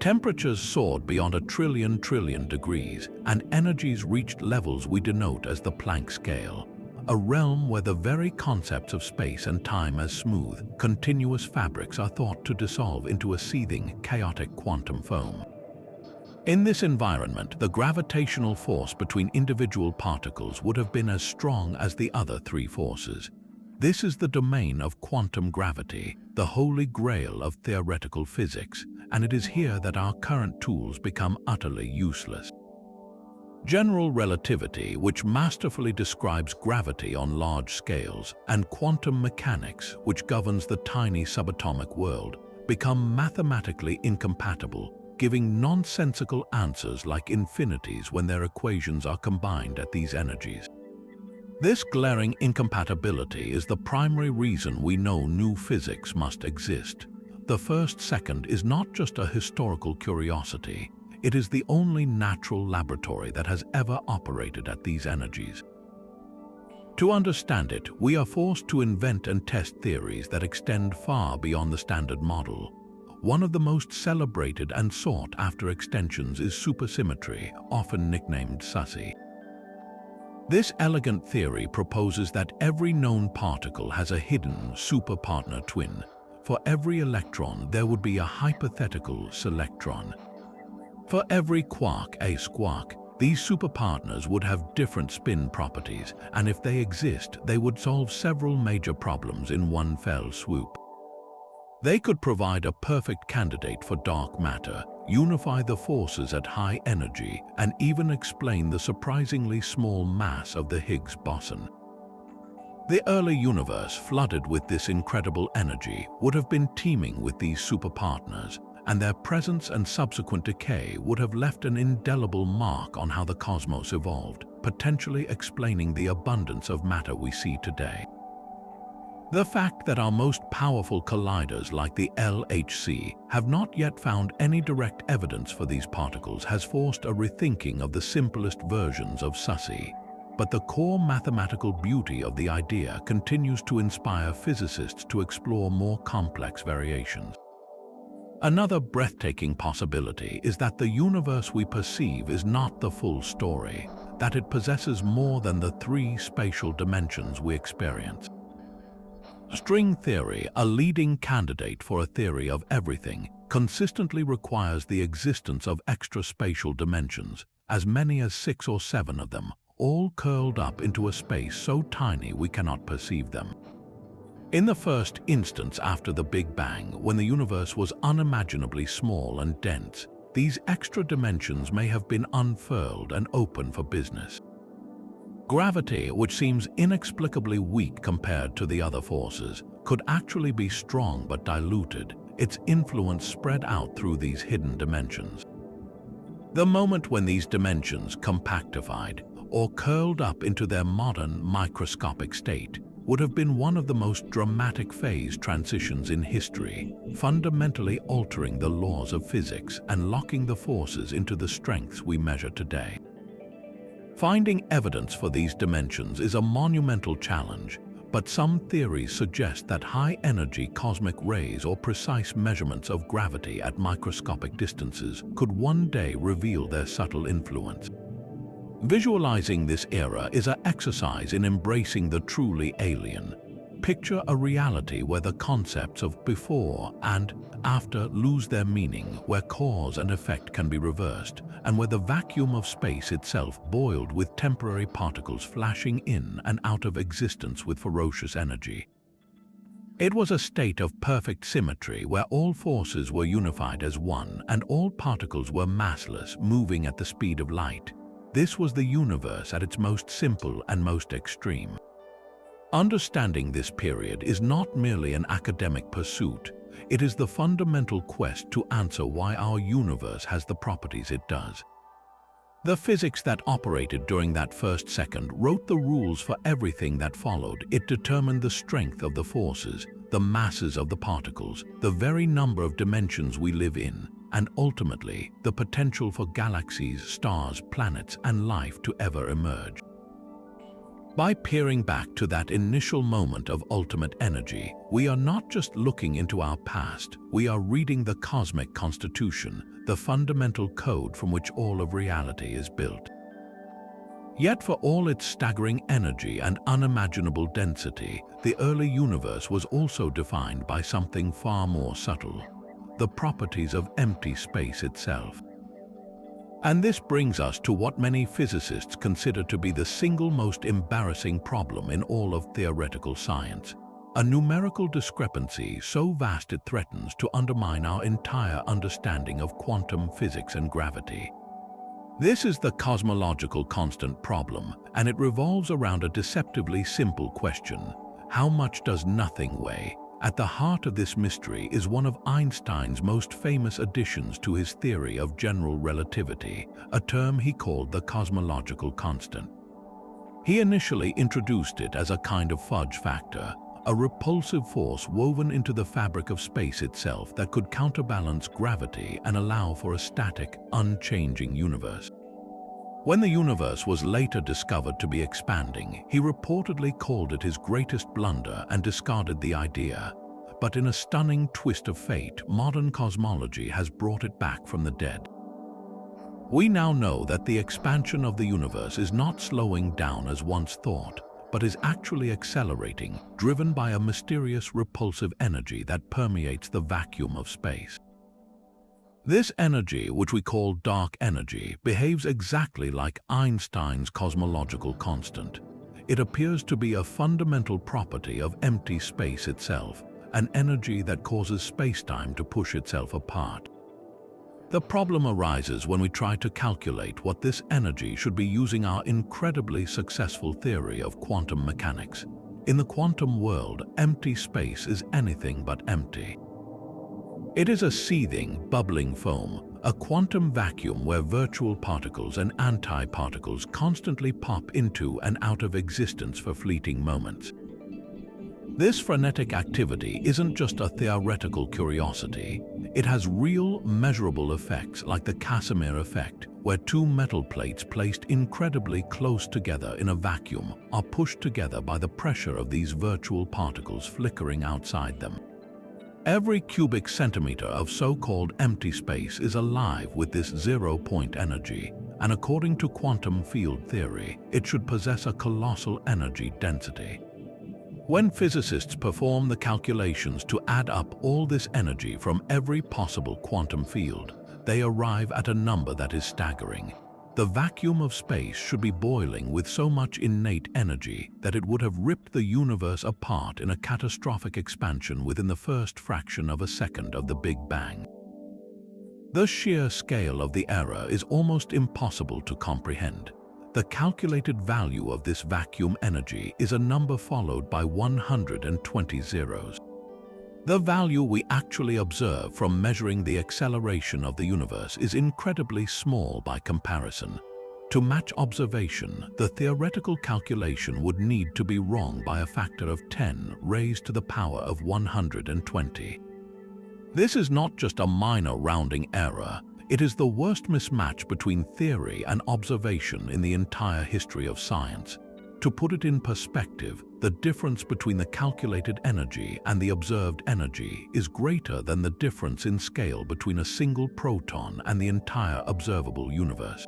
Temperatures soared beyond a trillion degrees, and energies reached levels we denote as the Planck scale, a realm where the very concepts of space and time as smooth, continuous fabrics are thought to dissolve into a seething, chaotic quantum foam. In this environment, the gravitational force between individual particles would have been as strong as the other 3 forces. This is the domain of quantum gravity, the holy grail of theoretical physics, and it is here that our current tools become utterly useless. General relativity, which masterfully describes gravity on large scales, and quantum mechanics, which governs the tiny subatomic world, become mathematically incompatible, giving nonsensical answers like infinities when their equations are combined at these energies. This glaring incompatibility is the primary reason we know new physics must exist. The first second is not just a historical curiosity, it is the only natural laboratory that has ever operated at these energies. To understand it, we are forced to invent and test theories that extend far beyond the Standard Model. One of the most celebrated and sought-after extensions is supersymmetry, often nicknamed SUSY. This elegant theory proposes that every known particle has a hidden superpartner twin. For every electron, there would be a hypothetical selectron. For every quark, a squark. These superpartners would have different spin properties, and if they exist, they would solve several major problems in one fell swoop. They could provide a perfect candidate for dark matter, unify the forces at high energy, and even explain the surprisingly small mass of the Higgs boson. The early universe, flooded with this incredible energy, would have been teeming with these superpartners, and their presence and subsequent decay would have left an indelible mark on how the cosmos evolved, potentially explaining the abundance of matter we see today. The fact that our most powerful colliders like the LHC have not yet found any direct evidence for these particles has forced a rethinking of the simplest versions of SUSY. But the core mathematical beauty of the idea continues to inspire physicists to explore more complex variations. Another breathtaking possibility is that the universe we perceive is not the full story, that it possesses more than the three spatial dimensions we experience. String theory, a leading candidate for a theory of everything, consistently requires the existence of extra-spatial dimensions, as many as 6 or 7 of them, all curled up into a space so tiny we cannot perceive them. In the first instance after the Big Bang, when the universe was unimaginably small and dense, these extra dimensions may have been unfurled and open for business. Gravity, which seems inexplicably weak compared to the other forces, could actually be strong but diluted, its influence spread out through these hidden dimensions. The moment when these dimensions compactified or curled up into their modern microscopic state would have been one of the most dramatic phase transitions in history, fundamentally altering the laws of physics and locking the forces into the strengths we measure today. Finding evidence for these dimensions is a monumental challenge, but some theories suggest that high-energy cosmic rays or precise measurements of gravity at microscopic distances could one day reveal their subtle influence. Visualizing this era is an exercise in embracing the truly alien. Picture a reality where the concepts of before and after lose their meaning, where cause and effect can be reversed, and where the vacuum of space itself boiled with temporary particles flashing in and out of existence with ferocious energy. It was a state of perfect symmetry where all forces were unified as one and all particles were massless, moving at the speed of light. This was the universe at its most simple and most extreme. Understanding this period is not merely an academic pursuit, it is the fundamental quest to answer why our universe has the properties it does. The physics that operated during that first second wrote the rules for everything that followed. It determined the strength of the forces, the masses of the particles, the very number of dimensions we live in, and ultimately, the potential for galaxies, stars, planets, and life to ever emerge. By peering back to that initial moment of ultimate energy, we are not just looking into our past, we are reading the cosmic constitution, the fundamental code from which all of reality is built. Yet for all its staggering energy and unimaginable density, the early universe was also defined by something far more subtle: the properties of empty space itself. And this brings us to what many physicists consider to be the single most embarrassing problem in all of theoretical science: a numerical discrepancy so vast it threatens to undermine our entire understanding of quantum physics and gravity. This is the cosmological constant problem, and it revolves around a deceptively simple question: how much does nothing weigh? At the heart of this mystery is one of Einstein's most famous additions to his theory of general relativity, a term he called the cosmological constant. He initially introduced it as a kind of fudge factor, a repulsive force woven into the fabric of space itself that could counterbalance gravity and allow for a static, unchanging universe. When the universe was later discovered to be expanding, he reportedly called it his greatest blunder and discarded the idea. But in a stunning twist of fate, modern cosmology has brought it back from the dead. We now know that the expansion of the universe is not slowing down as once thought, but is actually accelerating, driven by a mysterious repulsive energy that permeates the vacuum of space. This energy, which we call dark energy, behaves exactly like Einstein's cosmological constant. It appears to be a fundamental property of empty space itself, an energy that causes space-time to push itself apart. The problem arises when we try to calculate what this energy should be using our incredibly successful theory of quantum mechanics. In the quantum world, empty space is anything but empty. It is a seething, bubbling foam, a quantum vacuum where virtual particles and antiparticles constantly pop into and out of existence for fleeting moments. This frenetic activity isn't just a theoretical curiosity. It has real, measurable effects like the Casimir effect, where two metal plates placed incredibly close together in a vacuum are pushed together by the pressure of these virtual particles flickering outside them. Every cubic centimeter of so-called empty space is alive with this zero-point energy, and according to quantum field theory, it should possess a colossal energy density. When physicists perform the calculations to add up all this energy from every possible quantum field, they arrive at a number that is staggering. The vacuum of space should be boiling with so much innate energy that it would have ripped the universe apart in a catastrophic expansion within the first fraction of a second of the Big Bang. The sheer scale of the error is almost impossible to comprehend. The calculated value of this vacuum energy is a number followed by 120 zeros. The value we actually observe from measuring the acceleration of the universe is incredibly small by comparison. To match observation, the theoretical calculation would need to be wrong by a factor of 10 raised to the power of 120. This is not just a minor rounding error, it is the worst mismatch between theory and observation in the entire history of science. To put it in perspective, the difference between the calculated energy and the observed energy is greater than the difference in scale between a single proton and the entire observable universe.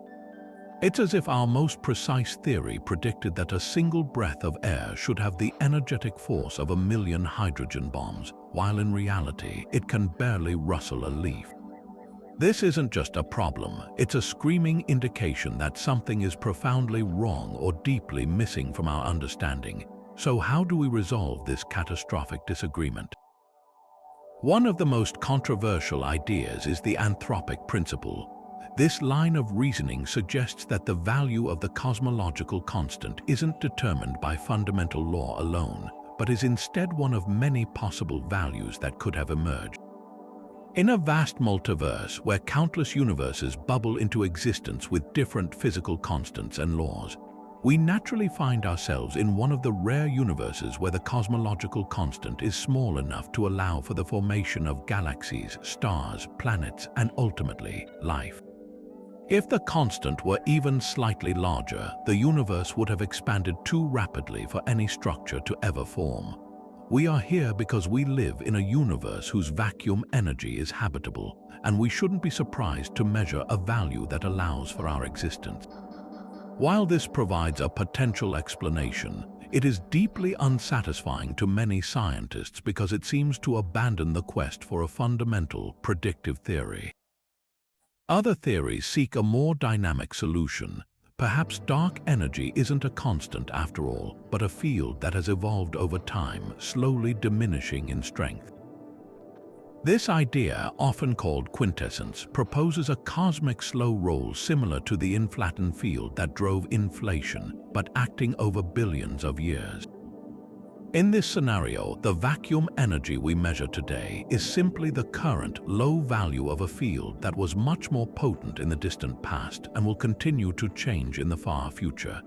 It's as if our most precise theory predicted that a single breath of air should have the energetic force of 1,000,000 hydrogen bombs, while in reality it can barely rustle a leaf. This isn't just a problem, it's a screaming indication that something is profoundly wrong or deeply missing from our understanding. So how do we resolve this catastrophic disagreement? One of the most controversial ideas is the anthropic principle. This line of reasoning suggests that the value of the cosmological constant isn't determined by fundamental law alone, but is instead one of many possible values that could have emerged. In a vast multiverse where countless universes bubble into existence with different physical constants and laws, we naturally find ourselves in one of the rare universes where the cosmological constant is small enough to allow for the formation of galaxies, stars, planets, and ultimately, life. If the constant were even slightly larger, the universe would have expanded too rapidly for any structure to ever form. We are here because we live in a universe whose vacuum energy is habitable, and we shouldn't be surprised to measure a value that allows for our existence. While this provides a potential explanation, it is deeply unsatisfying to many scientists because it seems to abandon the quest for a fundamental, predictive theory. Other theories seek a more dynamic solution. Perhaps dark energy isn't a constant after all, but a field that has evolved over time, slowly diminishing in strength. This idea, often called quintessence, proposes a cosmic slow roll similar to the inflatoned field that drove inflation, but acting over billions of years. In this scenario, the vacuum energy we measure today is simply the current low value of a field that was much more potent in the distant past and will continue to change in the far future.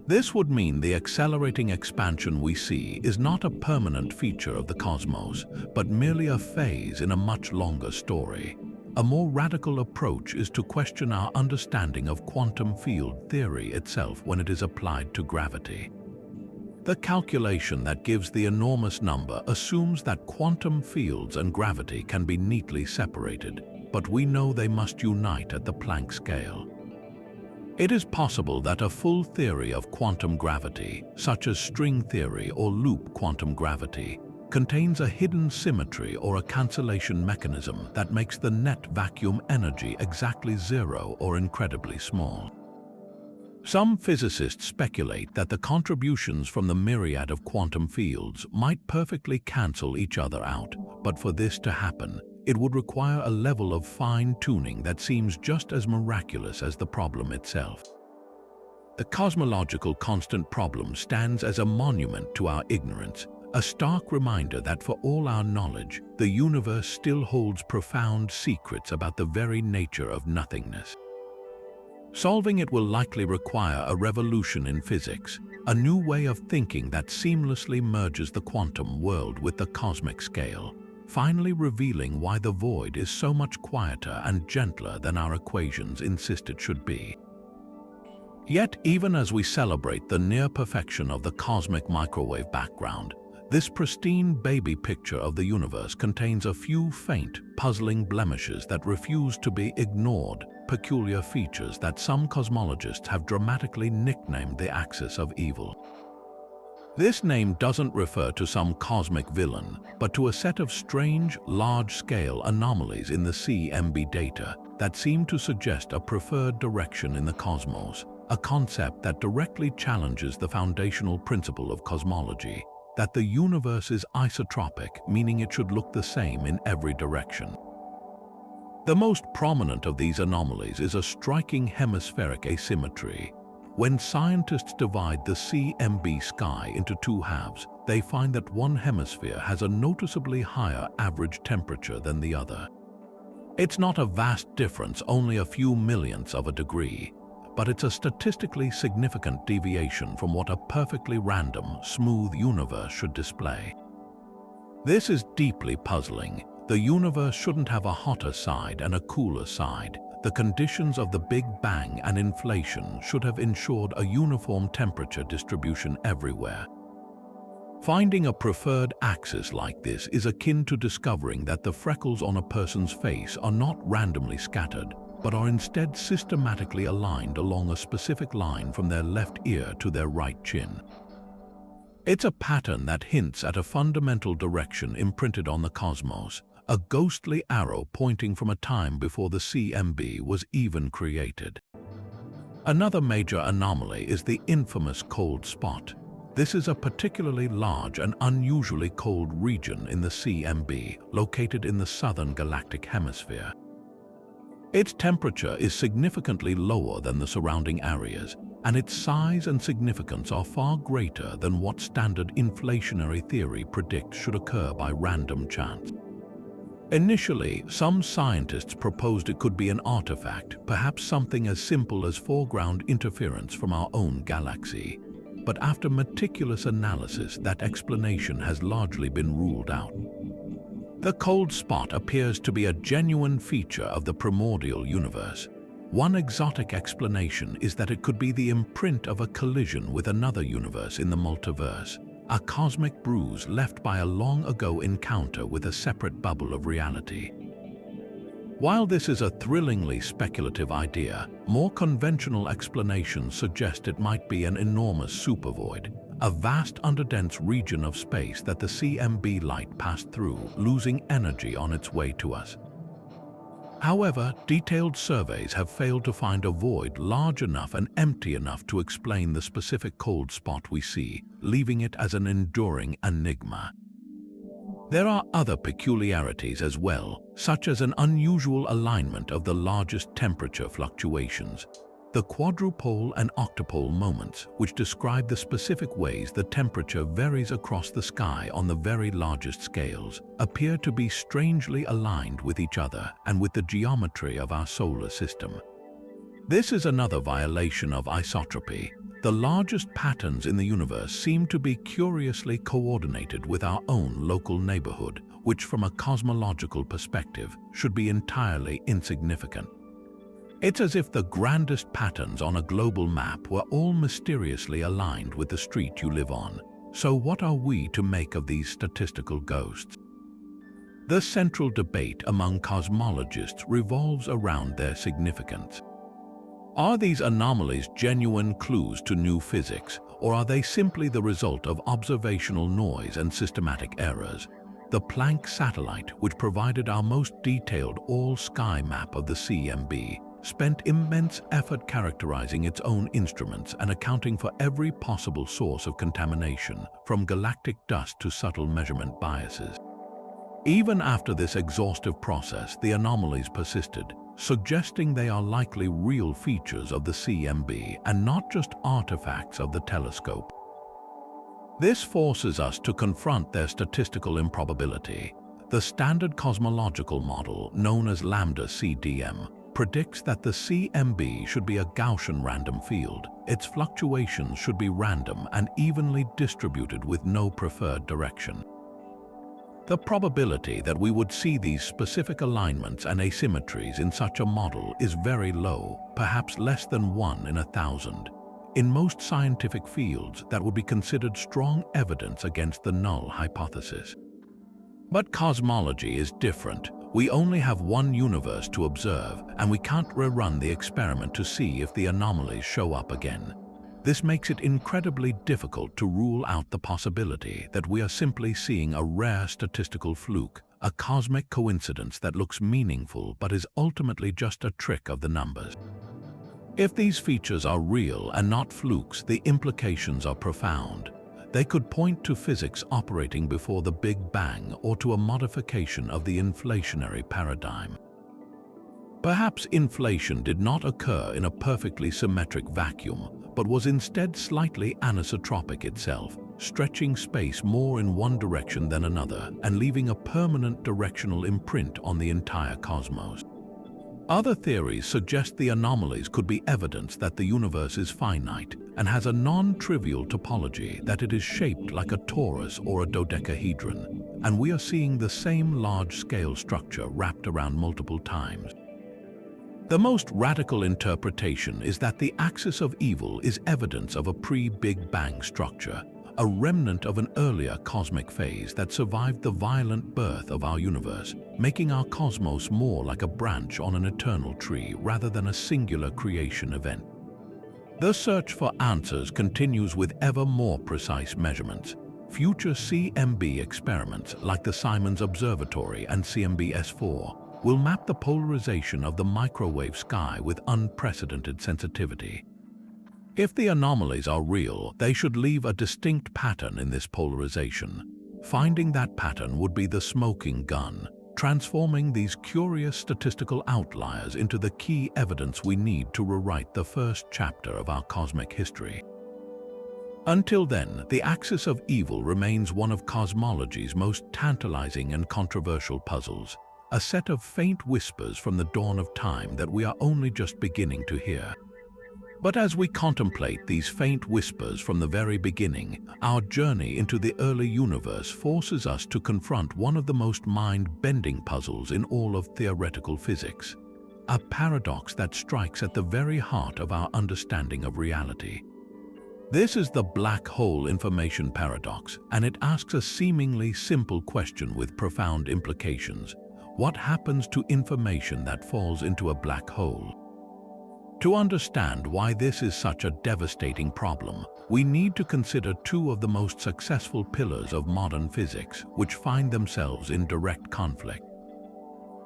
This would mean the accelerating expansion we see is not a permanent feature of the cosmos, but merely a phase in a much longer story. A more radical approach is to question our understanding of quantum field theory itself when it is applied to gravity. The calculation that gives the enormous number assumes that quantum fields and gravity can be neatly separated, but we know they must unite at the Planck scale. It is possible that a full theory of quantum gravity, such as string theory or loop quantum gravity, contains a hidden symmetry or a cancellation mechanism that makes the net vacuum energy exactly zero or incredibly small. Some physicists speculate that the contributions from the myriad of quantum fields might perfectly cancel each other out, but for this to happen, it would require a level of fine-tuning that seems just as miraculous as the problem itself. The cosmological constant problem stands as a monument to our ignorance, a stark reminder that for all our knowledge, the universe still holds profound secrets about the very nature of nothingness. Solving it will likely require a revolution in physics, a new way of thinking that seamlessly merges the quantum world with the cosmic scale, finally revealing why the void is so much quieter and gentler than our equations insist it should be. Yet, even as we celebrate the near perfection of the cosmic microwave background, this pristine baby picture of the universe contains a few faint, puzzling blemishes that refuse to be ignored, peculiar features that some cosmologists have dramatically nicknamed the axis of evil. This name doesn't refer to some cosmic villain, but to a set of strange, large-scale anomalies in the CMB data that seem to suggest a preferred direction in the cosmos, a concept that directly challenges the foundational principle of cosmology, that the universe is isotropic, meaning it should look the same in every direction. The most prominent of these anomalies is a striking hemispheric asymmetry. When scientists divide the CMB sky into two halves, they find that one hemisphere has a noticeably higher average temperature than the other. It's not a vast difference, only a few millionths of a degree, but it's a statistically significant deviation from what a perfectly random, smooth universe should display. This is deeply puzzling. The universe shouldn't have a hotter side and a cooler side. The conditions of the Big Bang and inflation should have ensured a uniform temperature distribution everywhere. Finding a preferred axis like this is akin to discovering that the freckles on a person's face are not randomly scattered, but are instead systematically aligned along a specific line from their left ear to their right chin. It's a pattern that hints at a fundamental direction imprinted on the cosmos, a ghostly arrow pointing from a time before the CMB was even created. Another major anomaly is the infamous cold spot. This is a particularly large and unusually cold region in the CMB, located in the southern galactic hemisphere. Its temperature is significantly lower than the surrounding areas, and its size and significance are far greater than what standard inflationary theory predicts should occur by random chance. Initially, some scientists proposed it could be an artifact, perhaps something as simple as foreground interference from our own galaxy. But after meticulous analysis, that explanation has largely been ruled out. The cold spot appears to be a genuine feature of the primordial universe. One exotic explanation is that it could be the imprint of a collision with another universe in the multiverse, a cosmic bruise left by a long-ago encounter with a separate bubble of reality. While this is a thrillingly speculative idea, more conventional explanations suggest it might be an enormous supervoid, a vast underdense region of space that the CMB light passed through, losing energy on its way to us. However, detailed surveys have failed to find a void large enough and empty enough to explain the specific cold spot we see, leaving it as an enduring enigma. There are other peculiarities as well, such as an unusual alignment of the largest temperature fluctuations. The quadrupole and octupole moments, which describe the specific ways the temperature varies across the sky on the very largest scales, appear to be strangely aligned with each other and with the geometry of our solar system. This is another violation of isotropy. The largest patterns in the universe seem to be curiously coordinated with our own local neighborhood, which from a cosmological perspective should be entirely insignificant. It's as if the grandest patterns on a global map were all mysteriously aligned with the street you live on. So what are we to make of these statistical ghosts? The central debate among cosmologists revolves around their significance. Are these anomalies genuine clues to new physics, or are they simply the result of observational noise and systematic errors? The Planck satellite, which provided our most detailed all-sky map of the CMB, spent immense effort characterizing its own instruments and accounting for every possible source of contamination, from galactic dust to subtle measurement biases. Even after this exhaustive process, the anomalies persisted, suggesting they are likely real features of the CMB and not just artifacts of the telescope. This forces us to confront their statistical improbability. The standard cosmological model, known as lambda CDM, predicts that the CMB should be a Gaussian random field. Its fluctuations should be random and evenly distributed with no preferred direction. The probability that we would see these specific alignments and asymmetries in such a model is very low, perhaps less than 1 in 1,000. In most scientific fields, that would be considered strong evidence against the null hypothesis. But cosmology is different. We only have one universe to observe, and we can't rerun the experiment to see if the anomalies show up again. This makes it incredibly difficult to rule out the possibility that we are simply seeing a rare statistical fluke, a cosmic coincidence that looks meaningful but is ultimately just a trick of the numbers. If these features are real and not flukes, the implications are profound. They could point to physics operating before the Big Bang or to a modification of the inflationary paradigm. Perhaps inflation did not occur in a perfectly symmetric vacuum, but was instead slightly anisotropic itself, stretching space more in one direction than another and leaving a permanent directional imprint on the entire cosmos. Other theories suggest the anomalies could be evidence that the universe is finite and has a non-trivial topology, that it is shaped like a torus or a dodecahedron, and we are seeing the same large-scale structure wrapped around multiple times. The most radical interpretation is that the axis of evil is evidence of a pre-Big Bang structure, a remnant of an earlier cosmic phase that survived the violent birth of our universe, making our cosmos more like a branch on an eternal tree rather than a singular creation event. The search for answers continues with ever more precise measurements. Future CMB experiments like the Simons Observatory and CMB-S4 will map the polarization of the microwave sky with unprecedented sensitivity. If the anomalies are real, they should leave a distinct pattern in this polarization. Finding that pattern would be the smoking gun, transforming these curious statistical outliers into the key evidence we need to rewrite the first chapter of our cosmic history. Until then, the axis of evil remains one of cosmology's most tantalizing and controversial puzzles, a set of faint whispers from the dawn of time that we are only just beginning to hear. But as we contemplate these faint whispers from the very beginning, our journey into the early universe forces us to confront one of the most mind-bending puzzles in all of theoretical physics, a paradox that strikes at the very heart of our understanding of reality. This is the black hole information paradox, and it asks a seemingly simple question with profound implications. What happens to information that falls into a black hole? To understand why this is such a devastating problem, we need to consider two of the most successful pillars of modern physics, which find themselves in direct conflict.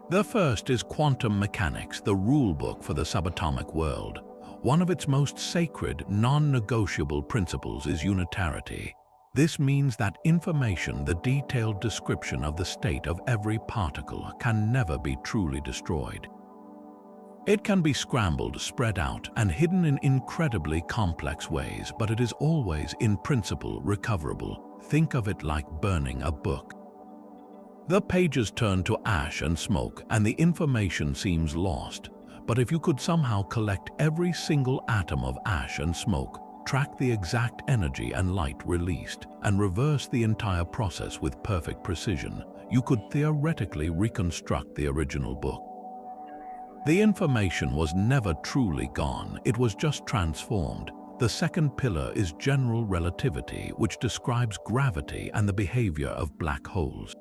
The first is quantum mechanics, the rulebook for the subatomic world. One of its most sacred, non-negotiable principles is unitarity. This means that information, the detailed description of the state of every particle, can never be truly destroyed. It can be scrambled, spread out, and hidden in incredibly complex ways, but it is always, in principle, recoverable. Think of it like burning a book. The pages turn to ash and smoke, and the information seems lost. But if you could somehow collect every single atom of ash and smoke, track the exact energy and light released, and reverse the entire process with perfect precision, you could theoretically reconstruct the original book. The information was never truly gone, it was just transformed. The second pillar is general relativity, which describes gravity and the behavior of black holes.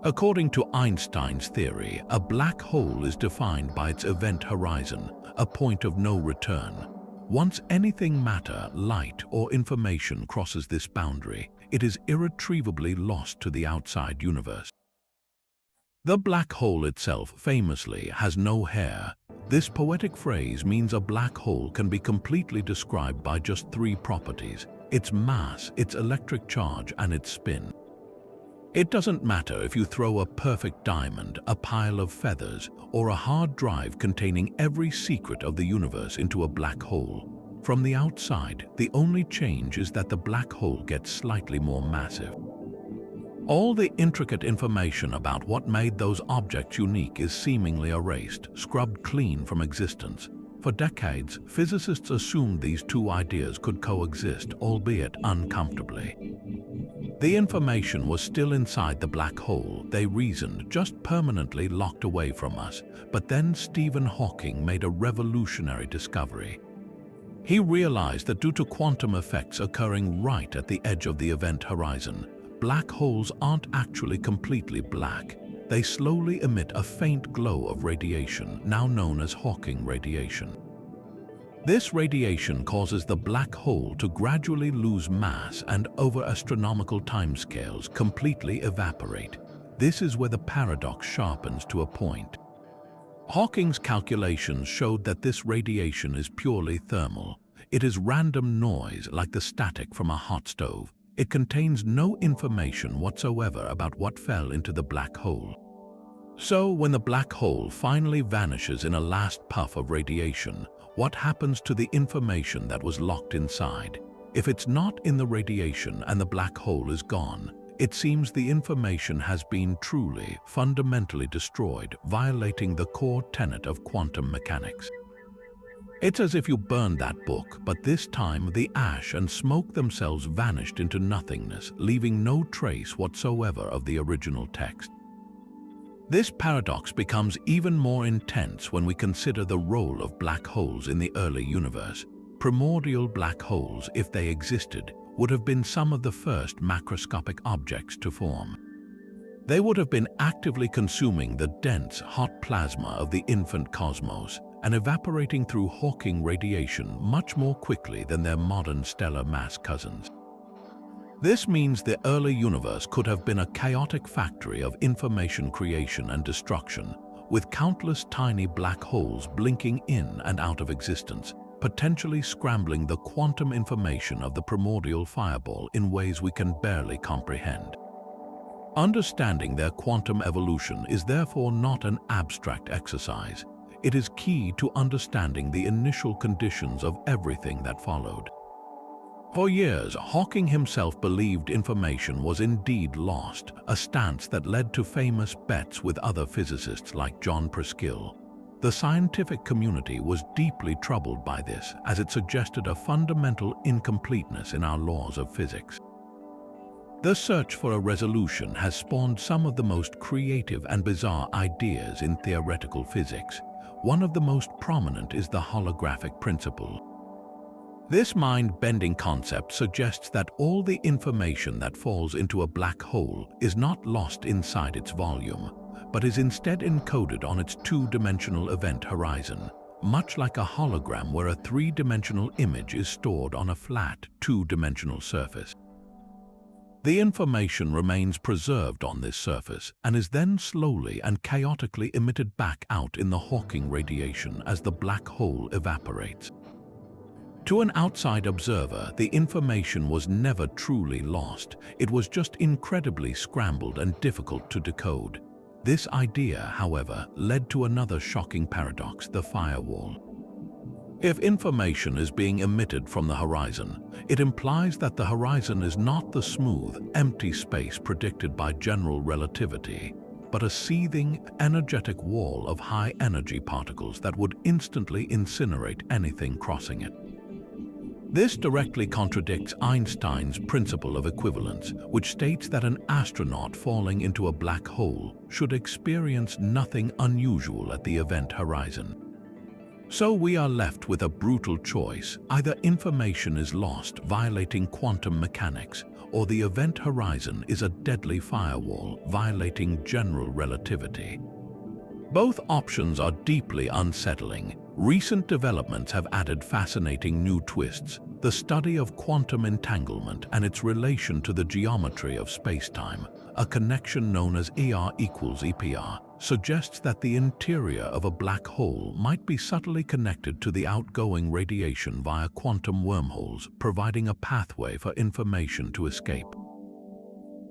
According to Einstein's theory, a black hole is defined by its event horizon, a point of no return. Once anything, matter, light, or information crosses this boundary, it is irretrievably lost to the outside universe. The black hole itself famously has no hair. This poetic phrase means a black hole can be completely described by just three properties: its mass, its electric charge, and its spin. It doesn't matter if you throw a perfect diamond, a pile of feathers, or a hard drive containing every secret of the universe into a black hole. From the outside, the only change is that the black hole gets slightly more massive. All the intricate information about what made those objects unique is seemingly erased, scrubbed clean from existence. For decades, physicists assumed these two ideas could coexist, albeit uncomfortably. The information was still inside the black hole, they reasoned, just permanently locked away from us. But then Stephen Hawking made a revolutionary discovery. He realized that due to quantum effects occurring right at the edge of the event horizon, black holes aren't actually completely black. They slowly emit a faint glow of radiation, now known as Hawking radiation. This radiation causes the black hole to gradually lose mass and, over astronomical timescales, completely evaporate. This is where the paradox sharpens to a point. Hawking's calculations showed that this radiation is purely thermal. It is random noise like the static from a hot stove. It contains no information whatsoever about what fell into the black hole. So, when the black hole finally vanishes in a last puff of radiation, what happens to the information that was locked inside? If it's not in the radiation and the black hole is gone, it seems the information has been truly, fundamentally destroyed, violating the core tenet of quantum mechanics. It's as if you burned that book, but this time the ash and smoke themselves vanished into nothingness, leaving no trace whatsoever of the original text. This paradox becomes even more intense when we consider the role of black holes in the early universe. Primordial black holes, if they existed, would have been some of the first macroscopic objects to form. They would have been actively consuming the dense, hot plasma of the infant cosmos and evaporating through Hawking radiation much more quickly than their modern stellar mass cousins. This means the early universe could have been a chaotic factory of information creation and destruction, with countless tiny black holes blinking in and out of existence, potentially scrambling the quantum information of the primordial fireball in ways we can barely comprehend. Understanding their quantum evolution is therefore not an abstract exercise. It is key to understanding the initial conditions of everything that followed. For years, Hawking himself believed information was indeed lost, a stance that led to famous bets with other physicists like John Preskill. The scientific community was deeply troubled by this, as it suggested a fundamental incompleteness in our laws of physics. The search for a resolution has spawned some of the most creative and bizarre ideas in theoretical physics. One of the most prominent is the holographic principle. This mind-bending concept suggests that all the information that falls into a black hole is not lost inside its volume, but is instead encoded on its two-dimensional event horizon, much like a hologram where a three-dimensional image is stored on a flat, two-dimensional surface. The information remains preserved on this surface and is then slowly and chaotically emitted back out in the Hawking radiation as the black hole evaporates. To an outside observer, the information was never truly lost. It was just incredibly scrambled and difficult to decode. This idea, however, led to another shocking paradox: the firewall. If information is being emitted from the horizon, it implies that the horizon is not the smooth, empty space predicted by general relativity, but a seething, energetic wall of high-energy particles that would instantly incinerate anything crossing it. This directly contradicts Einstein's principle of equivalence, which states that an astronaut falling into a black hole should experience nothing unusual at the event horizon. So we are left with a brutal choice. Either information is lost, violating quantum mechanics, or the event horizon is a deadly firewall, violating general relativity. Both options are deeply unsettling. Recent developments have added fascinating new twists. The study of quantum entanglement and its relation to the geometry of spacetime, a connection known as ER equals EPR, suggests that the interior of a black hole might be subtly connected to the outgoing radiation via quantum wormholes, providing a pathway for information to escape.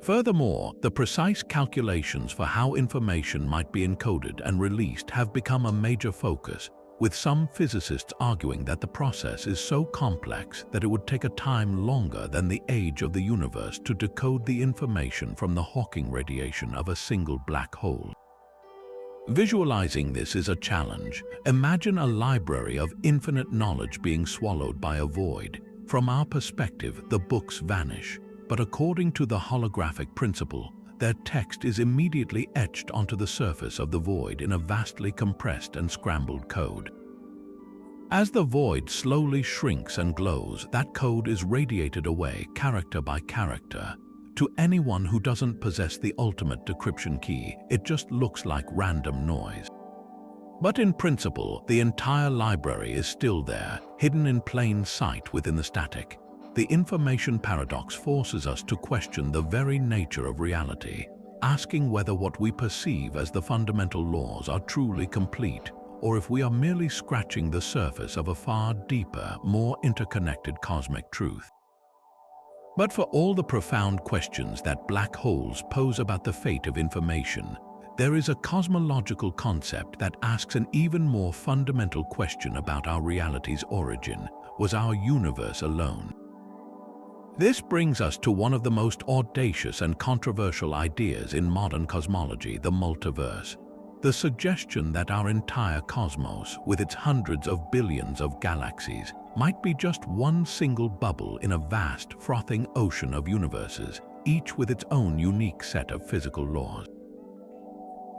Furthermore, the precise calculations for how information might be encoded and released have become a major focus, with some physicists arguing that the process is so complex that it would take a time longer than the age of the universe to decode the information from the Hawking radiation of a single black hole. Visualizing this is a challenge. Imagine a library of infinite knowledge being swallowed by a void. From our perspective, the books vanish, but according to the holographic principle, their text is immediately etched onto the surface of the void in a vastly compressed and scrambled code. As the void slowly shrinks and glows, that code is radiated away character by character. To anyone who doesn't possess the ultimate decryption key, it just looks like random noise. But in principle, the entire library is still there, hidden in plain sight within the static. The information paradox forces us to question the very nature of reality, asking whether what we perceive as the fundamental laws are truly complete, or if we are merely scratching the surface of a far deeper, more interconnected cosmic truth. But for all the profound questions that black holes pose about the fate of information, there is a cosmological concept that asks an even more fundamental question about our reality's origin. Was our universe alone? This brings us to one of the most audacious and controversial ideas in modern cosmology, the multiverse. The suggestion that our entire cosmos, with its hundreds of billions of galaxies, might be just one single bubble in a vast, frothing ocean of universes, each with its own unique set of physical laws.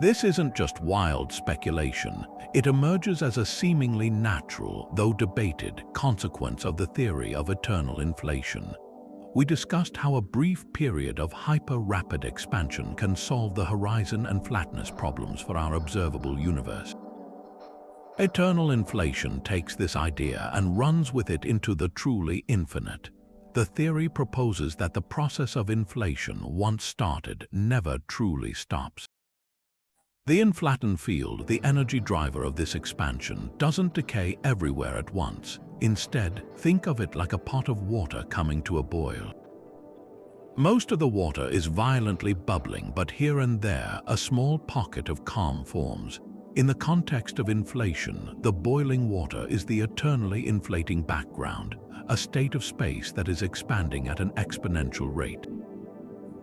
This isn't just wild speculation. It emerges as a seemingly natural, though debated, consequence of the theory of eternal inflation. We discussed how a brief period of hyper-rapid expansion can solve the horizon and flatness problems for our observable universe. Eternal inflation takes this idea and runs with it into the truly infinite. The theory proposes that the process of inflation, once started, never truly stops. The inflatoned field, the energy driver of this expansion, doesn't decay everywhere at once. Instead, think of it like a pot of water coming to a boil. Most of the water is violently bubbling, but here and there, a small pocket of calm forms. In the context of inflation, the boiling water is the eternally inflating background, a state of space that is expanding at an exponential rate.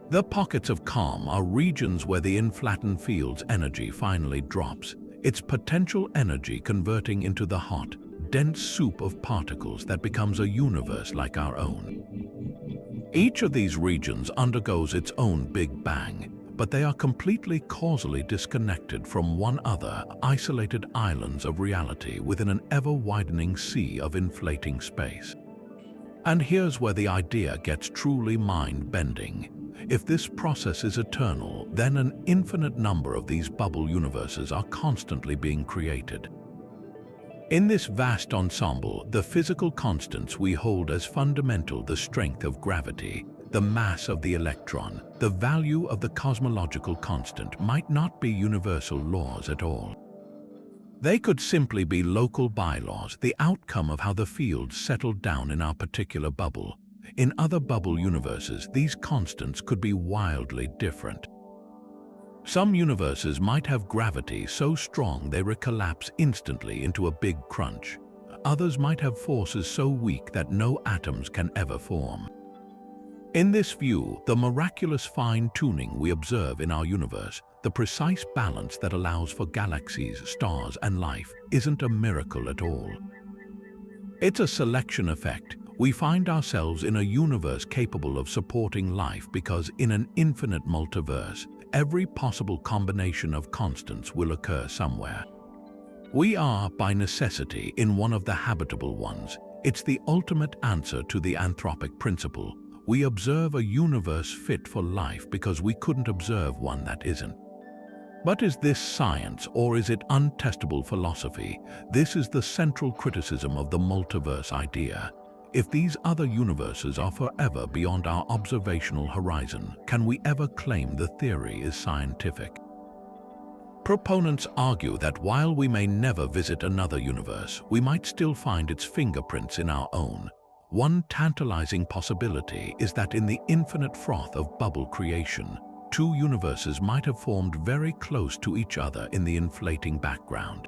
The pockets of calm are regions where the inflatoned field's energy finally drops, its potential energy converting into the hot, dense soup of particles that becomes a universe like our own. Each of these regions undergoes its own Big Bang, but they are completely causally disconnected from one another, isolated islands of reality within an ever-widening sea of inflating space. And here's where the idea gets truly mind-bending. If this process is eternal, then an infinite number of these bubble universes are constantly being created. In this vast ensemble, the physical constants we hold as fundamental, the strength of gravity, the mass of the electron, the value of the cosmological constant, might not be universal laws at all. They could simply be local bylaws, the outcome of how the fields settled down in our particular bubble. In other bubble universes, these constants could be wildly different. Some universes might have gravity so strong they collapse instantly into a big crunch. Others might have forces so weak that no atoms can ever form. In this view, the miraculous fine-tuning we observe in our universe, the precise balance that allows for galaxies, stars, and life, isn't a miracle at all. It's a selection effect. We find ourselves in a universe capable of supporting life because in an infinite multiverse, every possible combination of constants will occur somewhere. We are, by necessity, in one of the habitable ones. It's the ultimate answer to the anthropic principle. We observe a universe fit for life because we couldn't observe one that isn't. But is this science, or is it untestable philosophy? This is the central criticism of the multiverse idea. If these other universes are forever beyond our observational horizon, can we ever claim the theory is scientific? Proponents argue that while we may never visit another universe, we might still find its fingerprints in our own. One tantalizing possibility is that in the infinite froth of bubble creation, two universes might have formed very close to each other in the inflating background.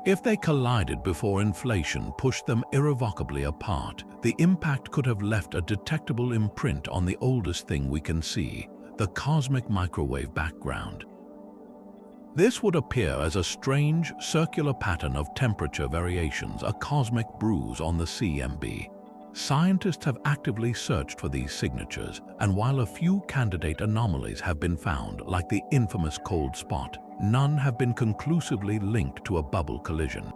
If they collided before inflation pushed them irrevocably apart, the impact could have left a detectable imprint on the oldest thing we can see, the cosmic microwave background. This would appear as a strange, circular pattern of temperature variations, a cosmic bruise on the CMB. Scientists have actively searched for these signatures, and while a few candidate anomalies have been found, like the infamous cold spot, none have been conclusively linked to a bubble collision.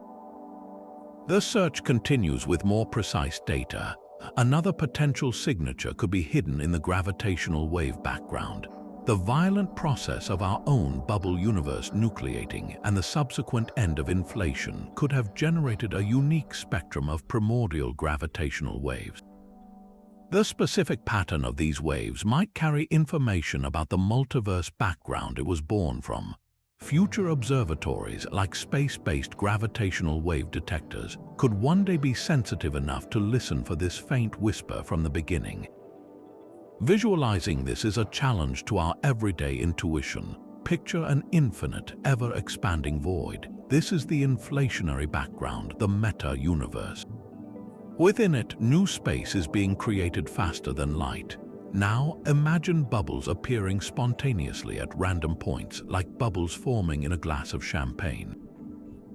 The search continues with more precise data. Another potential signature could be hidden in the gravitational wave background. The violent process of our own bubble universe nucleating and the subsequent end of inflation could have generated a unique spectrum of primordial gravitational waves. The specific pattern of these waves might carry information about the multiverse background it was born from. Future observatories, like space-based gravitational wave detectors, could one day be sensitive enough to listen for this faint whisper from the beginning. Visualizing this is a challenge to our everyday intuition. Picture an infinite, ever-expanding void. This is the inflationary background, the meta-universe. Within it, new space is being created faster than light. Now, imagine bubbles appearing spontaneously at random points, like bubbles forming in a glass of champagne.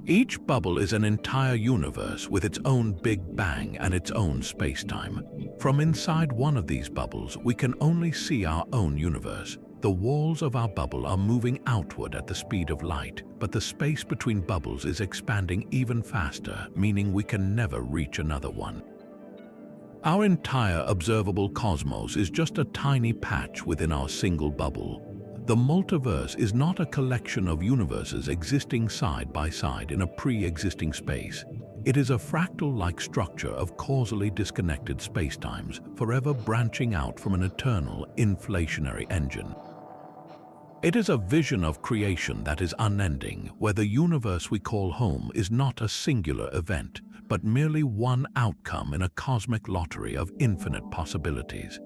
Each bubble is an entire universe with its own Big Bang and its own space-time. From inside one of these bubbles, we can only see our own universe. The walls of our bubble are moving outward at the speed of light, but the space between bubbles is expanding even faster, meaning we can never reach another one. Our entire observable cosmos is just a tiny patch within our single bubble. The multiverse is not a collection of universes existing side by side in a pre-existing space. It is a fractal-like structure of causally disconnected spacetimes, forever branching out from an eternal inflationary engine. It is a vision of creation that is unending, where the universe we call home is not a singular event, but merely one outcome in a cosmic lottery of infinite possibilities.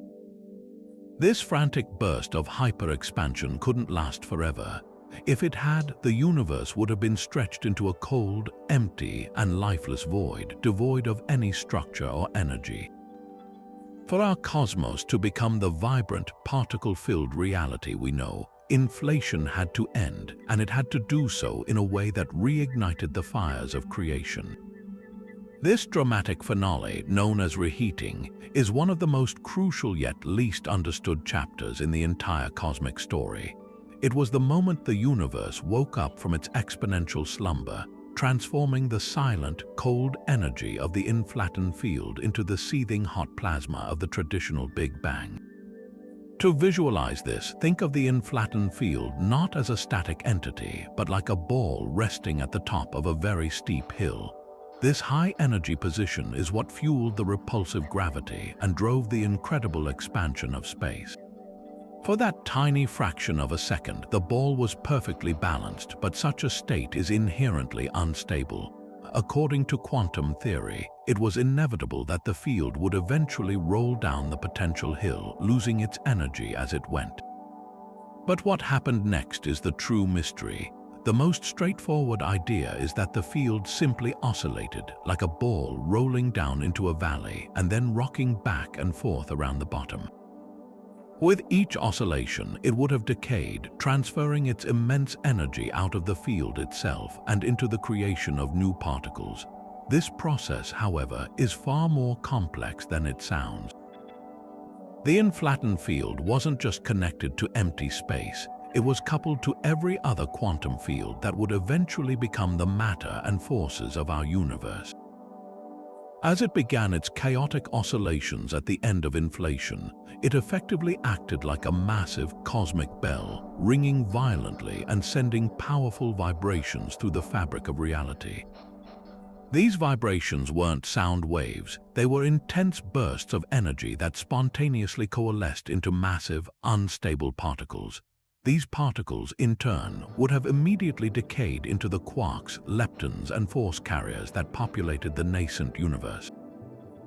This frantic burst of hyper-expansion couldn't last forever. If it had, the universe would have been stretched into a cold, empty, and lifeless void, devoid of any structure or energy. For our cosmos to become the vibrant, particle-filled reality we know, inflation had to end, and it had to do so in a way that reignited the fires of creation. This dramatic finale, known as reheating, is one of the most crucial yet least understood chapters in the entire cosmic story. It was the moment the universe woke up from its exponential slumber, transforming the silent, cold energy of the inflattened field into the seething hot plasma of the traditional Big Bang. To visualize this, think of the inflattened field not as a static entity, but like a ball resting at the top of a very steep hill. This high-energy position is what fueled the repulsive gravity and drove the incredible expansion of space. For that tiny fraction of a second, the ball was perfectly balanced, but such a state is inherently unstable. According to quantum theory, it was inevitable that the field would eventually roll down the potential hill, losing its energy as it went. But what happened next is the true mystery. The most straightforward idea is that the field simply oscillated, like a ball rolling down into a valley and then rocking back and forth around the bottom. With each oscillation, it would have decayed, transferring its immense energy out of the field itself and into the creation of new particles. This process, however, is far more complex than it sounds. The inflattened field wasn't just connected to empty space. it was coupled to every other quantum field that would eventually become the matter and forces of our universe. As it began its chaotic oscillations at the end of inflation, it effectively acted like a massive cosmic bell, ringing violently and sending powerful vibrations through the fabric of reality. These vibrations weren't sound waves, they were intense bursts of energy that spontaneously coalesced into massive, unstable particles. These particles, in turn, would have immediately decayed into the quarks, leptons, and force carriers that populated the nascent universe.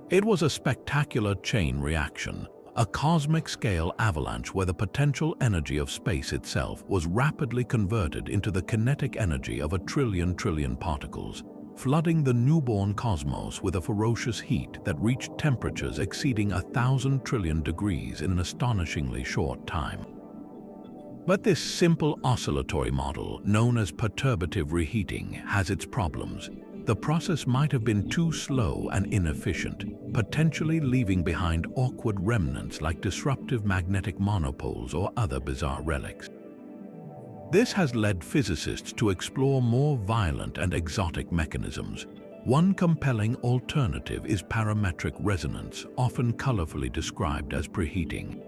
It was a spectacular chain reaction, a cosmic-scale avalanche where the potential energy of space itself was rapidly converted into the kinetic energy of a trillion particles, flooding the newborn cosmos with a ferocious heat that reached temperatures exceeding 1,000 trillion degrees in an astonishingly short time. But this simple oscillatory model, known as perturbative reheating, has its problems. The process might have been too slow and inefficient, potentially leaving behind awkward remnants like disruptive magnetic monopoles or other bizarre relics. This has led physicists to explore more violent and exotic mechanisms. One compelling alternative is parametric resonance, often colorfully described as preheating.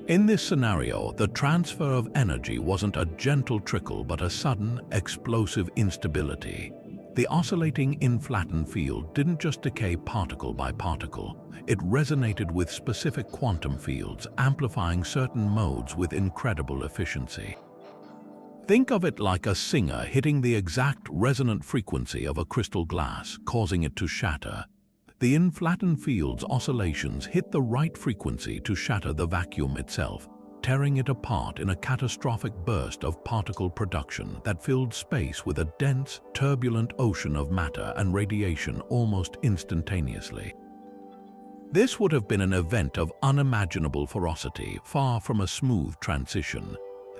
In this scenario, the transfer of energy wasn't a gentle trickle but a sudden, explosive instability. The oscillating inflaton field didn't just decay particle by particle, it resonated with specific quantum fields, amplifying certain modes with incredible efficiency. Think of it like a singer hitting the exact resonant frequency of a crystal glass, causing it to shatter. The inflaton field's oscillations hit the right frequency to shatter the vacuum itself, tearing it apart in a catastrophic burst of particle production that filled space with a dense, turbulent ocean of matter and radiation almost instantaneously. This would have been an event of unimaginable ferocity, far from a smooth transition.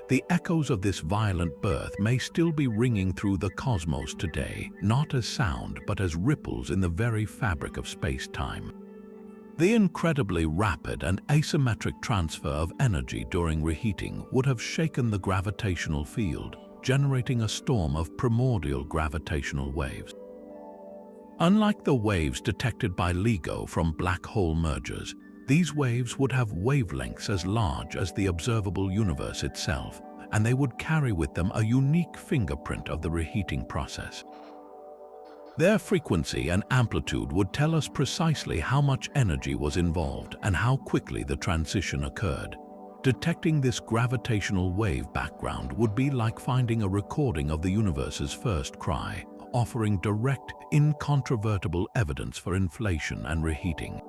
The echoes of this violent birth may still be ringing through the cosmos today, not as sound but as ripples in the very fabric of space-time. The incredibly rapid and asymmetric transfer of energy during reheating would have shaken the gravitational field, generating a storm of primordial gravitational waves. Unlike the waves detected by LIGO from black hole mergers, these waves would have wavelengths as large as the observable universe itself, and they would carry with them a unique fingerprint of the reheating process. Their frequency and amplitude would tell us precisely how much energy was involved and how quickly the transition occurred. Detecting this gravitational wave background would be like finding a recording of the universe's first cry, offering direct, incontrovertible evidence for inflation and reheating.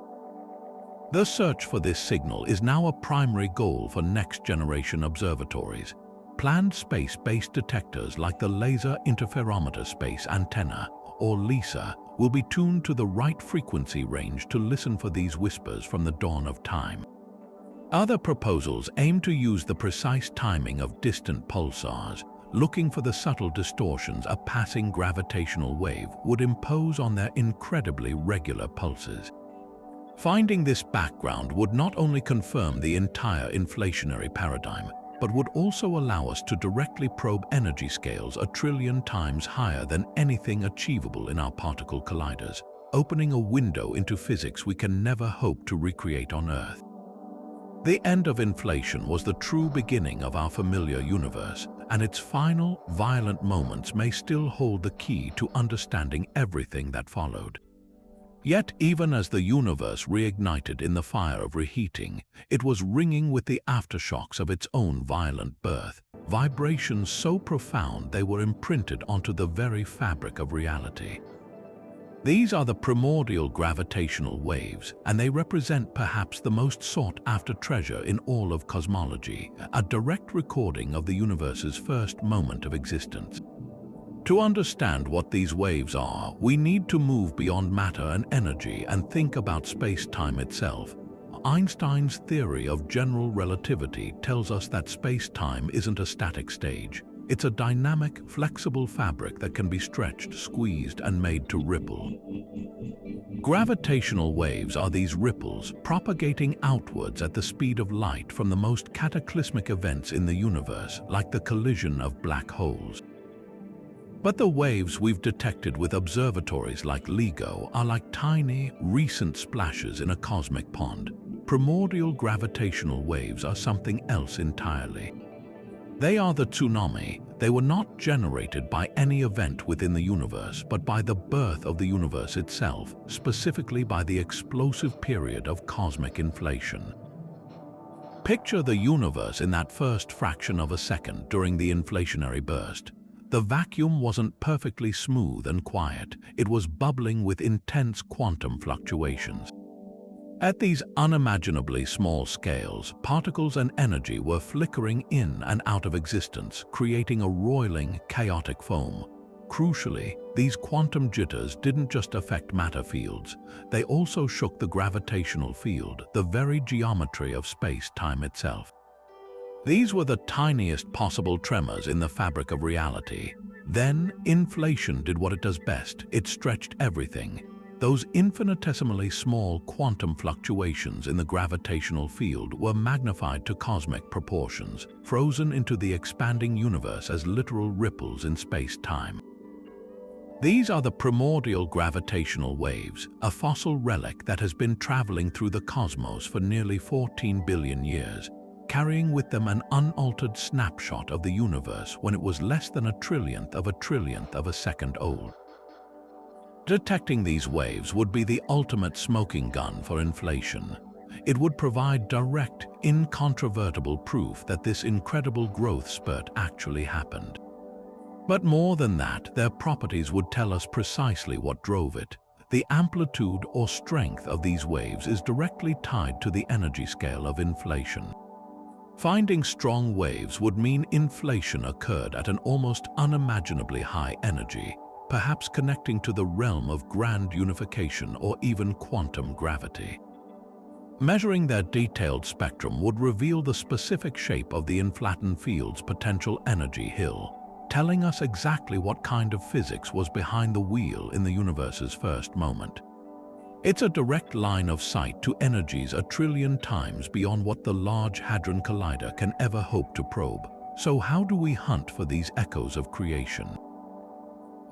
The search for this signal is now a primary goal for next-generation observatories. Planned space-based detectors like the Laser Interferometer Space Antenna, or LISA, will be tuned to the right frequency range to listen for these whispers from the dawn of time. Other proposals aim to use the precise timing of distant pulsars, looking for the subtle distortions a passing gravitational wave would impose on their incredibly regular pulses. Finding this background would not only confirm the entire inflationary paradigm, but would also allow us to directly probe energy scales 1 trillion times higher than anything achievable in our particle colliders, opening a window into physics we can never hope to recreate on Earth. The end of inflation was the true beginning of our familiar universe, and its final, violent moments may still hold the key to understanding everything that followed. Yet, even as the universe reignited in the fire of reheating, it was ringing with the aftershocks of its own violent birth, vibrations so profound they were imprinted onto the very fabric of reality. These are the primordial gravitational waves, and they represent perhaps the most sought-after treasure in all of cosmology, a direct recording of the universe's first moment of existence. To understand what these waves are, we need to move beyond matter and energy and think about space-time itself. Einstein's theory of general relativity tells us that space-time isn't a static stage. It's a dynamic, flexible fabric that can be stretched, squeezed, and made to ripple. Gravitational waves are these ripples propagating outwards at the speed of light from the most cataclysmic events in the universe, like the collision of black holes. But the waves we've detected with observatories like LIGO are like tiny, recent splashes in a cosmic pond. Primordial gravitational waves are something else entirely. They are the tsunami. They were not generated by any event within the universe, but by the birth of the universe itself, specifically by the explosive period of cosmic inflation. Picture the universe in that first fraction of a second during the inflationary burst. The vacuum wasn't perfectly smooth and quiet. It was bubbling with intense quantum fluctuations. At these unimaginably small scales, particles and energy were flickering in and out of existence, creating a roiling, chaotic foam. Crucially, these quantum jitters didn't just affect matter fields, they also shook the gravitational field, the very geometry of space-time itself. These were the tiniest possible tremors in the fabric of reality. Then, inflation did what it does best. It stretched everything. Those infinitesimally small quantum fluctuations in the gravitational field were magnified to cosmic proportions, frozen into the expanding universe as literal ripples in space-time. These are the primordial gravitational waves, a fossil relic that has been traveling through the cosmos for nearly 14 billion years, carrying with them an unaltered snapshot of the universe when it was less than a trillionth of a second old. Detecting these waves would be the ultimate smoking gun for inflation. It would provide direct, incontrovertible proof that this incredible growth spurt actually happened. But more than that, their properties would tell us precisely what drove it. The amplitude or strength of these waves is directly tied to the energy scale of inflation. Finding strong waves would mean inflation occurred at an almost unimaginably high energy, perhaps connecting to the realm of grand unification or even quantum gravity. Measuring their detailed spectrum would reveal the specific shape of the inflaton field's potential energy hill, telling us exactly what kind of physics was behind the wheel in the universe's first moment. It's a direct line of sight to energies a trillion times beyond what the Large Hadron Collider can ever hope to probe. So how do we hunt for these echoes of creation?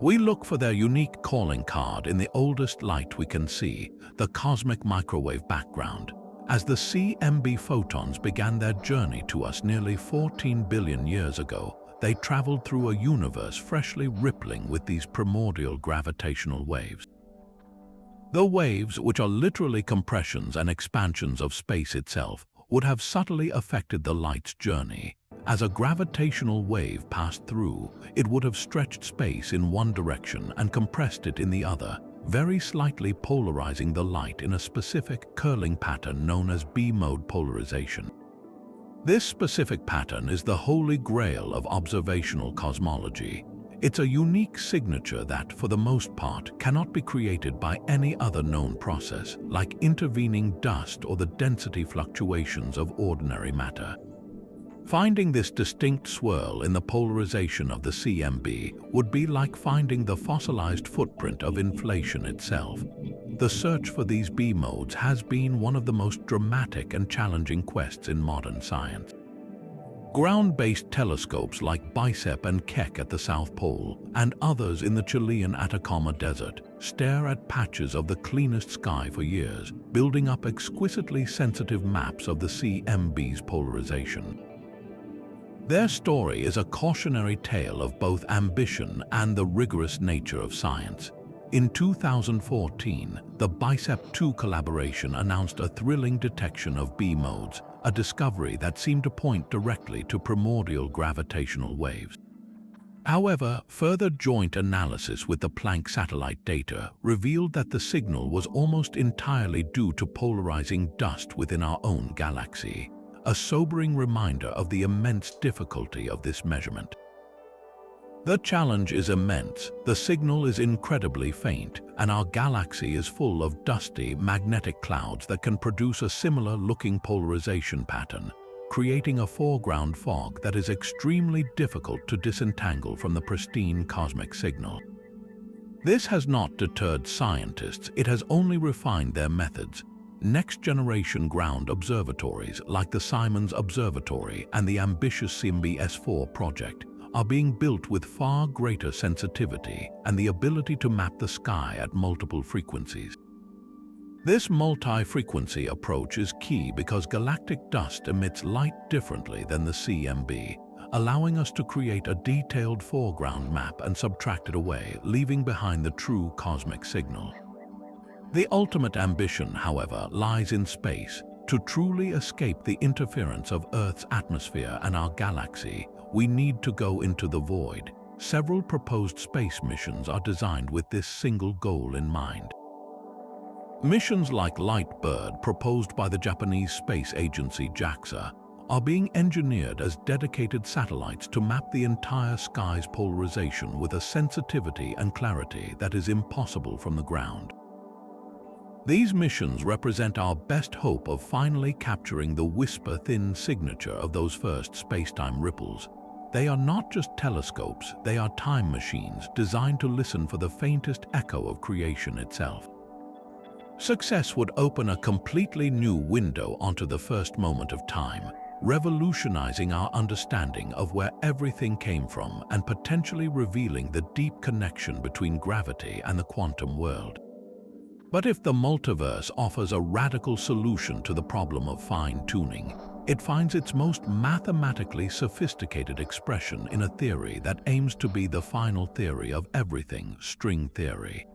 We look for their unique calling card in the oldest light we can see, the cosmic microwave background. As the CMB photons began their journey to us nearly 14 billion years ago, they traveled through a universe freshly rippling with these primordial gravitational waves. The waves, which are literally compressions and expansions of space itself, would have subtly affected the light's journey. As a gravitational wave passed through, it would have stretched space in one direction and compressed it in the other, very slightly polarizing the light in a specific curling pattern known as B-mode polarization. This specific pattern is the holy grail of observational cosmology. It's a unique signature that, for the most part, cannot be created by any other known process, like intervening dust or the density fluctuations of ordinary matter. Finding this distinct swirl in the polarization of the CMB would be like finding the fossilized footprint of inflation itself. The search for these B-modes has been one of the most dramatic and challenging quests in modern science. Ground-based telescopes like BICEP and Keck at the South Pole and others in the Chilean Atacama Desert stare at patches of the cleanest sky for years, building up exquisitely sensitive maps of the CMB's polarization. Their story is a cautionary tale of both ambition and the rigorous nature of science. In 2014, the BICEP-2 collaboration announced a thrilling detection of B-modes, a discovery that seemed to point directly to primordial gravitational waves. However, further joint analysis with the Planck satellite data revealed that the signal was almost entirely due to polarizing dust within our own galaxy, a sobering reminder of the immense difficulty of this measurement. The challenge is immense, the signal is incredibly faint, and our galaxy is full of dusty, magnetic clouds that can produce a similar-looking polarization pattern, creating a foreground fog that is extremely difficult to disentangle from the pristine cosmic signal. This has not deterred scientists, it has only refined their methods. Next-generation ground observatories like the Simons Observatory and the ambitious SIMBI-S4 project are being built with far greater sensitivity and the ability to map the sky at multiple frequencies. This multi-frequency approach is key because galactic dust emits light differently than the CMB, allowing us to create a detailed foreground map and subtract it away, leaving behind the true cosmic signal. The ultimate ambition, however, lies in space. To truly escape the interference of Earth's atmosphere and our galaxy, we need to go into the void. Several proposed space missions are designed with this single goal in mind. Missions like Lightbird, proposed by the Japanese space agency JAXA, are being engineered as dedicated satellites to map the entire sky's polarization with a sensitivity and clarity that is impossible from the ground. These missions represent our best hope of finally capturing the whisper-thin signature of those first spacetime ripples. They are not just telescopes, they are time machines designed to listen for the faintest echo of creation itself. Success would open a completely new window onto the first moment of time, revolutionizing our understanding of where everything came from and potentially revealing the deep connection between gravity and the quantum world. But if the multiverse offers a radical solution to the problem of fine-tuning, it finds its most mathematically sophisticated expression in a theory that aims to be the final theory of everything, string theory.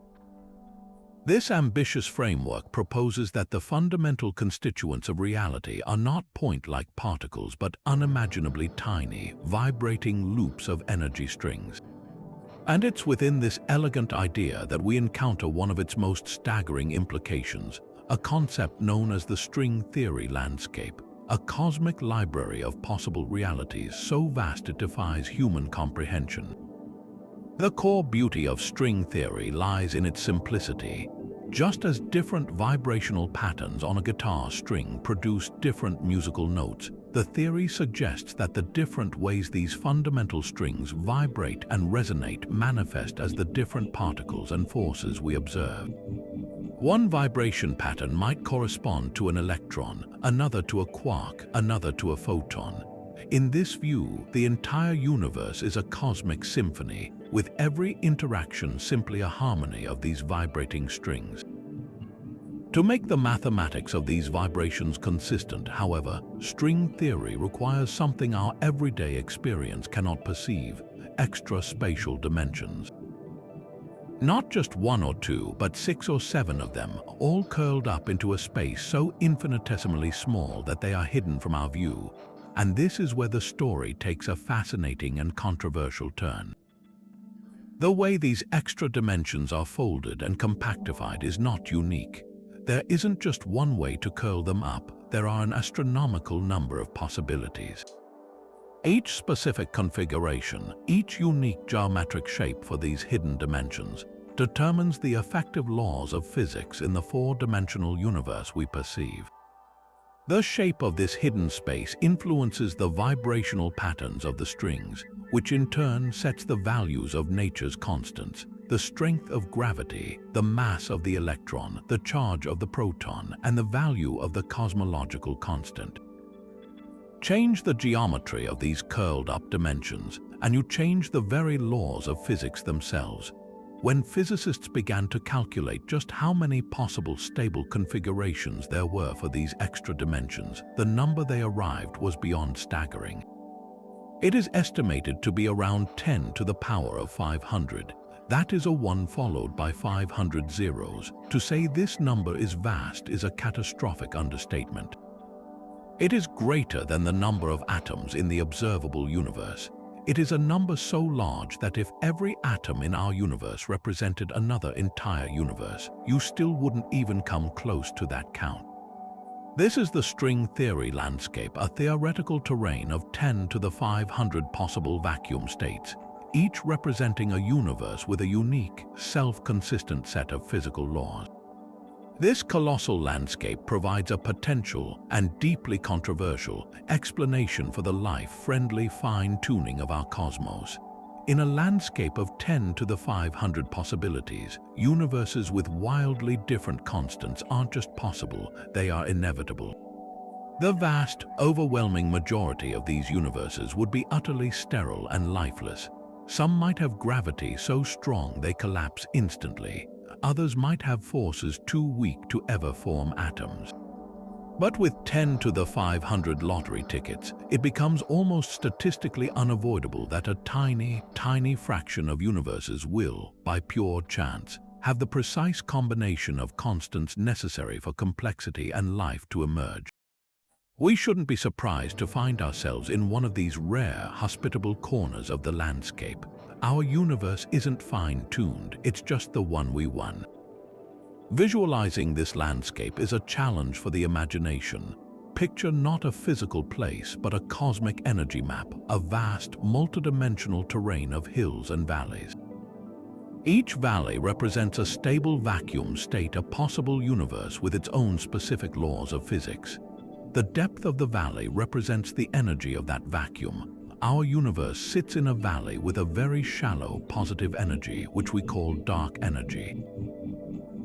This ambitious framework proposes that the fundamental constituents of reality are not point-like particles but unimaginably tiny, vibrating loops of energy strings. And it's within this elegant idea that we encounter one of its most staggering implications, a concept known as the string theory landscape, a cosmic library of possible realities so vast it defies human comprehension. The core beauty of string theory lies in its simplicity. Just as different vibrational patterns on a guitar string produce different musical notes, the theory suggests that the different ways these fundamental strings vibrate and resonate manifest as the different particles and forces we observe. One vibration pattern might correspond to an electron, another to a quark, another to a photon. In this view, the entire universe is a cosmic symphony, with every interaction simply a harmony of these vibrating strings. To make the mathematics of these vibrations consistent, however, string theory requires something our everyday experience cannot perceive: extra-spatial dimensions. Not just one or two, but 6 or 7 of them, all curled up into a space so infinitesimally small that they are hidden from our view. And this is where the story takes a fascinating and controversial turn. The way these extra dimensions are folded and compactified is not unique. There isn't just one way to curl them up, there are an astronomical number of possibilities. Each specific configuration, each unique geometric shape for these hidden dimensions, determines the effective laws of physics in the 4-dimensional universe we perceive. The shape of this hidden space influences the vibrational patterns of the strings, which in turn sets the values of nature's constants, the strength of gravity, the mass of the electron, the charge of the proton, and the value of the cosmological constant. Change the geometry of these curled-up dimensions, and you change the very laws of physics themselves. When physicists began to calculate just how many possible stable configurations there were for these extra dimensions, the number they arrived was beyond staggering. It is estimated to be around 10 to the power of 500. That is a 1 followed by 500 zeros. To say this number is vast is a catastrophic understatement. It is greater than the number of atoms in the observable universe. It is a number so large that if every atom in our universe represented another entire universe, you still wouldn't even come close to that count. This is the string theory landscape, a theoretical terrain of 10 to the 500 possible vacuum states, each representing a universe with a unique, self-consistent set of physical laws. This colossal landscape provides a potential and deeply controversial explanation for the life-friendly fine-tuning of our cosmos. In a landscape of 10 to the 500 possibilities, universes with wildly different constants aren't just possible, they are inevitable. The vast, overwhelming majority of these universes would be utterly sterile and lifeless. Some might have gravity so strong they collapse instantly. Others might have forces too weak to ever form atoms. But with 10 to the 500 lottery tickets, it becomes almost statistically unavoidable that a tiny, tiny fraction of universes will, by pure chance, have the precise combination of constants necessary for complexity and life to emerge. We shouldn't be surprised to find ourselves in one of these rare, hospitable corners of the landscape. Our universe isn't fine-tuned, it's just the one we won. Visualizing this landscape is a challenge for the imagination. Picture not a physical place, but a cosmic energy map, a vast, multidimensional terrain of hills and valleys. Each valley represents a stable vacuum state, a possible universe with its own specific laws of physics. The depth of the valley represents the energy of that vacuum. Our universe sits in a valley with a very shallow positive energy, which we call dark energy.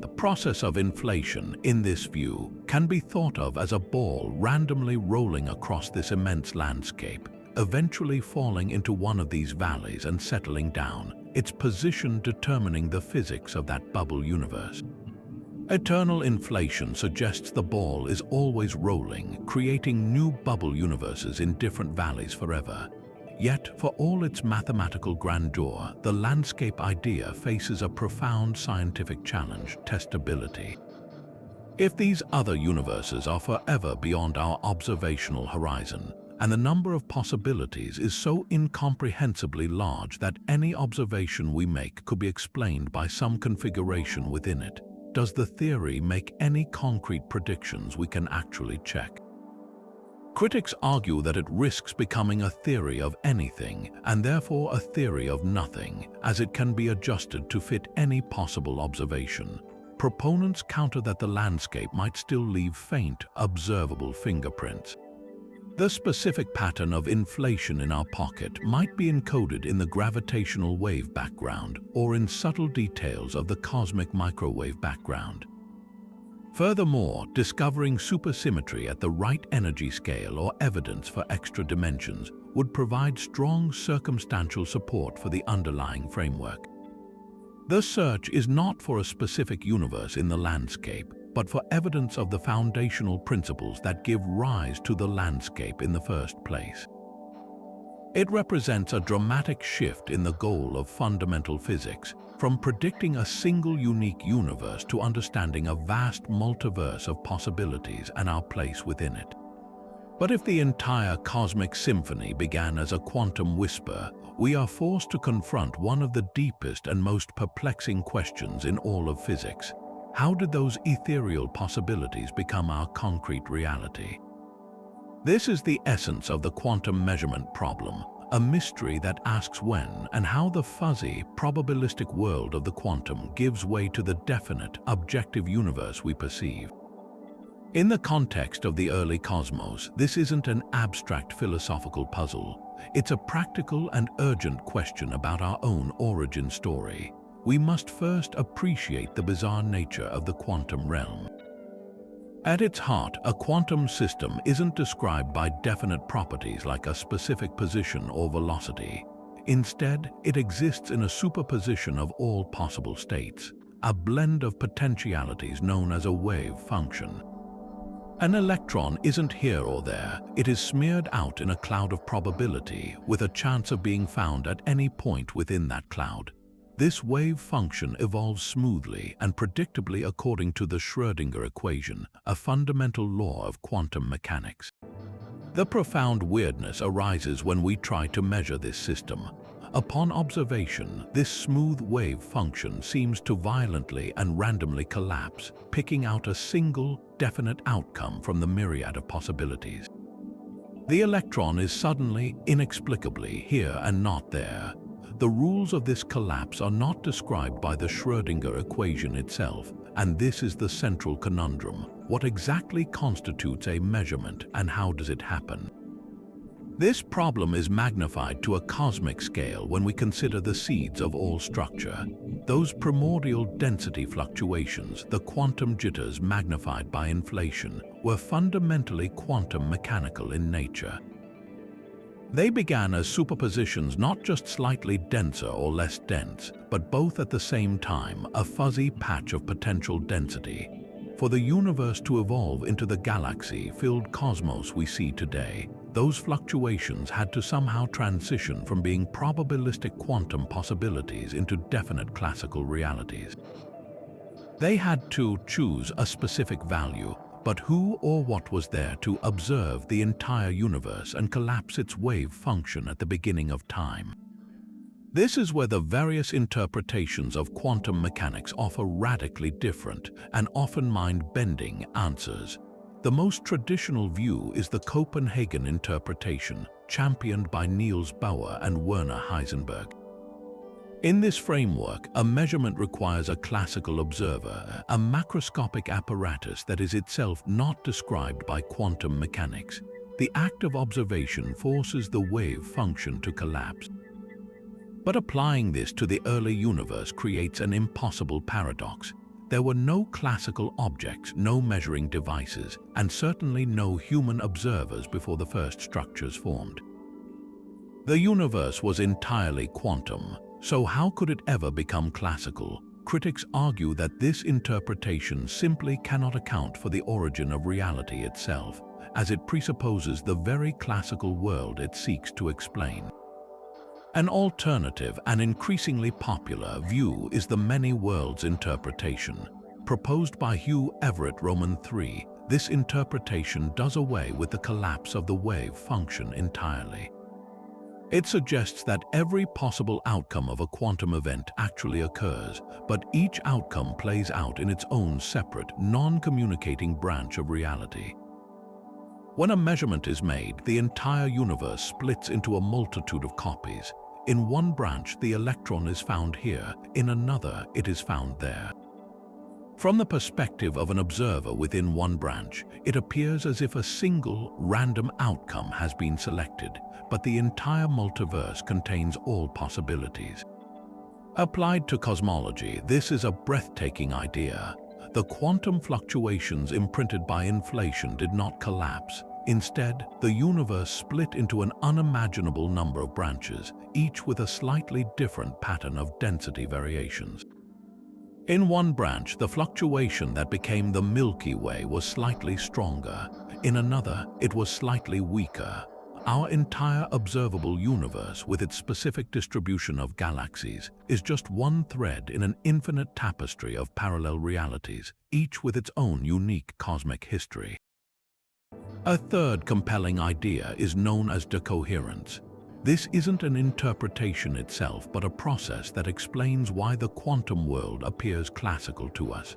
The process of inflation, in this view, can be thought of as a ball randomly rolling across this immense landscape, eventually falling into one of these valleys and settling down, its position determining the physics of that bubble universe. Eternal inflation suggests the ball is always rolling, creating new bubble universes in different valleys forever. Yet, for all its mathematical grandeur, the landscape idea faces a profound scientific challenge: testability. If these other universes are forever beyond our observational horizon, and the number of possibilities is so incomprehensibly large that any observation we make could be explained by some configuration within it, does the theory make any concrete predictions we can actually check? Critics argue that it risks becoming a theory of anything, and therefore a theory of nothing, as it can be adjusted to fit any possible observation. Proponents counter that the landscape might still leave faint, observable fingerprints. The specific pattern of inflation in our pocket might be encoded in the gravitational wave background or in subtle details of the cosmic microwave background. Furthermore, discovering supersymmetry at the right energy scale or evidence for extra dimensions would provide strong circumstantial support for the underlying framework. The search is not for a specific universe in the landscape, but for evidence of the foundational principles that give rise to the landscape in the first place. It represents a dramatic shift in the goal of fundamental physics, from predicting a single unique universe to understanding a vast multiverse of possibilities and our place within it. But if the entire cosmic symphony began as a quantum whisper, we are forced to confront one of the deepest and most perplexing questions in all of physics. How did those ethereal possibilities become our concrete reality? This is the essence of the quantum measurement problem, a mystery that asks when and how the fuzzy, probabilistic world of the quantum gives way to the definite, objective universe we perceive. In the context of the early cosmos, this isn't an abstract philosophical puzzle. It's a practical and urgent question about our own origin story. We must first appreciate the bizarre nature of the quantum realm. At its heart, a quantum system isn't described by definite properties like a specific position or velocity. Instead, it exists in a superposition of all possible states, a blend of potentialities known as a wave function. An electron isn't here or there, it is smeared out in a cloud of probability with a chance of being found at any point within that cloud. This wave function evolves smoothly and predictably according to the Schrödinger equation, a fundamental law of quantum mechanics. The profound weirdness arises when we try to measure this system. Upon observation, this smooth wave function seems to violently and randomly collapse, picking out a single, definite outcome from the myriad of possibilities. The electron is suddenly, inexplicably, here and not there. The rules of this collapse are not described by the Schrödinger equation itself, and this is the central conundrum. What exactly constitutes a measurement, and how does it happen? This problem is magnified to a cosmic scale when we consider the seeds of all structure. Those primordial density fluctuations, the quantum jitters magnified by inflation, were fundamentally quantum mechanical in nature. They began as superpositions, not just slightly denser or less dense, but both at the same time, a fuzzy patch of potential density. For the universe to evolve into the galaxy-filled cosmos we see today, those fluctuations had to somehow transition from being probabilistic quantum possibilities into definite classical realities. They had to choose a specific value, but who or what was there to observe the entire universe and collapse its wave function at the beginning of time? This is where the various interpretations of quantum mechanics offer radically different and often mind-bending answers. The most traditional view is the Copenhagen interpretation, championed by Niels Bohr and Werner Heisenberg. In this framework, a measurement requires a classical observer, a macroscopic apparatus that is itself not described by quantum mechanics. The act of observation forces the wave function to collapse. But applying this to the early universe creates an impossible paradox. There were no classical objects, no measuring devices, and certainly no human observers before the first structures formed. The universe was entirely quantum, so how could it ever become classical? Critics argue that this interpretation simply cannot account for the origin of reality itself, as it presupposes the very classical world it seeks to explain. An alternative and increasingly popular view is the many worlds interpretation. Proposed by Hugh Everett Roman III, this interpretation does away with the collapse of the wave function entirely. It suggests that every possible outcome of a quantum event actually occurs, but each outcome plays out in its own separate, non-communicating branch of reality. When a measurement is made, the entire universe splits into a multitude of copies. In one branch, the electron is found here, in another, it is found there. From the perspective of an observer within one branch, it appears as if a single, random outcome has been selected, but the entire multiverse contains all possibilities. Applied to cosmology, this is a breathtaking idea. The quantum fluctuations imprinted by inflation did not collapse. Instead, the universe split into an unimaginable number of branches, each with a slightly different pattern of density variations. In one branch, the fluctuation that became the Milky Way was slightly stronger. In another, it was slightly weaker. Our entire observable universe, with its specific distribution of galaxies, is just one thread in an infinite tapestry of parallel realities, each with its own unique cosmic history. A third compelling idea is known as decoherence. This isn't an interpretation itself, but a process that explains why the quantum world appears classical to us.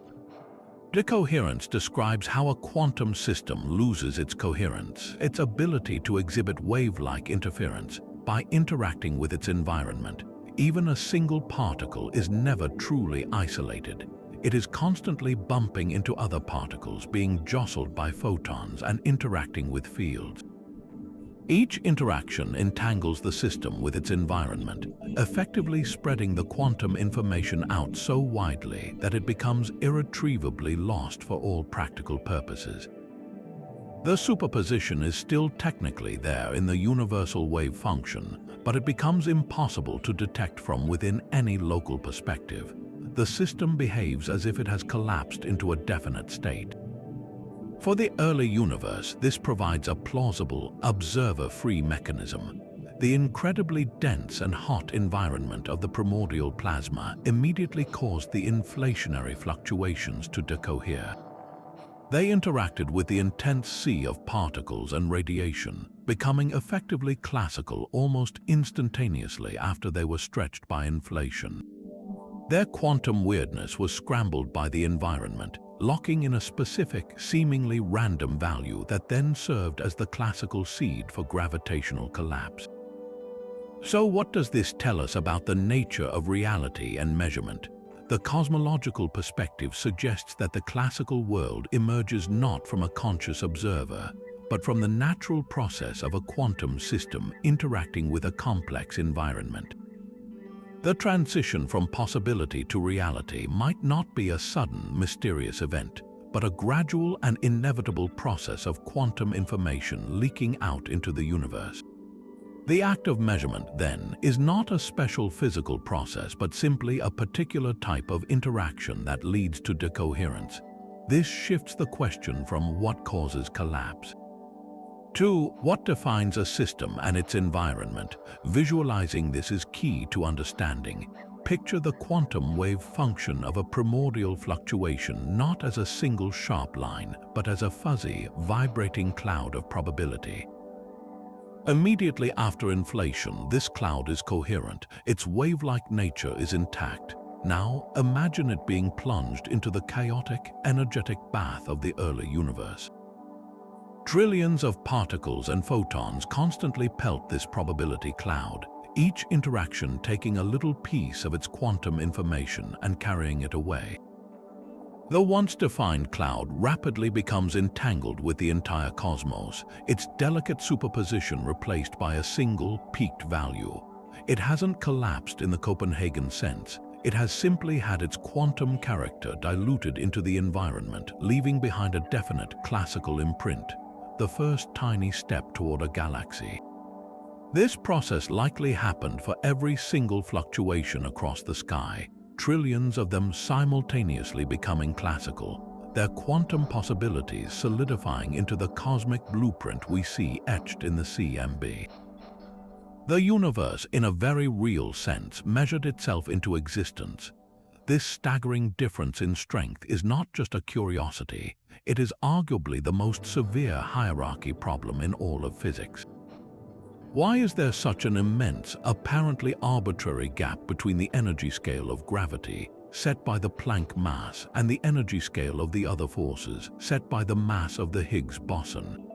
Decoherence describes how a quantum system loses its coherence, its ability to exhibit wave-like interference, by interacting with its environment. Even a single particle is never truly isolated. It is constantly bumping into other particles, being jostled by photons and interacting with fields. Each interaction entangles the system with its environment, effectively spreading the quantum information out so widely that it becomes irretrievably lost for all practical purposes. The superposition is still technically there in the universal wave function, but it becomes impossible to detect from within any local perspective. The system behaves as if it has collapsed into a definite state. For the early universe, this provides a plausible, observer-free mechanism. The incredibly dense and hot environment of the primordial plasma immediately caused the inflationary fluctuations to decohere. They interacted with the intense sea of particles and radiation, becoming effectively classical almost instantaneously after they were stretched by inflation. Their quantum weirdness was scrambled by the environment, locking in a specific, seemingly random value that then served as the classical seed for gravitational collapse. So what does this tell us about the nature of reality and measurement? The cosmological perspective suggests that the classical world emerges not from a conscious observer, but from the natural process of a quantum system interacting with a complex environment. The transition from possibility to reality might not be a sudden, mysterious event, but a gradual and inevitable process of quantum information leaking out into the universe. The act of measurement, then, is not a special physical process, but simply a particular type of interaction that leads to decoherence. This shifts the question from what causes collapse to what defines a system and its environment. Visualizing this is key to understanding. Picture the quantum wave function of a primordial fluctuation not as a single sharp line, but as a fuzzy, vibrating cloud of probability. Immediately after inflation, this cloud is coherent, its wave-like nature is intact. Now, imagine it being plunged into the chaotic, energetic bath of the early universe. Trillions of particles and photons constantly pelt this probability cloud, each interaction taking a little piece of its quantum information and carrying it away. The once defined cloud rapidly becomes entangled with the entire cosmos, its delicate superposition replaced by a single, peaked value. It hasn't collapsed in the Copenhagen sense. It has simply had its quantum character diluted into the environment, leaving behind a definite classical imprint, the first tiny step toward a galaxy. This process likely happened for every single fluctuation across the sky, trillions of them simultaneously becoming classical, their quantum possibilities solidifying into the cosmic blueprint we see etched in the CMB. The universe, in a very real sense, measured itself into existence. This staggering difference in strength is not just a curiosity, it is arguably the most severe hierarchy problem in all of physics. Why is there such an immense, apparently arbitrary gap between the energy scale of gravity, set by the Planck mass, and the energy scale of the other forces, set by the mass of the Higgs boson?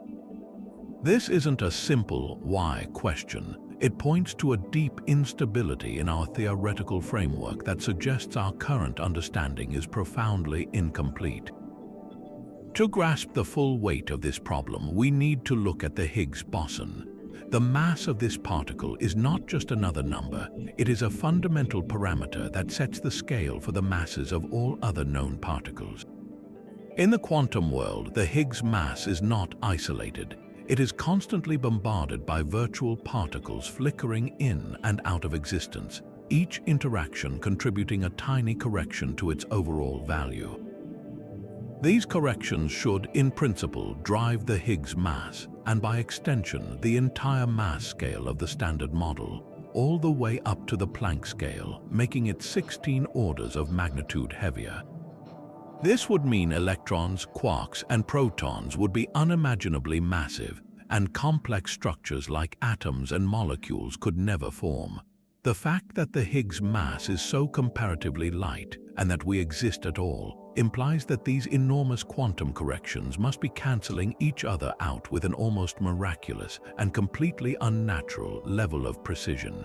This isn't a simple why question. It points to a deep instability in our theoretical framework that suggests our current understanding is profoundly incomplete. To grasp the full weight of this problem, we need to look at the Higgs boson. The mass of this particle is not just another number, it is a fundamental parameter that sets the scale for the masses of all other known particles. In the quantum world, the Higgs mass is not isolated. It is constantly bombarded by virtual particles flickering in and out of existence, each interaction contributing a tiny correction to its overall value. These corrections should, in principle, drive the Higgs mass, and by extension, the entire mass scale of the Standard Model, all the way up to the Planck scale, making it 16 orders of magnitude heavier. This would mean electrons, quarks, and protons would be unimaginably massive, and complex structures like atoms and molecules could never form. The fact that the Higgs mass is so comparatively light, and that we exist at all, implies that these enormous quantum corrections must be cancelling each other out with an almost miraculous and completely unnatural level of precision.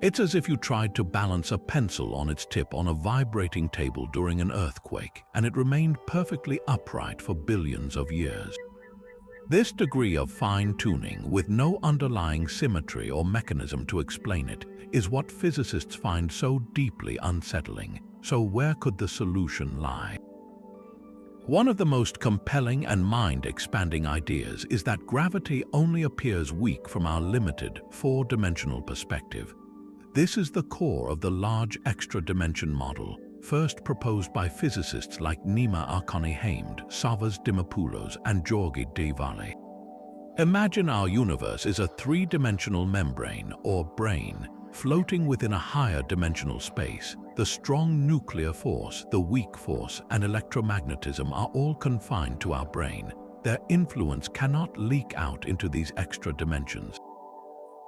It's as if you tried to balance a pencil on its tip on a vibrating table during an earthquake, and it remained perfectly upright for billions of years. This degree of fine-tuning, with no underlying symmetry or mechanism to explain it, is what physicists find so deeply unsettling. So where could the solution lie? One of the most compelling and mind-expanding ideas is that gravity only appears weak from our limited, four-dimensional perspective. This is the core of the large extra-dimension model, first proposed by physicists like Nima Arkani-Hamed, Savas Dimopoulos, and Georgi Devali. Imagine our universe is a three-dimensional membrane, or brain, floating within a higher dimensional space. The strong nuclear force, the weak force, and electromagnetism are all confined to our brain. Their influence cannot leak out into these extra dimensions.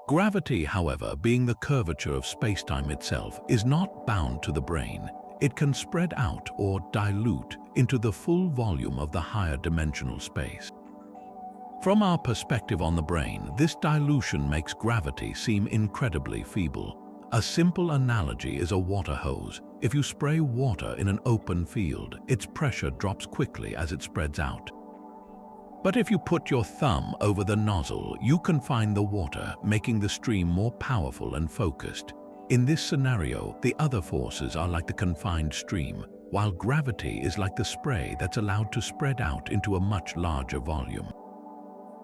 Gravity, however, being the curvature of spacetime itself, is not bound to the brain. It can spread out or dilute into the full volume of the higher dimensional space. From our perspective on the brain, this dilution makes gravity seem incredibly feeble. A simple analogy is a water hose. If you spray water in an open field, its pressure drops quickly as it spreads out. But if you put your thumb over the nozzle, you confine the water, making the stream more powerful and focused. In this scenario, the other forces are like the confined stream, while gravity is like the spray that's allowed to spread out into a much larger volume.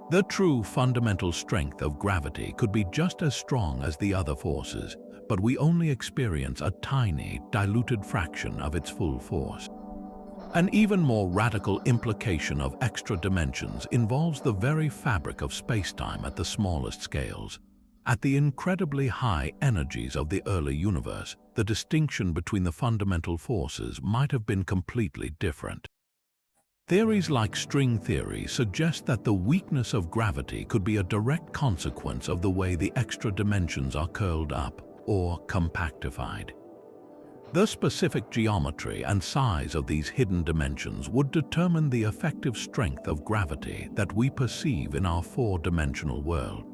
The true fundamental strength of gravity could be just as strong as the other forces, but we only experience a tiny, diluted fraction of its full force. An even more radical implication of extra dimensions involves the very fabric of spacetime at the smallest scales. At the incredibly high energies of the early universe, the distinction between the fundamental forces might have been completely different. Theories like string theory suggest that the weakness of gravity could be a direct consequence of the way the extra dimensions are curled up or compactified. The specific geometry and size of these hidden dimensions would determine the effective strength of gravity that we perceive in our four-dimensional world.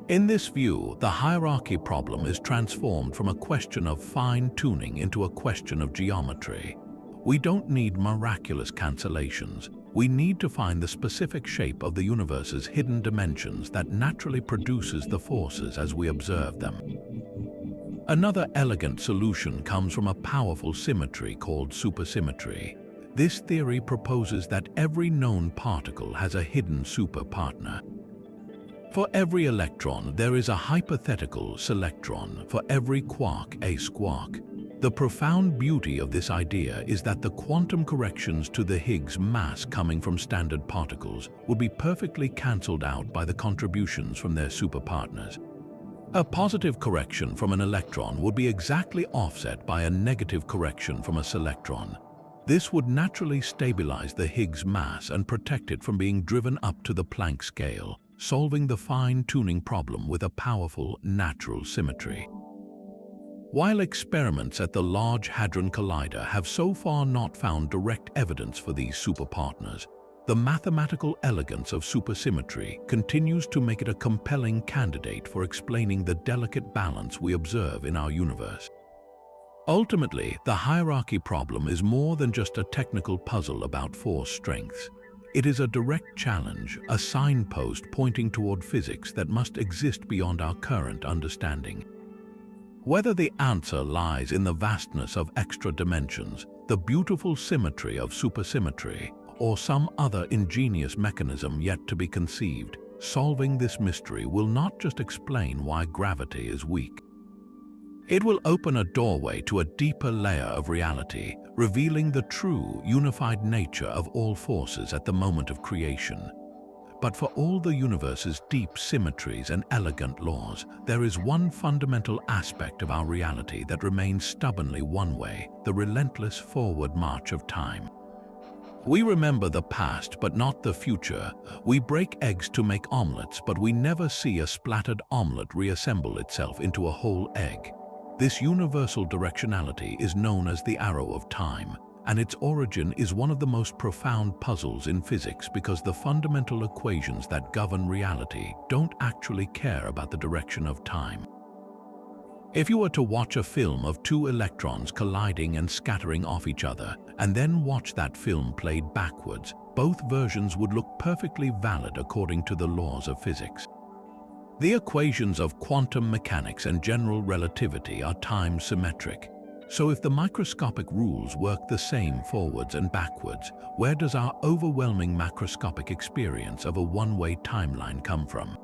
In this view, the hierarchy problem is transformed from a question of fine-tuning into a question of geometry. We don't need miraculous cancellations. We need to find the specific shape of the universe's hidden dimensions that naturally produces the forces as we observe them. Another elegant solution comes from a powerful symmetry called supersymmetry. This theory proposes that every known particle has a hidden superpartner. For every electron, there is a hypothetical selectron. For every quark, a squark. The profound beauty of this idea is that the quantum corrections to the Higgs mass coming from standard particles would be perfectly cancelled out by the contributions from their superpartners. A positive correction from an electron would be exactly offset by a negative correction from a selectron. This would naturally stabilize the Higgs mass and protect it from being driven up to the Planck scale, solving the fine-tuning problem with a powerful natural symmetry. While experiments at the Large Hadron Collider have so far not found direct evidence for these superpartners, the mathematical elegance of supersymmetry continues to make it a compelling candidate for explaining the delicate balance we observe in our universe. Ultimately, the hierarchy problem is more than just a technical puzzle about force strengths. It is a direct challenge, a signpost pointing toward physics that must exist beyond our current understanding. Whether the answer lies in the vastness of extra dimensions, the beautiful symmetry of supersymmetry, or some other ingenious mechanism yet to be conceived, solving this mystery will not just explain why gravity is weak. It will open a doorway to a deeper layer of reality, revealing the true, unified nature of all forces at the moment of creation. But for all the universe's deep symmetries and elegant laws, there is one fundamental aspect of our reality that remains stubbornly one way: the relentless forward march of time. We remember the past but not the future. We break eggs to make omelets, but we never see a splattered omelet reassemble itself into a whole egg. This universal directionality is known as the arrow of time, and its origin is one of the most profound puzzles in physics because the fundamental equations that govern reality don't actually care about the direction of time. If you were to watch a film of two electrons colliding and scattering off each other, and then watch that film played backwards, both versions would look perfectly valid according to the laws of physics. The equations of quantum mechanics and general relativity are time-symmetric. So if the microscopic rules work the same forwards and backwards, where does our overwhelming macroscopic experience of a one-way timeline come from?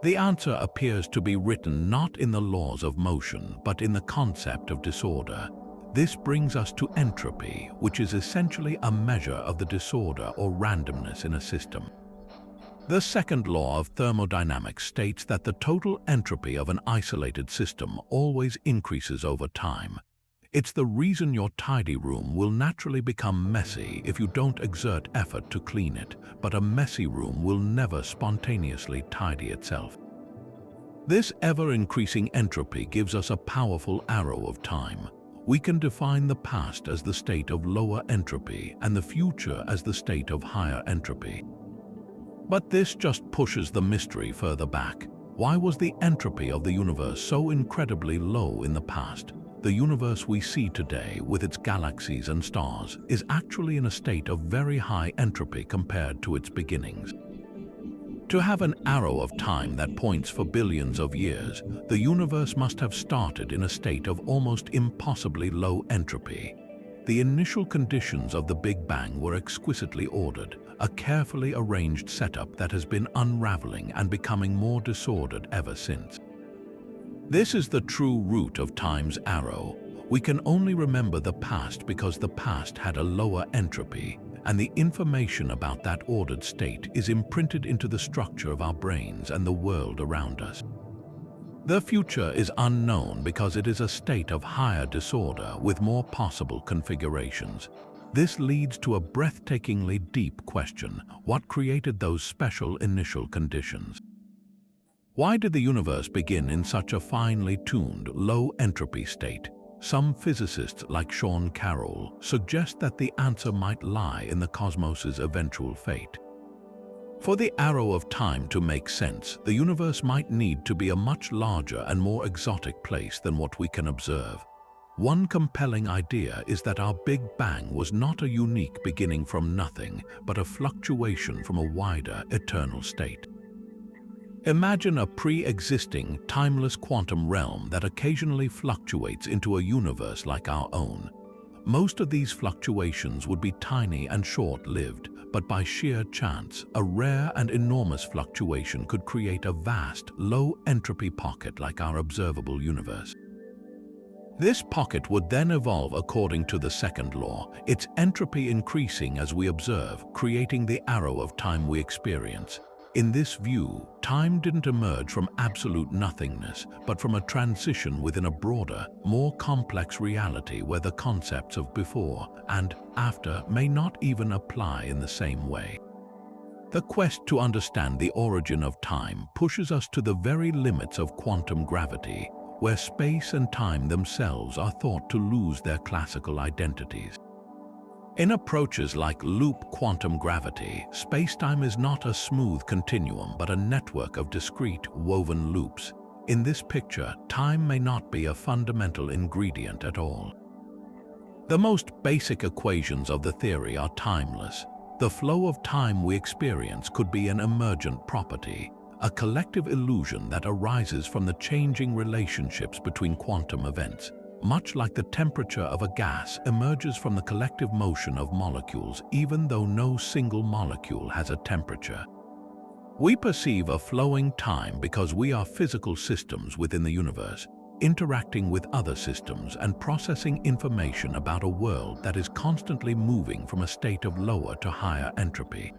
The answer appears to be written not in the laws of motion, but in the concept of disorder. This brings us to entropy, which is essentially a measure of the disorder or randomness in a system. The second law of thermodynamics states that the total entropy of an isolated system always increases over time. It's the reason your tidy room will naturally become messy if you don't exert effort to clean it, but a messy room will never spontaneously tidy itself. This ever-increasing entropy gives us a powerful arrow of time. We can define the past as the state of lower entropy and the future as the state of higher entropy. But this just pushes the mystery further back. Why was the entropy of the universe so incredibly low in the past? the universe we see today with its galaxies and stars is actually in a state of very high entropy compared to its beginnings. To have an arrow of time that points for billions of years, the universe must have started in a state of almost impossibly low entropy. The initial conditions of the Big Bang were exquisitely ordered, a carefully arranged setup that has been unraveling and becoming more disordered ever since. This is the true root of time's arrow. We can only remember the past because the past had a lower entropy, and the information about that ordered state is imprinted into the structure of our brains and the world around us. The future is unknown because it is a state of higher disorder with more possible configurations. This leads to a breathtakingly deep question: what created those special initial conditions? Why did the universe begin in such a finely tuned, low-entropy state? Some physicists, like Sean Carroll, suggest that the answer might lie in the cosmos's eventual fate. For the arrow of time to make sense, the universe might need to be a much larger and more exotic place than what we can observe. One compelling idea is that our Big Bang was not a unique beginning from nothing, but a fluctuation from a wider, eternal state. Imagine a pre-existing, timeless quantum realm that occasionally fluctuates into a universe like our own. Most of these fluctuations would be tiny and short-lived, but by sheer chance, a rare and enormous fluctuation could create a vast, low-entropy pocket like our observable universe. This pocket would then evolve according to the second law, its entropy increasing as we observe, creating the arrow of time we experience. In this view, time didn't emerge from absolute nothingness, but from a transition within a broader, more complex reality where the concepts of before and after may not even apply in the same way. The quest to understand the origin of time pushes us to the very limits of quantum gravity, where space and time themselves are thought to lose their classical identities. In approaches like loop quantum gravity, spacetime is not a smooth continuum but a network of discrete, woven loops. In this picture, time may not be a fundamental ingredient at all. The most basic equations of the theory are timeless. The flow of time we experience could be an emergent property, a collective illusion that arises from the changing relationships between quantum events. Much like the temperature of a gas emerges from the collective motion of molecules, even though no single molecule has a temperature. We perceive a flowing time because we are physical systems within the universe, interacting with other systems and processing information about a world that is constantly moving from a state of lower to higher entropy.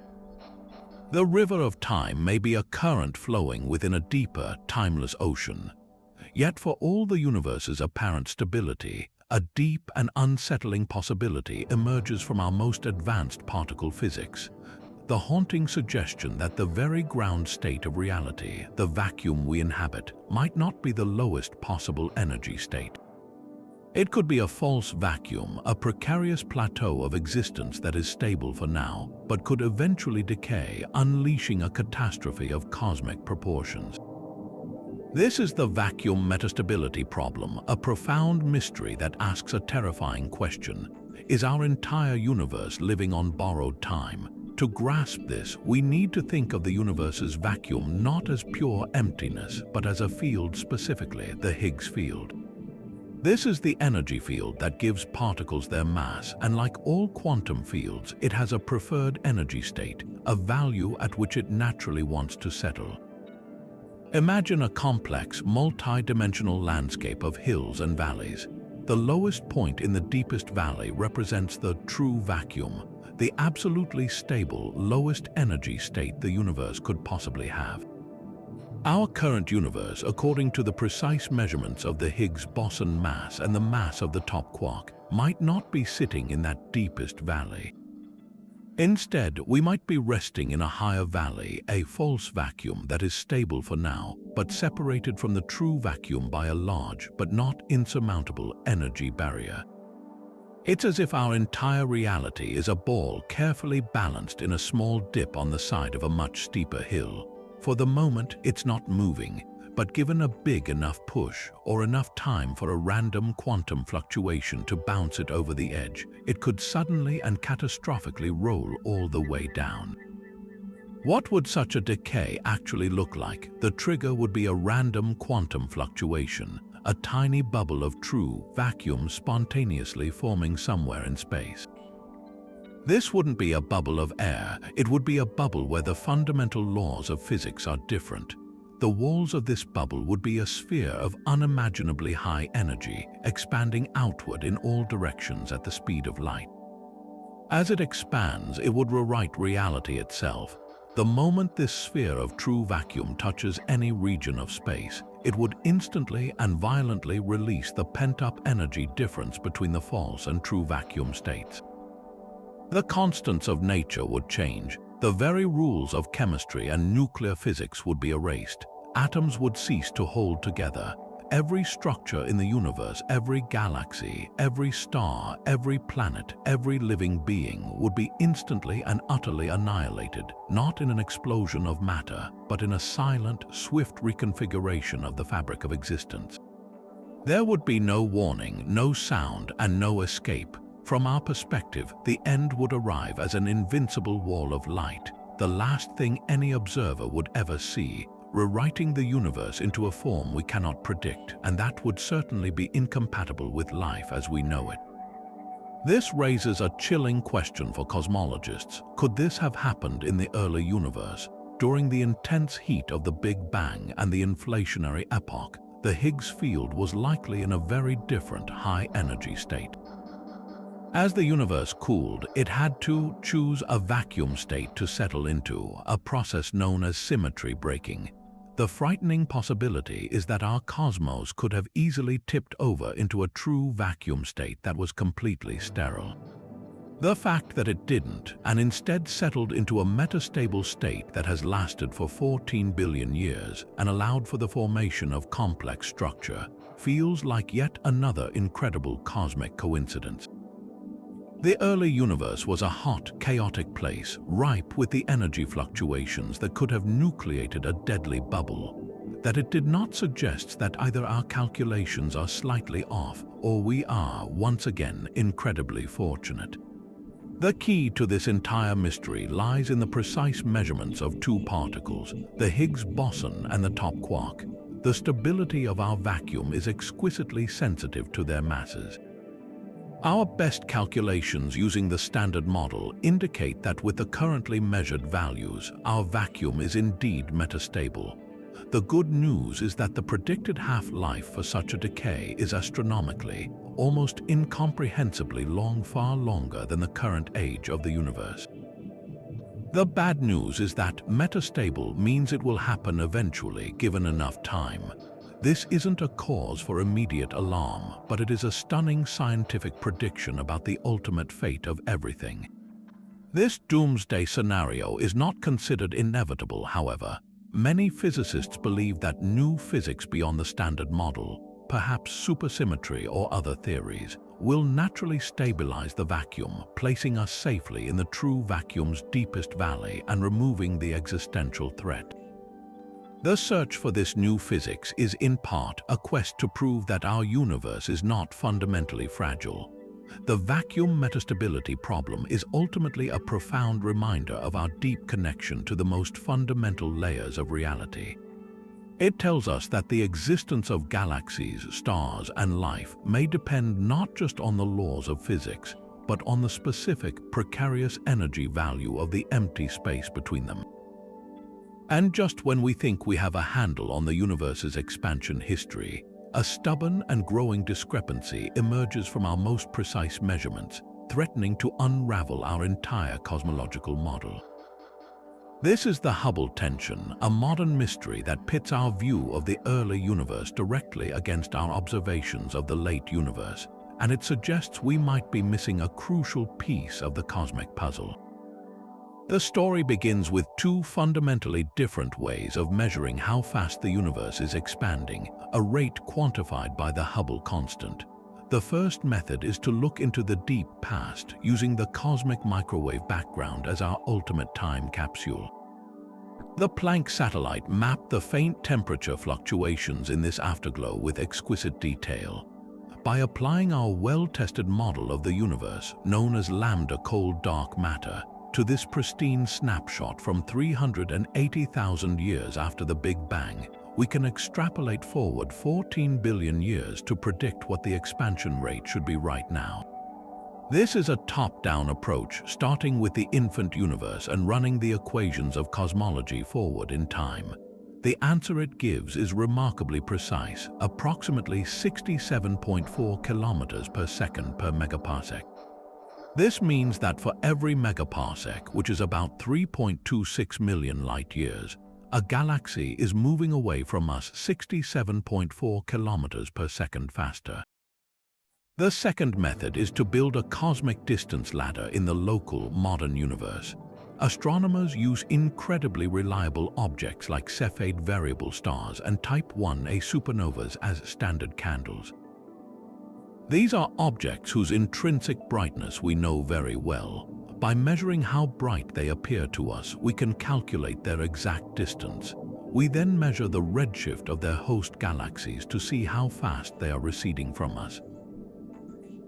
The river of time may be a current flowing within a deeper, timeless ocean. Yet for all the universe's apparent stability, a deep and unsettling possibility emerges from our most advanced particle physics. The haunting suggestion that the very ground state of reality, the vacuum we inhabit, might not be the lowest possible energy state. It could be a false vacuum, a precarious plateau of existence that is stable for now, but could eventually decay, unleashing a catastrophe of cosmic proportions. This is the vacuum metastability problem, a profound mystery that asks a terrifying question. Is our entire universe living on borrowed time? To grasp this, we need to think of the universe's vacuum not as pure emptiness, but as a field, specifically the Higgs field. This is the energy field that gives particles their mass, and like all quantum fields, it has a preferred energy state, a value at which it naturally wants to settle. Imagine a complex, multi-dimensional landscape of hills and valleys. The lowest point in the deepest valley represents the true vacuum, the absolutely stable, lowest energy state the universe could possibly have. Our current universe, according to the precise measurements of the Higgs boson mass and the mass of the top quark, might not be sitting in that deepest valley. Instead, we might be resting in a higher valley, a false vacuum that is stable for now, but separated from the true vacuum by a large but not insurmountable energy barrier. It's as if our entire reality is a ball carefully balanced in a small dip on the side of a much steeper hill. For the moment, it's not moving, but given a big enough push or enough time for a random quantum fluctuation to bounce it over the edge, it could suddenly and catastrophically roll all the way down. What would such a decay actually look like? The trigger would be a random quantum fluctuation, a tiny bubble of true vacuum spontaneously forming somewhere in space. This wouldn't be a bubble of air, it would be a bubble where the fundamental laws of physics are different. The walls of this bubble would be a sphere of unimaginably high energy, expanding outward in all directions at the speed of light. As it expands, it would rewrite reality itself. The moment this sphere of true vacuum touches any region of space, it would instantly and violently release the pent-up energy difference between the false and true vacuum states. The constants of nature would change. The very rules of chemistry and nuclear physics would be erased. Atoms would cease to hold together. Every structure in the universe, every galaxy, every star, every planet, every living being would be instantly and utterly annihilated, not in an explosion of matter, but in a silent, swift reconfiguration of the fabric of existence. There would be no warning, no sound, and no escape. From our perspective, the end would arrive as an invincible wall of light, the last thing any observer would ever see, rewriting the universe into a form we cannot predict, and that would certainly be incompatible with life as we know it. This raises a chilling question for cosmologists. Could this have happened in the early universe? During the intense heat of the Big Bang and the inflationary epoch, the Higgs field was likely in a very different high-energy state. As the universe cooled, it had to choose a vacuum state to settle into, a process known as symmetry breaking. The frightening possibility is that our cosmos could have easily tipped over into a true vacuum state that was completely sterile. The fact that it didn't, and instead settled into a metastable state that has lasted for 14 billion years and allowed for the formation of complex structure, feels like yet another incredible cosmic coincidence. The early universe was a hot, chaotic place, ripe with the energy fluctuations that could have nucleated a deadly bubble. That it did not suggest that either our calculations are slightly off or we are, once again, incredibly fortunate. The key to this entire mystery lies in the precise measurements of two particles, the Higgs boson and the top quark. The stability of our vacuum is exquisitely sensitive to their masses. Our best calculations using the Standard Model indicate that with the currently measured values, our vacuum is indeed metastable. The good news is that the predicted half-life for such a decay is astronomically, almost incomprehensibly long, far longer than the current age of the universe. The bad news is that metastable means it will happen eventually, given enough time. This isn't a cause for immediate alarm, but it is a stunning scientific prediction about the ultimate fate of everything. This doomsday scenario is not considered inevitable, however. Many physicists believe that new physics beyond the Standard Model, perhaps supersymmetry or other theories, will naturally stabilize the vacuum, placing us safely in the true vacuum's deepest valley and removing the existential threat. The search for this new physics is in part a quest to prove that our universe is not fundamentally fragile. The vacuum metastability problem is ultimately a profound reminder of our deep connection to the most fundamental layers of reality. It tells us that the existence of galaxies, stars, and life may depend not just on the laws of physics, but on the specific, precarious energy value of the empty space between them. And just when we think we have a handle on the universe's expansion history, a stubborn and growing discrepancy emerges from our most precise measurements, threatening to unravel our entire cosmological model. This is the Hubble tension, a modern mystery that pits our view of the early universe directly against our observations of the late universe, and it suggests we might be missing a crucial piece of the cosmic puzzle. The story begins with two fundamentally different ways of measuring how fast the universe is expanding, a rate quantified by the Hubble constant. The first method is to look into the deep past, using the cosmic microwave background as our ultimate time capsule. The Planck satellite mapped the faint temperature fluctuations in this afterglow with exquisite detail. By applying our well-tested model of the universe, known as lambda cold dark matter, to this pristine snapshot from 380,000 years after the Big Bang, we can extrapolate forward 14 billion years to predict what the expansion rate should be right now. This is a top-down approach, starting with the infant universe and running the equations of cosmology forward in time. The answer it gives is remarkably precise, approximately 67.4 kilometers per second per megaparsec. This means that for every megaparsec, which is about 3.26 million light-years, a galaxy is moving away from us 67.4 kilometers per second faster. The second method is to build a cosmic distance ladder in the local, modern universe. Astronomers use incredibly reliable objects like Cepheid variable stars and Type 1a supernovas as standard candles. These are objects whose intrinsic brightness we know very well. By measuring how bright they appear to us, we can calculate their exact distance. We then measure the redshift of their host galaxies to see how fast they are receding from us.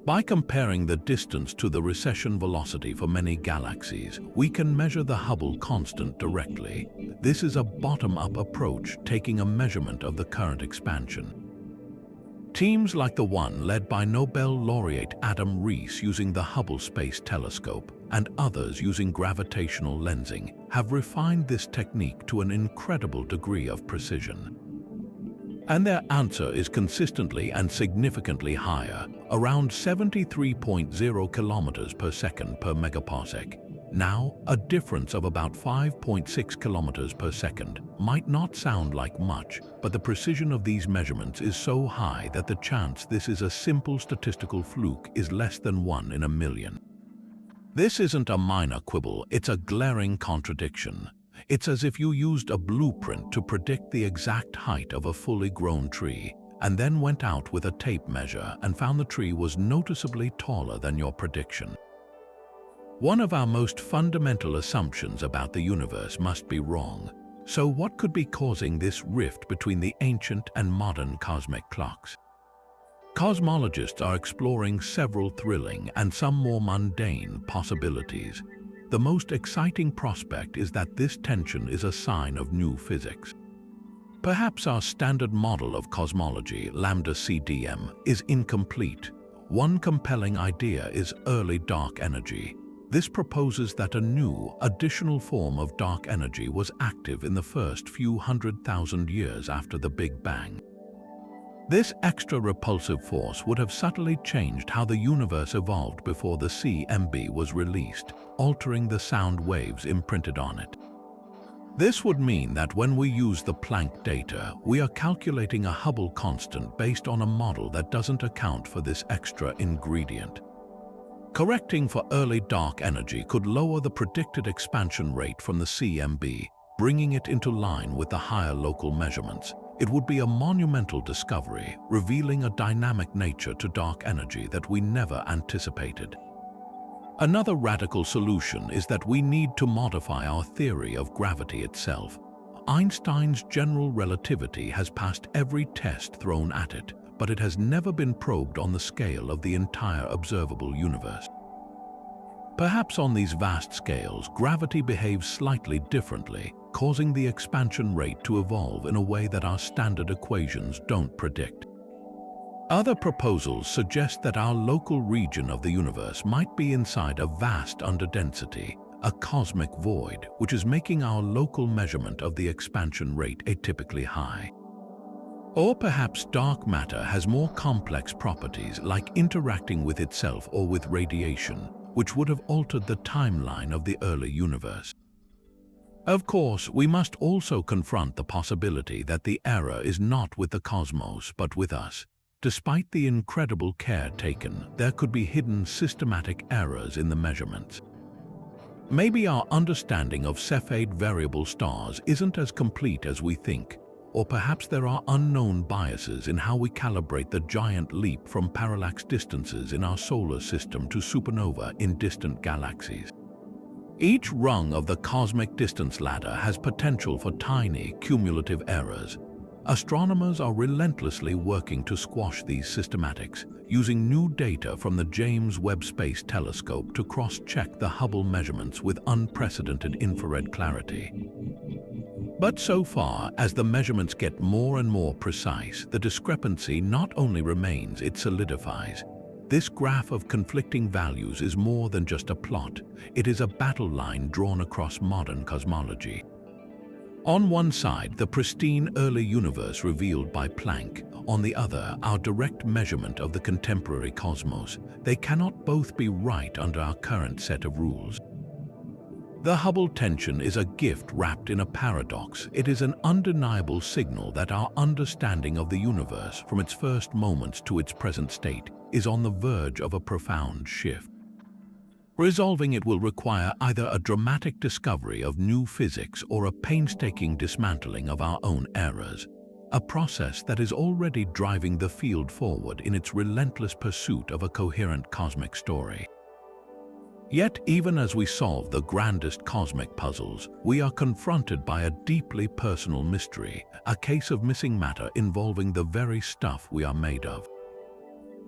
By comparing the distance to the recession velocity for many galaxies, we can measure the Hubble constant directly. This is a bottom-up approach, taking a measurement of the current expansion. Teams like the one led by Nobel laureate Adam Rees using the Hubble Space Telescope and others using gravitational lensing have refined this technique to an incredible degree of precision. And their answer is consistently and significantly higher, around 73.0 kilometers per second per megaparsec. Now, a difference of about 5.6 kilometers per second might not sound like much, but the precision of these measurements is so high that the chance this is a simple statistical fluke is less than 1 in a million. This isn't a minor quibble, it's a glaring contradiction. It's as if you used a blueprint to predict the exact height of a fully grown tree, and then went out with a tape measure and found the tree was noticeably taller than your prediction. One of our most fundamental assumptions about the universe must be wrong. So what could be causing this rift between the ancient and modern cosmic clocks? Cosmologists are exploring several thrilling and some more mundane possibilities. The most exciting prospect is that this tension is a sign of new physics. Perhaps our standard model of cosmology, lambda CDM, is incomplete. One compelling idea is early dark energy. This proposes that a new, additional form of dark energy was active in the first few 100,000 years after the Big Bang. This extra repulsive force would have subtly changed how the universe evolved before the CMB was released, altering the sound waves imprinted on it. This would mean that when we use the Planck data, we are calculating a Hubble constant based on a model that doesn't account for this extra ingredient. Correcting for early dark energy could lower the predicted expansion rate from the CMB, bringing it into line with the higher local measurements. It would be a monumental discovery, revealing a dynamic nature to dark energy that we never anticipated. Another radical solution is that we need to modify our theory of gravity itself. Einstein's general relativity has passed every test thrown at it, but it has never been probed on the scale of the entire observable universe. Perhaps on these vast scales, gravity behaves slightly differently, causing the expansion rate to evolve in a way that our standard equations don't predict. Other proposals suggest that our local region of the universe might be inside a vast underdensity, a cosmic void, which is making our local measurement of the expansion rate atypically high. Or perhaps dark matter has more complex properties like interacting with itself or with radiation, which would have altered the timeline of the early universe. Of course, we must also confront the possibility that the error is not with the cosmos but with us. Despite the incredible care taken, there could be hidden systematic errors in the measurements. Maybe our understanding of Cepheid variable stars isn't as complete as we think, or perhaps there are unknown biases in how we calibrate the giant leap from parallax distances in our solar system to supernova in distant galaxies. Each rung of the cosmic distance ladder has potential for tiny, cumulative errors. Astronomers are relentlessly working to squash these systematics, using new data from the James Webb Space Telescope to cross-check the Hubble measurements with unprecedented infrared clarity. But so far, as the measurements get more and more precise, the discrepancy not only remains, it solidifies. This graph of conflicting values is more than just a plot. It is a battle line drawn across modern cosmology. On one side, the pristine early universe revealed by Planck. On the other, our direct measurement of the contemporary cosmos. They cannot both be right under our current set of rules. The Hubble tension is a gift wrapped in a paradox. It is an undeniable signal that our understanding of the universe, from its first moments to its present state, is on the verge of a profound shift. Resolving it will require either a dramatic discovery of new physics or a painstaking dismantling of our own errors, a process that is already driving the field forward in its relentless pursuit of a coherent cosmic story. Yet, even as we solve the grandest cosmic puzzles, we are confronted by a deeply personal mystery, a case of missing matter involving the very stuff we are made of.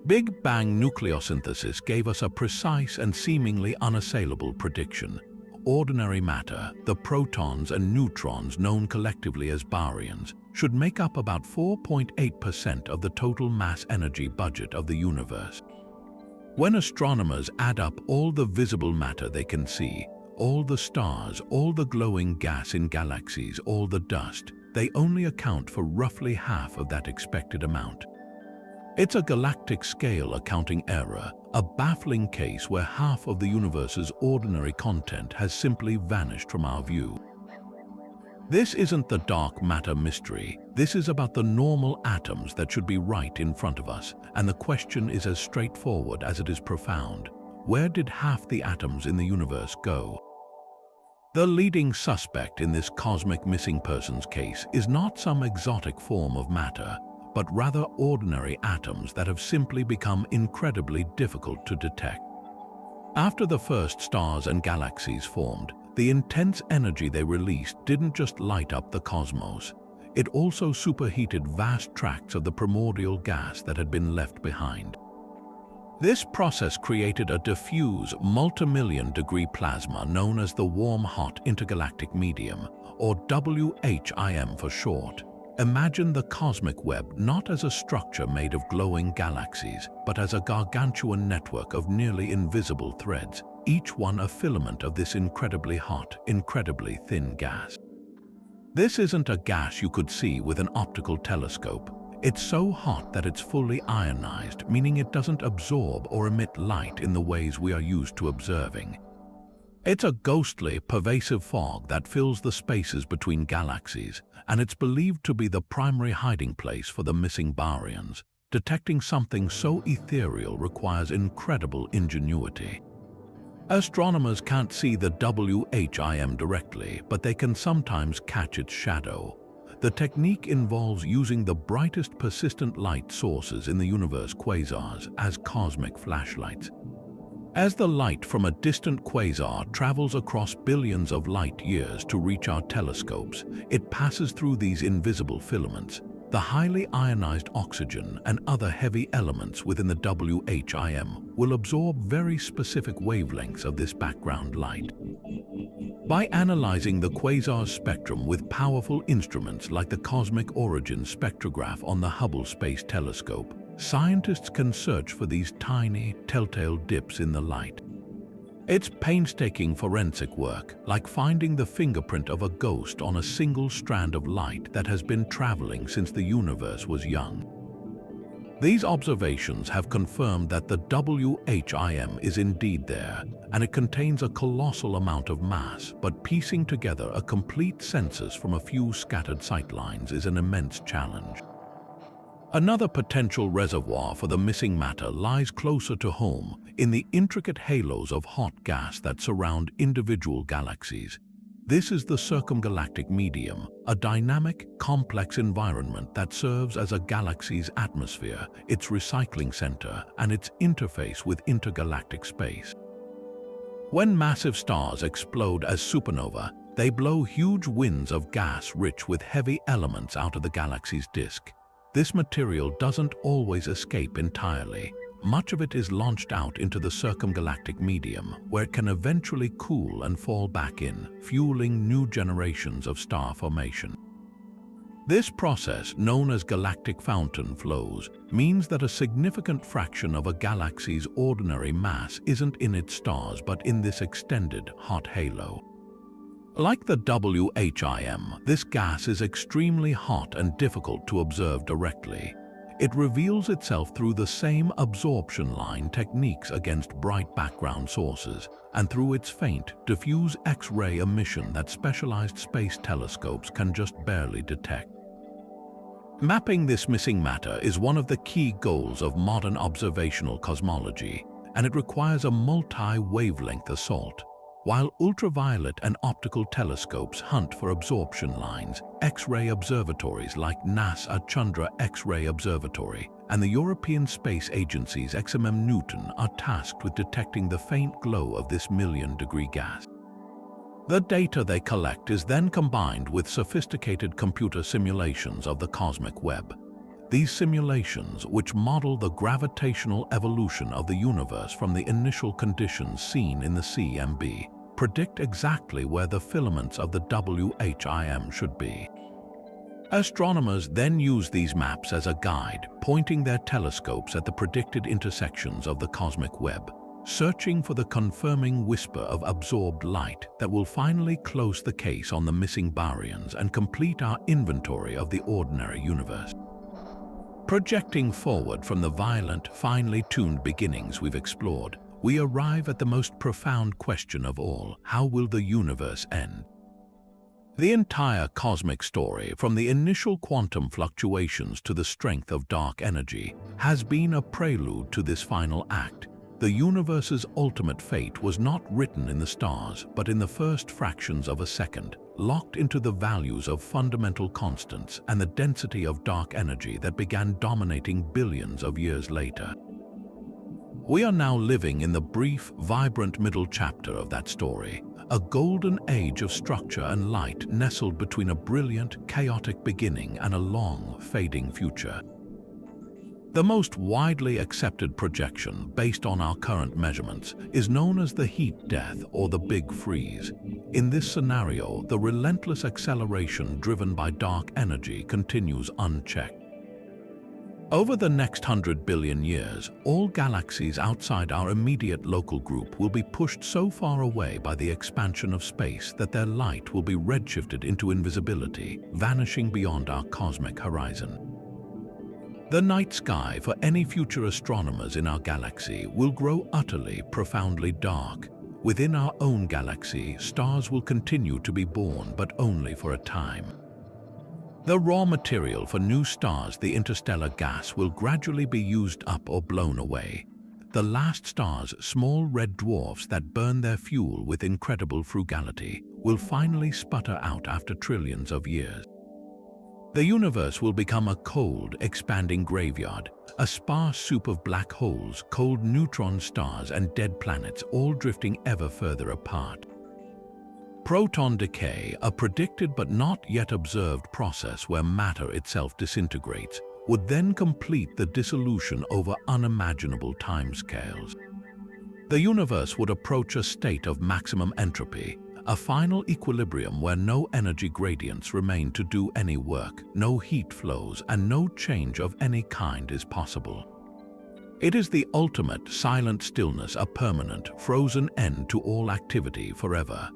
Big Bang nucleosynthesis gave us a precise and seemingly unassailable prediction. Ordinary matter, the protons and neutrons known collectively as baryons, should make up about 4.8% of the total mass-energy budget of the universe. When astronomers add up all the visible matter they can see, all the stars, all the glowing gas in galaxies, all the dust, they only account for roughly half of that expected amount. It's a galactic scale accounting error, a baffling case where half of the universe's ordinary content has simply vanished from our view. This isn't the dark matter mystery. This is about the normal atoms that should be right in front of us, and the question is as straightforward as it is profound. Where did half the atoms in the universe go? The leading suspect in this cosmic missing persons case is not some exotic form of matter, but rather ordinary atoms that have simply become incredibly difficult to detect. After the first stars and galaxies formed, the intense energy they released didn't just light up the cosmos. It also superheated vast tracts of the primordial gas that had been left behind. This process created a diffuse, multimillion-degree plasma known as the warm-hot intergalactic medium, or WHIM for short. Imagine the cosmic web not as a structure made of glowing galaxies, but as a gargantuan network of nearly invisible threads, each one a filament of this incredibly hot, incredibly thin gas. This isn't a gas you could see with an optical telescope. It's so hot that it's fully ionized, meaning it doesn't absorb or emit light in the ways we are used to observing. It's a ghostly, pervasive fog that fills the spaces between galaxies, and it's believed to be the primary hiding place for the missing baryons. Detecting something so ethereal requires incredible ingenuity. Astronomers can't see the WHIM directly, but they can sometimes catch its shadow. The technique involves using the brightest persistent light sources in the universe, quasars, as cosmic flashlights. As the light from a distant quasar travels across billions of light years to reach our telescopes, it passes through these invisible filaments. The highly ionized oxygen and other heavy elements within the WHIM will absorb very specific wavelengths of this background light. By analyzing the quasar's spectrum with powerful instruments like the Cosmic Origin Spectrograph on the Hubble Space Telescope, scientists can search for these tiny, telltale dips in the light. It's painstaking forensic work, like finding the fingerprint of a ghost on a single strand of light that has been traveling since the universe was young. These observations have confirmed that the WHIM is indeed there, and it contains a colossal amount of mass, but piecing together a complete census from a few scattered sightlines is an immense challenge. Another potential reservoir for the missing matter lies closer to home, in the intricate halos of hot gas that surround individual galaxies. This is the circumgalactic medium, a dynamic, complex environment that serves as a galaxy's atmosphere, its recycling center, and its interface with intergalactic space. When massive stars explode as supernova, they blow huge winds of gas rich with heavy elements out of the galaxy's disk. This material doesn't always escape entirely. Much of it is launched out into the circumgalactic medium, where it can eventually cool and fall back in, fueling new generations of star formation. This process, known as galactic fountain flows, means that a significant fraction of a galaxy's ordinary mass isn't in its stars but in this extended hot halo. Like the WHIM, this gas is extremely hot and difficult to observe directly. It reveals itself through the same absorption line techniques against bright background sources, and through its faint, diffuse X-ray emission that specialized space telescopes can just barely detect. Mapping this missing matter is one of the key goals of modern observational cosmology, and it requires a multi-wavelength assault. While ultraviolet and optical telescopes hunt for absorption lines, X-ray observatories like NASA Chandra X-ray Observatory and the European Space Agency's XMM Newton are tasked with detecting the faint glow of this million-degree gas. The data they collect is then combined with sophisticated computer simulations of the cosmic web. These simulations, which model the gravitational evolution of the universe from the initial conditions seen in the CMB, predict exactly where the filaments of the WHIM should be. Astronomers then use these maps as a guide, pointing their telescopes at the predicted intersections of the cosmic web, searching for the confirming whisper of absorbed light that will finally close the case on the missing baryons and complete our inventory of the ordinary universe. Projecting forward from the violent, finely tuned beginnings we've explored, we arrive at the most profound question of all: how will the universe end? The entire cosmic story, from the initial quantum fluctuations to the strength of dark energy, has been a prelude to this final act. The universe's ultimate fate was not written in the stars, but in the first fractions of a second, locked into the values of fundamental constants and the density of dark energy that began dominating billions of years later. We are now living in the brief, vibrant middle chapter of that story, a golden age of structure and light nestled between a brilliant, chaotic beginning and a long, fading future. The most widely accepted projection, based on our current measurements, is known as the heat death or the Big Freeze. In this scenario, the relentless acceleration driven by dark energy continues unchecked. Over the next 100 billion years, all galaxies outside our immediate local group will be pushed so far away by the expansion of space that their light will be redshifted into invisibility, vanishing beyond our cosmic horizon. The night sky for any future astronomers in our galaxy will grow utterly, profoundly dark. Within our own galaxy, stars will continue to be born, but only for a time. The raw material for new stars, the interstellar gas, will gradually be used up or blown away. The last stars, small red dwarfs that burn their fuel with incredible frugality, will finally sputter out after trillions of years. The universe will become a cold, expanding graveyard, a sparse soup of black holes, cold neutron stars, and dead planets, all drifting ever further apart. Proton decay, a predicted but not yet observed process where matter itself disintegrates, would then complete the dissolution over unimaginable timescales. The universe would approach a state of maximum entropy, a final equilibrium where no energy gradients remain to do any work, no heat flows, and no change of any kind is possible. It is the ultimate silent stillness, a permanent, frozen end to all activity forever.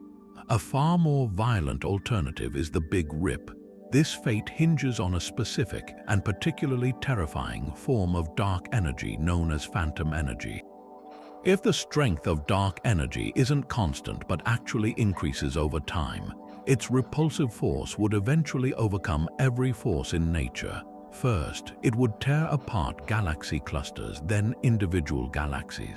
A far more violent alternative is the Big Rip. This fate hinges on a specific and particularly terrifying form of dark energy known as phantom energy. If the strength of dark energy isn't constant but actually increases over time, its repulsive force would eventually overcome every force in nature. First, it would tear apart galaxy clusters, then individual galaxies.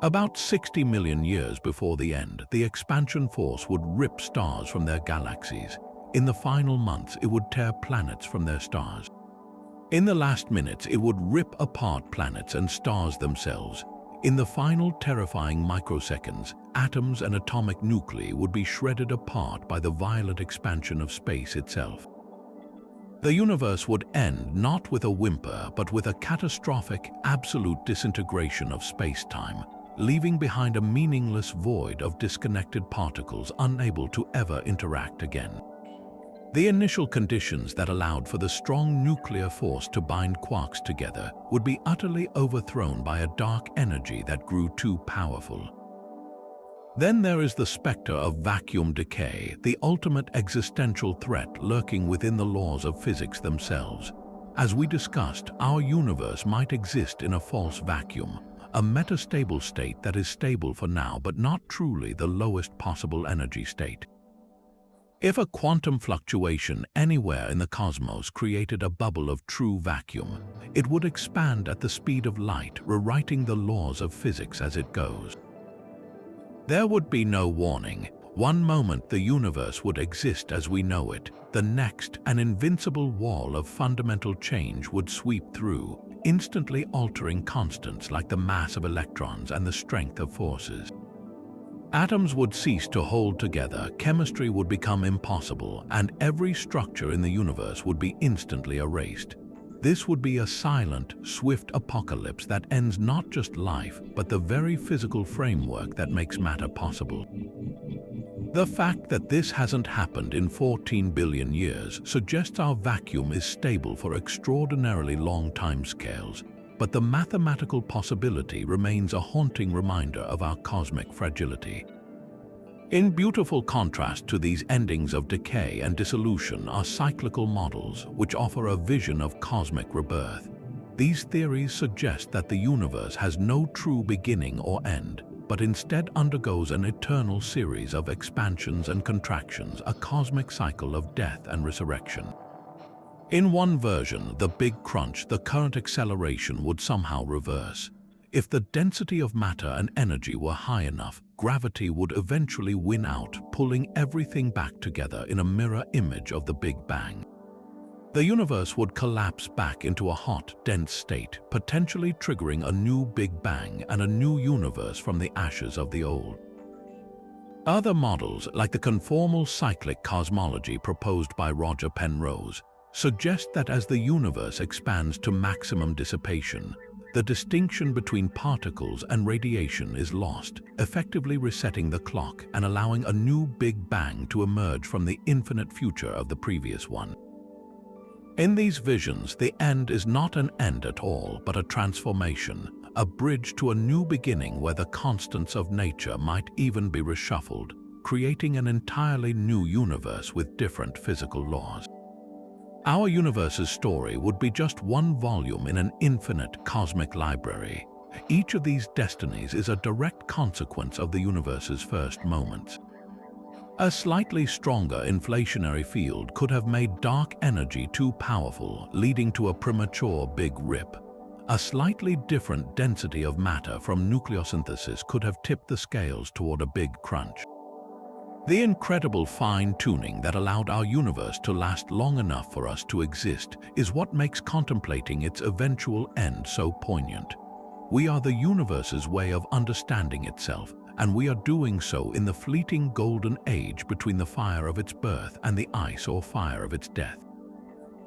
About 60 million years before the end, the expansion force would rip stars from their galaxies. In the final months, it would tear planets from their stars. In the last minutes, it would rip apart planets and stars themselves. In the final terrifying microseconds, atoms and atomic nuclei would be shredded apart by the violent expansion of space itself. The universe would end not with a whimper, but with a catastrophic, absolute disintegration of space-time, leaving behind a meaningless void of disconnected particles unable to ever interact again. The initial conditions that allowed for the strong nuclear force to bind quarks together would be utterly overthrown by a dark energy that grew too powerful. Then there is the specter of vacuum decay, the ultimate existential threat lurking within the laws of physics themselves. As we discussed, our universe might exist in a false vacuum, a metastable state that is stable for now but not truly the lowest possible energy state. If a quantum fluctuation anywhere in the cosmos created a bubble of true vacuum, it would expand at the speed of light, rewriting the laws of physics as it goes. There would be no warning. One moment the universe would exist as we know it, the next an invincible wall of fundamental change would sweep through, instantly altering constants like the mass of electrons and the strength of forces. Atoms would cease to hold together, chemistry would become impossible, and every structure in the universe would be instantly erased. This would be a silent, swift apocalypse that ends not just life, but the very physical framework that makes matter possible. The fact that this hasn't happened in 14 billion years suggests our vacuum is stable for extraordinarily long timescales, but the mathematical possibility remains a haunting reminder of our cosmic fragility. In beautiful contrast to these endings of decay and dissolution are cyclical models, which offer a vision of cosmic rebirth. These theories suggest that the universe has no true beginning or end, but instead undergoes an eternal series of expansions and contractions, a cosmic cycle of death and resurrection. In one version, the Big Crunch, the current acceleration would somehow reverse. If the density of matter and energy were high enough, gravity would eventually win out, pulling everything back together in a mirror image of the Big Bang. The universe would collapse back into a hot, dense state, potentially triggering a new Big Bang and a new universe from the ashes of the old. Other models, like the conformal cyclic cosmology proposed by Roger Penrose, suggest that as the universe expands to maximum dissipation, the distinction between particles and radiation is lost, effectively resetting the clock and allowing a new Big Bang to emerge from the infinite future of the previous one. In these visions, the end is not an end at all, but a transformation, a bridge to a new beginning where the constants of nature might even be reshuffled, creating an entirely new universe with different physical laws. Our universe's story would be just one volume in an infinite cosmic library. Each of these destinies is a direct consequence of the universe's first moments. A slightly stronger inflationary field could have made dark energy too powerful, leading to a premature Big Rip. A slightly different density of matter from nucleosynthesis could have tipped the scales toward a Big Crunch. The incredible fine-tuning that allowed our universe to last long enough for us to exist is what makes contemplating its eventual end so poignant. We are the universe's way of understanding itself, and we are doing so in the fleeting golden age between the fire of its birth and the ice or fire of its death.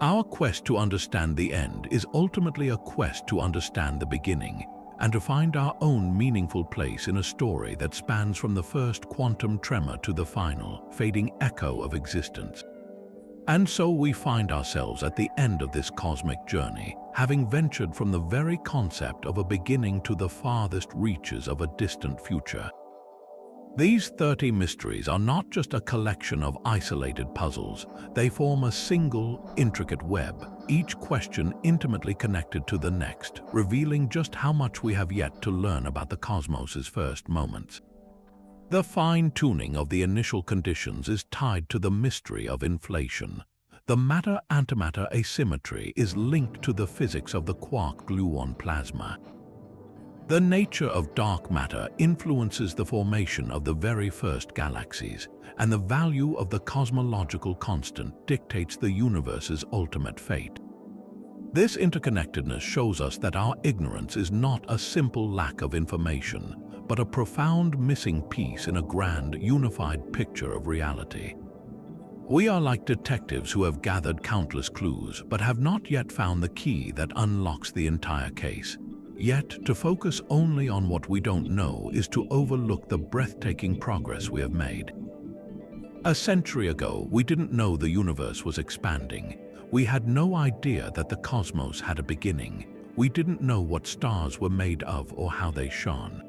Our quest to understand the end is ultimately a quest to understand the beginning, and to find our own meaningful place in a story that spans from the first quantum tremor to the final, fading echo of existence. And so we find ourselves at the end of this cosmic journey, having ventured from the very concept of a beginning to the farthest reaches of a distant future. These 30 mysteries are not just a collection of isolated puzzles, they form a single, intricate web, each question intimately connected to the next, revealing just how much we have yet to learn about the cosmos's first moments. The fine-tuning of the initial conditions is tied to the mystery of inflation. The matter-antimatter asymmetry is linked to the physics of the quark-gluon plasma. The nature of dark matter influences the formation of the very first galaxies, and the value of the cosmological constant dictates the universe's ultimate fate. This interconnectedness shows us that our ignorance is not a simple lack of information, but a profound missing piece in a grand, unified picture of reality. We are like detectives who have gathered countless clues, but have not yet found the key that unlocks the entire case. Yet, to focus only on what we don't know is to overlook the breathtaking progress we have made. A century ago, we didn't know the universe was expanding. We had no idea that the cosmos had a beginning. We didn't know what stars were made of or how they shone.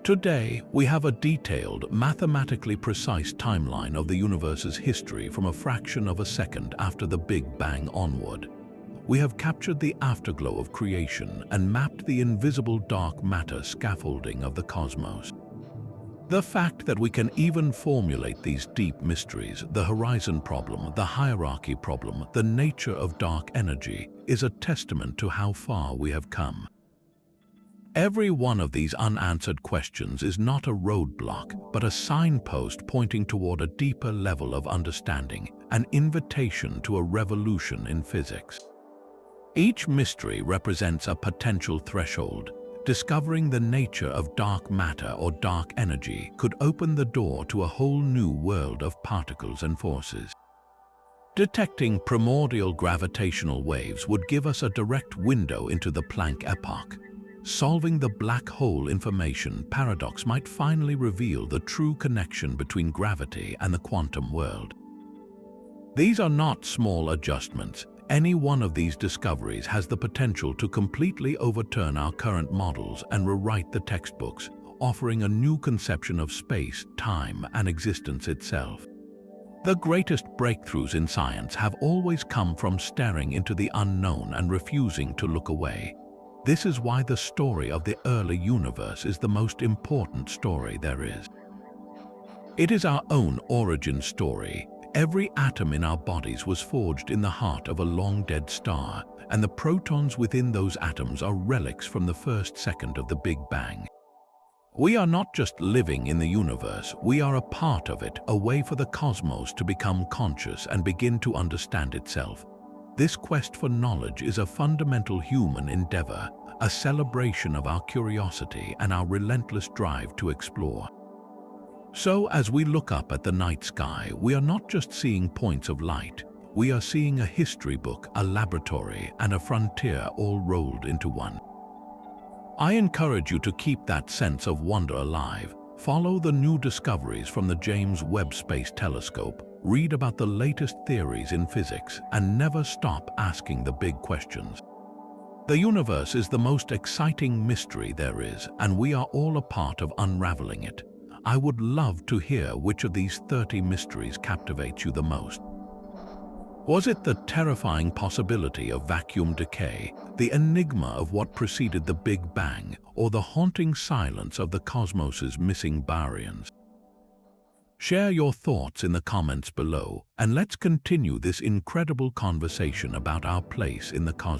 Today, we have a detailed, mathematically precise timeline of the universe's history from a fraction of a second after the Big Bang onward. We have captured the afterglow of creation and mapped the invisible dark matter scaffolding of the cosmos. The fact that we can even formulate these deep mysteries, the horizon problem, the hierarchy problem, the nature of dark energy, is a testament to how far we have come. Every one of these unanswered questions is not a roadblock, but a signpost pointing toward a deeper level of understanding, an invitation to a revolution in physics. Each mystery represents a potential threshold. Discovering the nature of dark matter or dark energy could open the door to a whole new world of particles and forces. Detecting primordial gravitational waves would give us a direct window into the Planck epoch. Solving the black hole information paradox might finally reveal the true connection between gravity and the quantum world. These are not small adjustments. Any one of these discoveries has the potential to completely overturn our current models and rewrite the textbooks, offering a new conception of space, time, and existence itself. The greatest breakthroughs in science have always come from staring into the unknown and refusing to look away. This is why the story of the early universe is the most important story there is. It is our own origin story. Every atom in our bodies was forged in the heart of a long-dead star, and the protons within those atoms are relics from the first second of the Big Bang. We are not just living in the universe, we are a part of it, a way for the cosmos to become conscious and begin to understand itself. This quest for knowledge is a fundamental human endeavor, a celebration of our curiosity and our relentless drive to explore. So, as we look up at the night sky, we are not just seeing points of light. We are seeing a history book, a laboratory, and a frontier all rolled into one. I encourage you to keep that sense of wonder alive. Follow the new discoveries from the James Webb Space Telescope, read about the latest theories in physics, and never stop asking the big questions. The universe is the most exciting mystery there is, and we are all a part of unraveling it. I would love to hear which of these 30 mysteries captivates you the most. Was it the terrifying possibility of vacuum decay, the enigma of what preceded the Big Bang, or the haunting silence of the cosmos's missing baryons? Share your thoughts in the comments below, and let's continue this incredible conversation about our place in the cosmos.